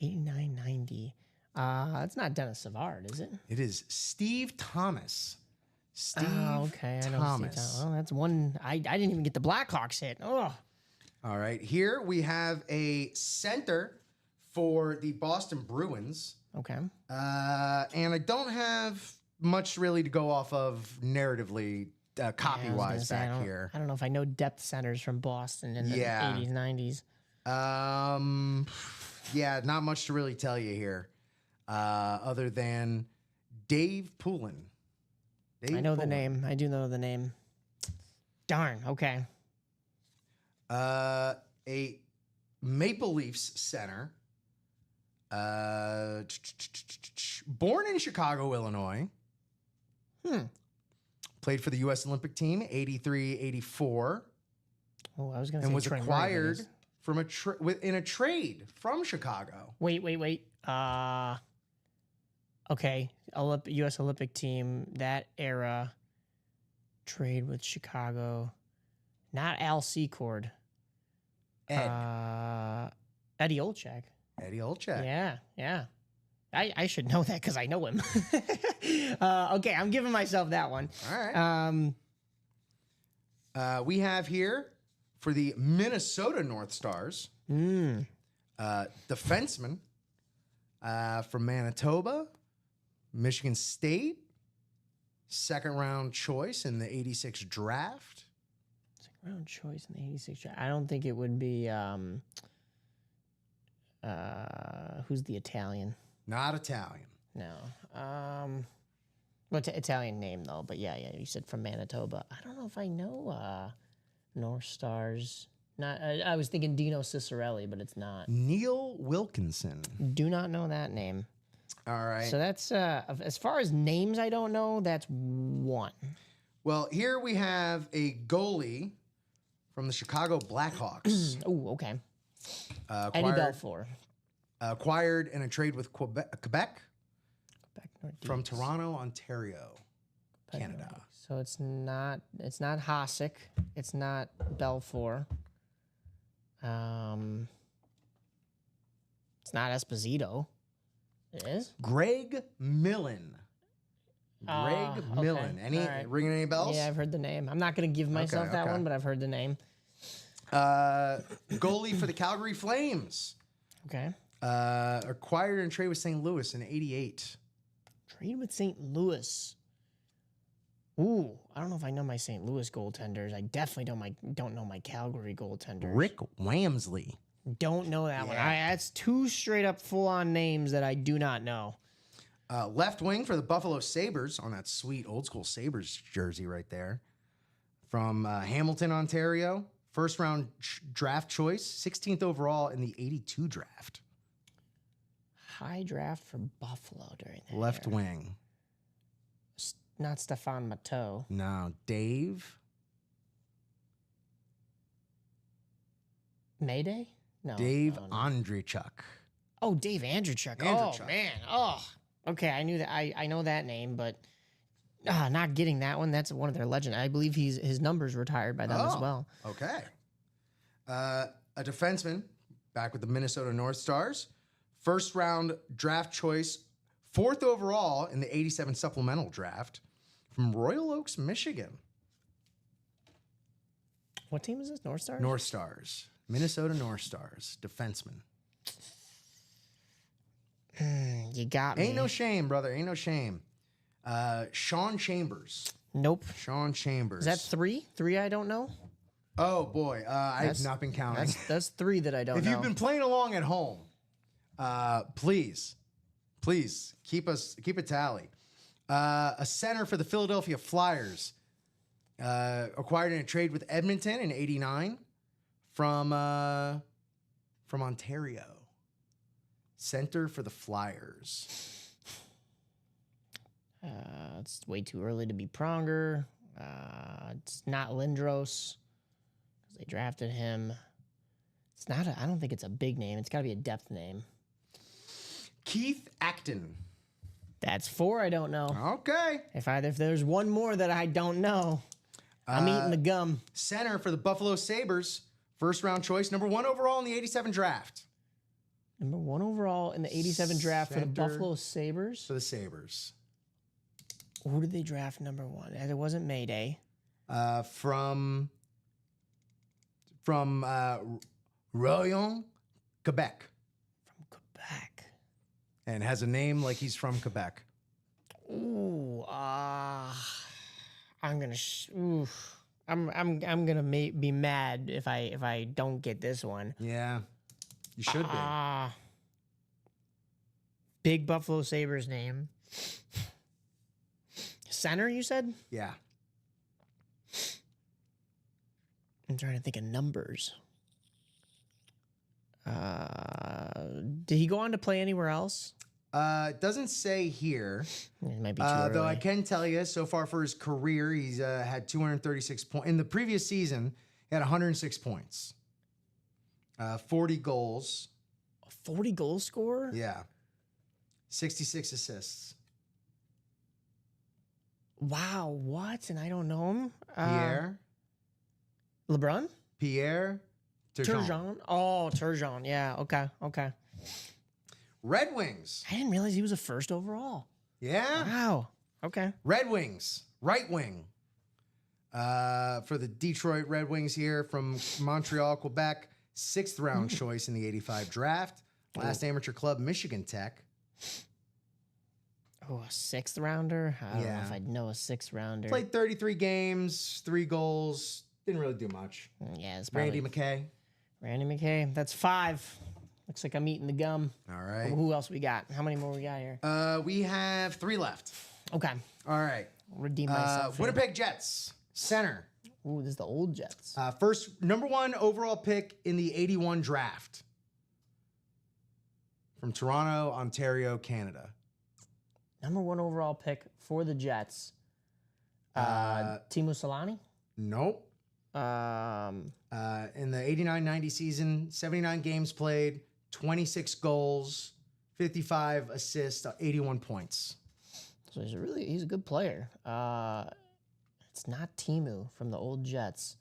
89-90. That's not Dennis Savard, is it? It is Steve Thomas. Steve okay. I know Thomas. Steve Thomas. Well, that's one. I didn't even get the Blackhawks hit. Oh. All right. Here we have a center for the Boston Bruins. Okay. And I don't have much really to go off of narratively, copy-wise back here. I don't know if I know depth centers from Boston in the 80s, 90s. Yeah, not much to really tell you here, other than Dave Poulin. I know the name. I do know the name. Darn. Okay. A Maple Leafs center. Born in Chicago, Illinois. Played for the U.S. Olympic team, 83-84. Oh, I was going to say and was Trent acquired Murray, from in a trade from Chicago. Wait. Okay, U.S. Olympic team, that era, trade with Chicago. Not Al Secord. Eddie Olczyk. Eddie Olczyk. Yeah. I should know that because I know him. Okay, I'm giving myself that one. All right. We have here for the Minnesota North Stars, defenseman from Manitoba, Michigan State, second round choice in the 86 draft. Second round choice in the 86 draft. I don't think it would be. Who's the Italian? Not Italian. No. What's Italian name though? But yeah. You said from Manitoba. I don't know if I know North Stars. Not. I was thinking Dino Cicerelli, but it's not. Neil Wilkinson. Do not know that name. All right. So that's as far as names I don't know. That's one. Well, here we have a goalie from the Chicago Blackhawks. Oh, okay. Eddie Acquired, Belfour. acquired in a trade with Quebec Quebec Nordiques. from Toronto, Ontario, Quebec Canada. Nordiques. So it's not Hasek. It's not Belfour. It's not Esposito. It is? Greg Millen. Greg okay. Millen. All right. Ringing any bells? Yeah, I've heard the name. I'm not going to give myself that okay. one, but I've heard the name. Goalie for the Calgary Flames. Okay. Acquired in trade with St. Louis in '88. Trade with St. Louis. Ooh, I don't know if I know my St. Louis goaltenders. I definitely don't know my Calgary goaltenders. Rick Wamsley. Don't know that one. Yeah. That's two straight up full on names that I do not know. Left wing for the Buffalo Sabres on that sweet old school Sabres jersey right there. From Hamilton, Ontario. First round draft choice, 16th overall in the 82 draft. High draft for Buffalo during that Left era. wing. Not Stefan Matteau. No, Dave. Mayday? No. Dave no. Andreychuk. Oh, Dave Andreychuk. Andreychuk. Oh, man. Oh. Okay, I knew that. I know that name, but not getting that one. That's one of their legends. I believe his number's retired by them as well. Okay. A defenseman back with the Minnesota North Stars. First round draft choice, 4th overall in the 87 supplemental draft from Royal Oaks, Michigan. What team is this? North Stars? North Stars. Minnesota North Stars. Defenseman. You got me. Ain't no shame, brother. Ain't no shame. Sean Chambers. Nope. Sean Chambers. Is that three? Three I don't know? Oh, boy. I have not been counting. That's three that I don't If know. you've been playing along at home, please keep a tally. A center for the Philadelphia Flyers, acquired in a trade with Edmonton in '89 from Ontario. Center for the Flyers. It's way too early to be Pronger. It's not Lindros because they drafted him. It's not. I don't think it's a big name. It's got to be a depth name. Keith Acton. That's four. I don't know. Okay. If there's one more that I don't know, I'm eating the gum. Center for the Buffalo Sabres. First round choice, number 1 overall in the '87 draft. Number 1 overall in the '87 draft for the Center. Buffalo Sabres. For the Sabres. Who did they draft number 1? It wasn't Mayday. From Royan, Quebec. From Quebec. And has a name like he's from Quebec. Ooh, I'm gonna. I'm gonna be mad if I don't get this one. Yeah, you should be. Big Buffalo Sabres name. Center, you said? Yeah. I'm trying to think of numbers. Did he go on to play anywhere else? It doesn't say here. It might be too early. Though I can tell you, so far for his career, he's had 236 points. In the previous season, he had 106 points. 40 goals. A 40 goal scorer? Yeah. 66 assists. Wow, what? And I don't know him? Pierre LeBrun? Turgeon? Oh, Turgeon. Yeah, okay. Red Wings. I didn't realize he was a first overall. Yeah. Wow. Okay. Red Wings, right wing. For the Detroit Red Wings here from Montreal, Quebec. 6th round choice in the '85 draft. Last amateur club, Michigan Tech. Oh, a sixth rounder? I don't know Yeah. if I'd know a sixth rounder. Played 33 games, 3 goals. Didn't really do much. Yeah, it's probably Randy McKay. Randy McKay. That's 5. Looks like I'm eating the gum. All right. Who else we got? How many more we got here? We have 3 left. Okay. All right. Redeem myself. here. Winnipeg Jets, center. Ooh, this is the old Jets. First, number 1 overall pick in the 81 draft. From Toronto, Ontario, Canada. Number 1 overall pick for the Jets. Timo Solani. Nope. In the 89-90 season, 79 games played, 26 goals, 55 assists, 81 points. So he's a good player. It's not Timu from the old Jets.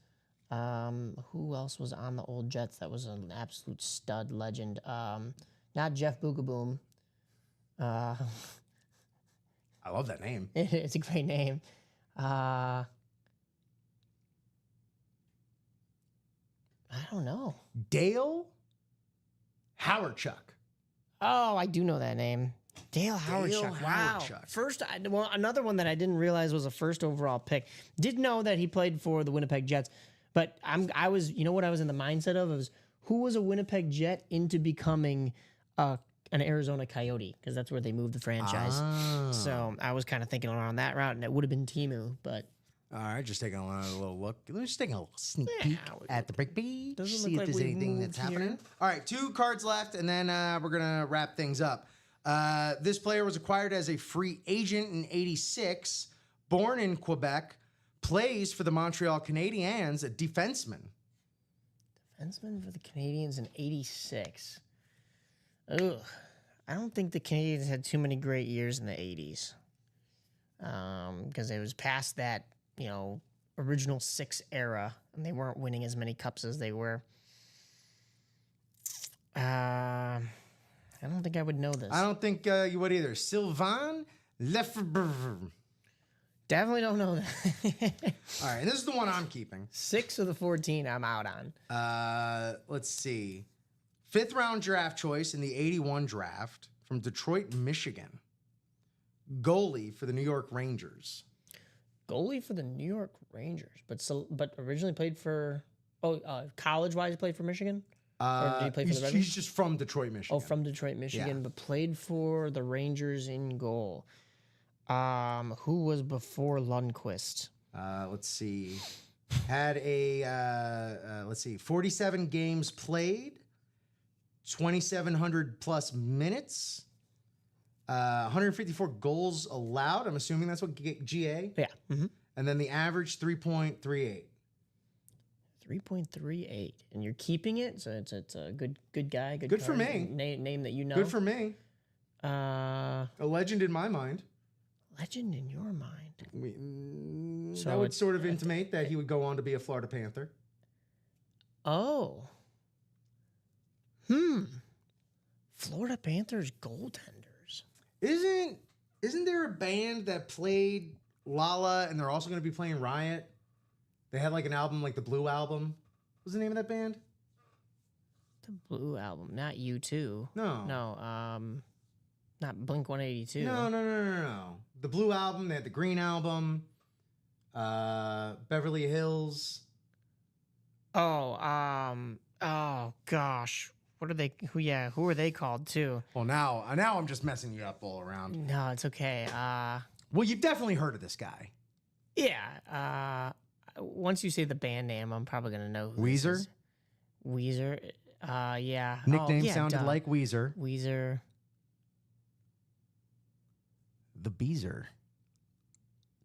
Who else was on the old Jets that was an absolute stud legend? Not Jeff Boogaboom. I love that name. It's a great name. I don't know. Dale Howardchuk. Oh, I do know that name. Dale Howardchuk. Wow. Howardchuk. Another one that I didn't realize was a first overall pick. Did know that he played for the Winnipeg Jets, but I was, you know what I was in the mindset of? It was who was a Winnipeg Jet into becoming an Arizona Coyote, because that's where they moved the franchise. So I was kind of thinking around that route, and it would have been Timu, but All right, just taking a little look. Let's just taking a little sneak peek at the break beat. Doesn't See look if like there's we anything that's moved happening. here. All right, 2 cards left, and then we're gonna wrap things up. This player was acquired as a free agent in '86, born in Quebec, plays for the Montreal Canadiens, a defenseman. defenseman for the Canadians in '86. Ugh. I don't think the Canadians had too many great years in the 80s. Because it was past that, original 6 era, and they weren't winning as many cups as they were. I don't think I would know this. I don't think you would either. Sylvain Lefebvre. Definitely don't know that. All right, and this is the one I'm keeping. 6 of the 14 I'm out on. Let's see. 5th round draft choice in the 81 draft from Detroit, Michigan. Goalie for the New York Rangers. Goalie for the New York Rangers, but originally played for college-wise he played for Michigan? Or did he play for the Red Wings? He's just from Detroit, Michigan. Oh, from Detroit, Michigan, Yeah. but played for the Rangers in goal. Who was before Lundqvist? Let's see. Had a 47 games played, 2,700 plus minutes, 154 goals allowed. I'm assuming that's what GA. Yeah. Mm-hmm. And then the average 3.38. 3.38. And you're keeping it, so it's a good guy. Good for card, me. Name that you know. Good for me. A A legend in my mind. legend in your mind. So That would it's- sort of intimate that he would go on to be a Florida Panther. Oh. Florida Panthers goaltenders. Isn't there a band that played Lala and they're also going to be playing Riot? They had like an album, like the Blue Album. What's the name of that band? The Blue Album, not U2. No. No, not Blink 182. No. The Blue Album. They had the Green Album. Beverly Hills. Oh gosh. What are they? Who are they called too? Well, now I'm just messing you up all around. No, it's okay. Well, you've definitely heard of this guy. Yeah. Once you say the band name, I'm probably gonna know who this Weezer? is. Weezer. Yeah. Nickname yeah, sounded duh. like Weezer. Weezer. The Beezer.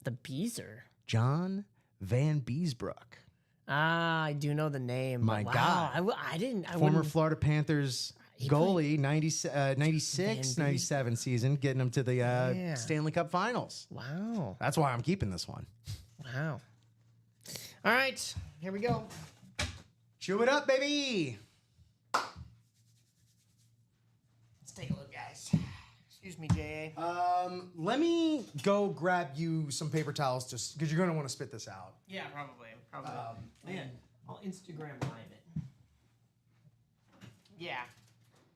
The Beezer. John Van Beesbrook. I do know the name. My but God. wow, I didn't. I Former wouldn't. Florida Panthers He goalie, 96, Van 97 season, getting them to the Stanley Cup Finals. Wow. That's why I'm keeping this one. Wow. All right, here we go. Chew it up, baby. Let's take a look, guys. Excuse me, JA. Let me go grab you some paper towels just because you're going to want to spit this out. Yeah, probably. Man, I'll Instagram live it. Yeah.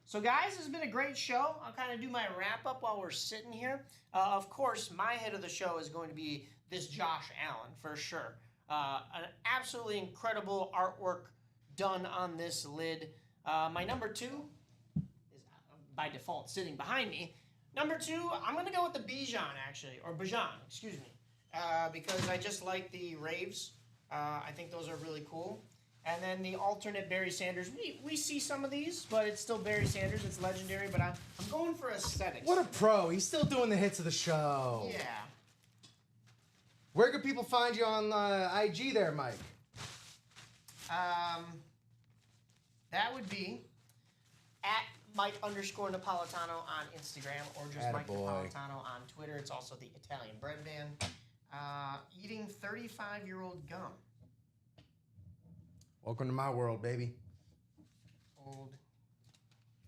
So, guys, this has been a great show. I'll kind of do my wrap-up while we're sitting here. Of course, my hit of the show is going to be this Josh Allen, for sure. An absolutely incredible artwork done on this lid. My number 2 is, by default, sitting behind me. Number 2, I'm going to go with the Bijan, actually, or Bijan, excuse me, because I just like the Raves. I think those are really cool. And then the alternate Barry Sanders. We see some of these, but it's still Barry Sanders. It's legendary, but I'm going for aesthetics. What a pro. He's still doing the hits of the show. Yeah. Where can people find you on IG there, Mike? That would be at Mike_Napolitano on Instagram, or just Mike Napolitano on Twitter. It's also the Italian Bread Man. Eating 35-year-old gum. Welcome to my world, baby. Old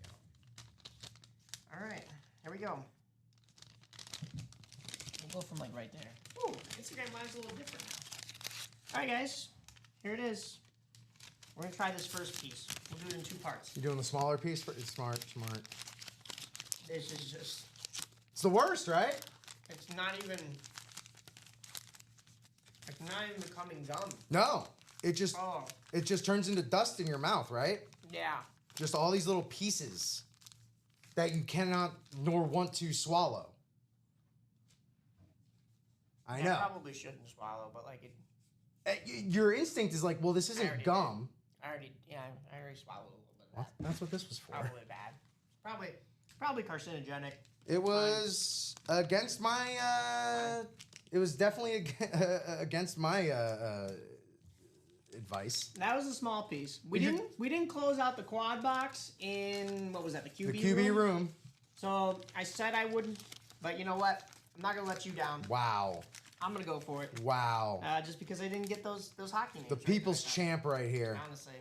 gum. All right, here we go. We'll go from like right there. Ooh, Instagram Live's a little different now. All right, guys, here it is. We're gonna try this first piece. We'll do it in 2 parts. You doing the smaller piece? It's smart. This is just. It's the worst, right? It's not even. It's not even becoming gum. No, it just Oh. it just turns into dust in your mouth, right? Yeah. Just all these little pieces that you cannot nor want to swallow. I know. Probably shouldn't swallow, but like it. Your instinct is like, well, this isn't already gum. I already swallowed a little bit of Well, that. that's what this was for. Probably bad. Probably carcinogenic. It was against my. It was definitely against my advice. That was a small piece. We didn't close out the quad box in what was that, the QB The QB room. So I said I wouldn't, but you know what? I'm not gonna let you down. Wow. I'm gonna go for it. Wow. Just because I didn't get those hockey names. The people's champ right here. Honestly,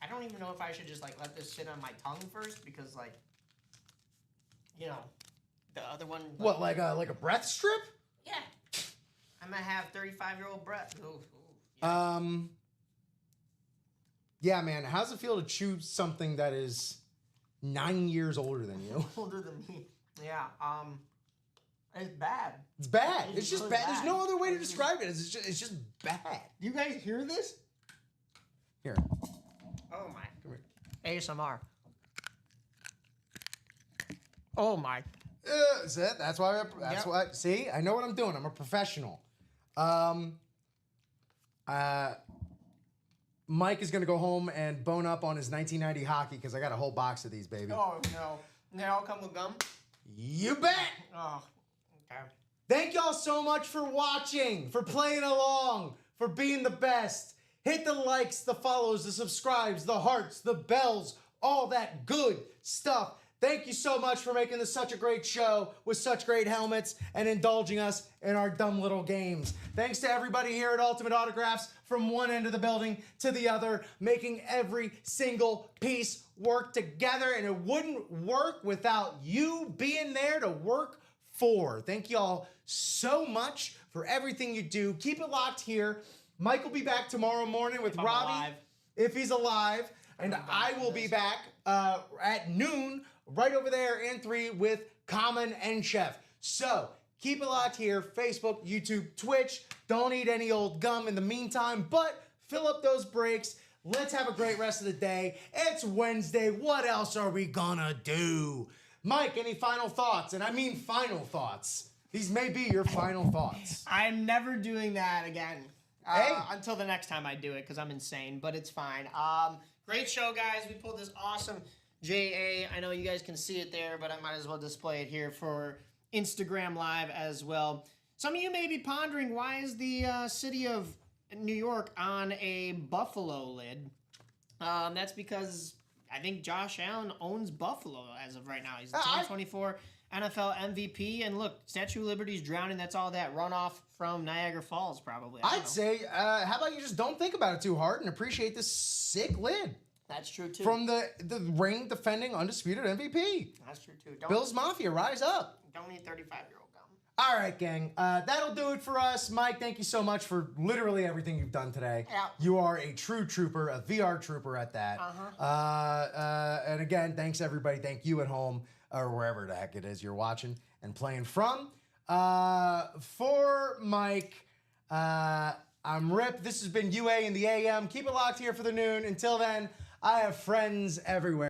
I don't even know if I should just like let this sit on my tongue first because like, you know, the other one. What, like a breath strip? Yeah. I'm gonna have 35-year-old breath. Ooh, yeah. Yeah, man. How's it feel to chew something that is 9 years older than you? Older than me. Yeah. It's bad. It's bad. It's just really bad. There's no other way to It's describe it. It's just bad. Do you guys hear this? Here. Oh my. Come here. ASMR. Oh my. See, that's why. That's Yep. why. See, I know what I'm doing. I'm a professional. Mike is gonna go home and bone up on his 1990 hockey because I got a whole box of these, baby. Oh no. They all come with gum? You bet. Oh. Okay. Thank y'all so much for watching, for playing along, for being the best. Hit the likes, the follows, the subscribes, the hearts, the bells, all that good stuff. Thank you so much for making this such a great show with such great helmets and indulging us in our dumb little games. Thanks to everybody here at Ultimate Autographs from one end of the building to the other, making every single piece work together, and it wouldn't work without you being there to work for. Thank y'all so much for everything you do. Keep it locked here. Mike will be back tomorrow morning with I'm Robbie, alive. if he's alive, and I will be back at noon right over there in 3 with Common and Chef. So keep it locked here. Facebook, YouTube, Twitch. Don't eat any old gum in the meantime, but fill up those breaks. Let's have a great rest of the day. It's Wednesday. What else are we gonna do? Mike, any final thoughts? And I mean final thoughts. These may be your final thoughts. I'm never doing that again. Hey. Until the next time I do it, because I'm insane, but it's fine. Great show, guys. We pulled this awesome JA. I know you guys can see it there, but I might as well display it here for Instagram Live as well. Some of you may be pondering, why is the city of New York on a Buffalo lid? That's because I think Josh Allen owns Buffalo as of right now. He's the 2024 NFL MVP. And look, Statue of Liberty's drowning. That's all that runoff from Niagara Falls, probably. I'd say, how about you just don't think about it too hard and appreciate this sick lid That's true, too. from the reigning defending undisputed MVP. That's true, too. Bills Mafia, rise up. Don't eat 35-year-old gum. All right, gang. That'll do it for us. Mike, thank you so much for literally everything you've done today. Yeah. You are a true trooper, a VR trooper at that. And And again, thanks everybody. Thank you at home or wherever the heck it is you're watching and playing from. For Mike, I'm Rip. This has been UA in the AM. Keep it locked here for the noon. Until then, I have friends everywhere.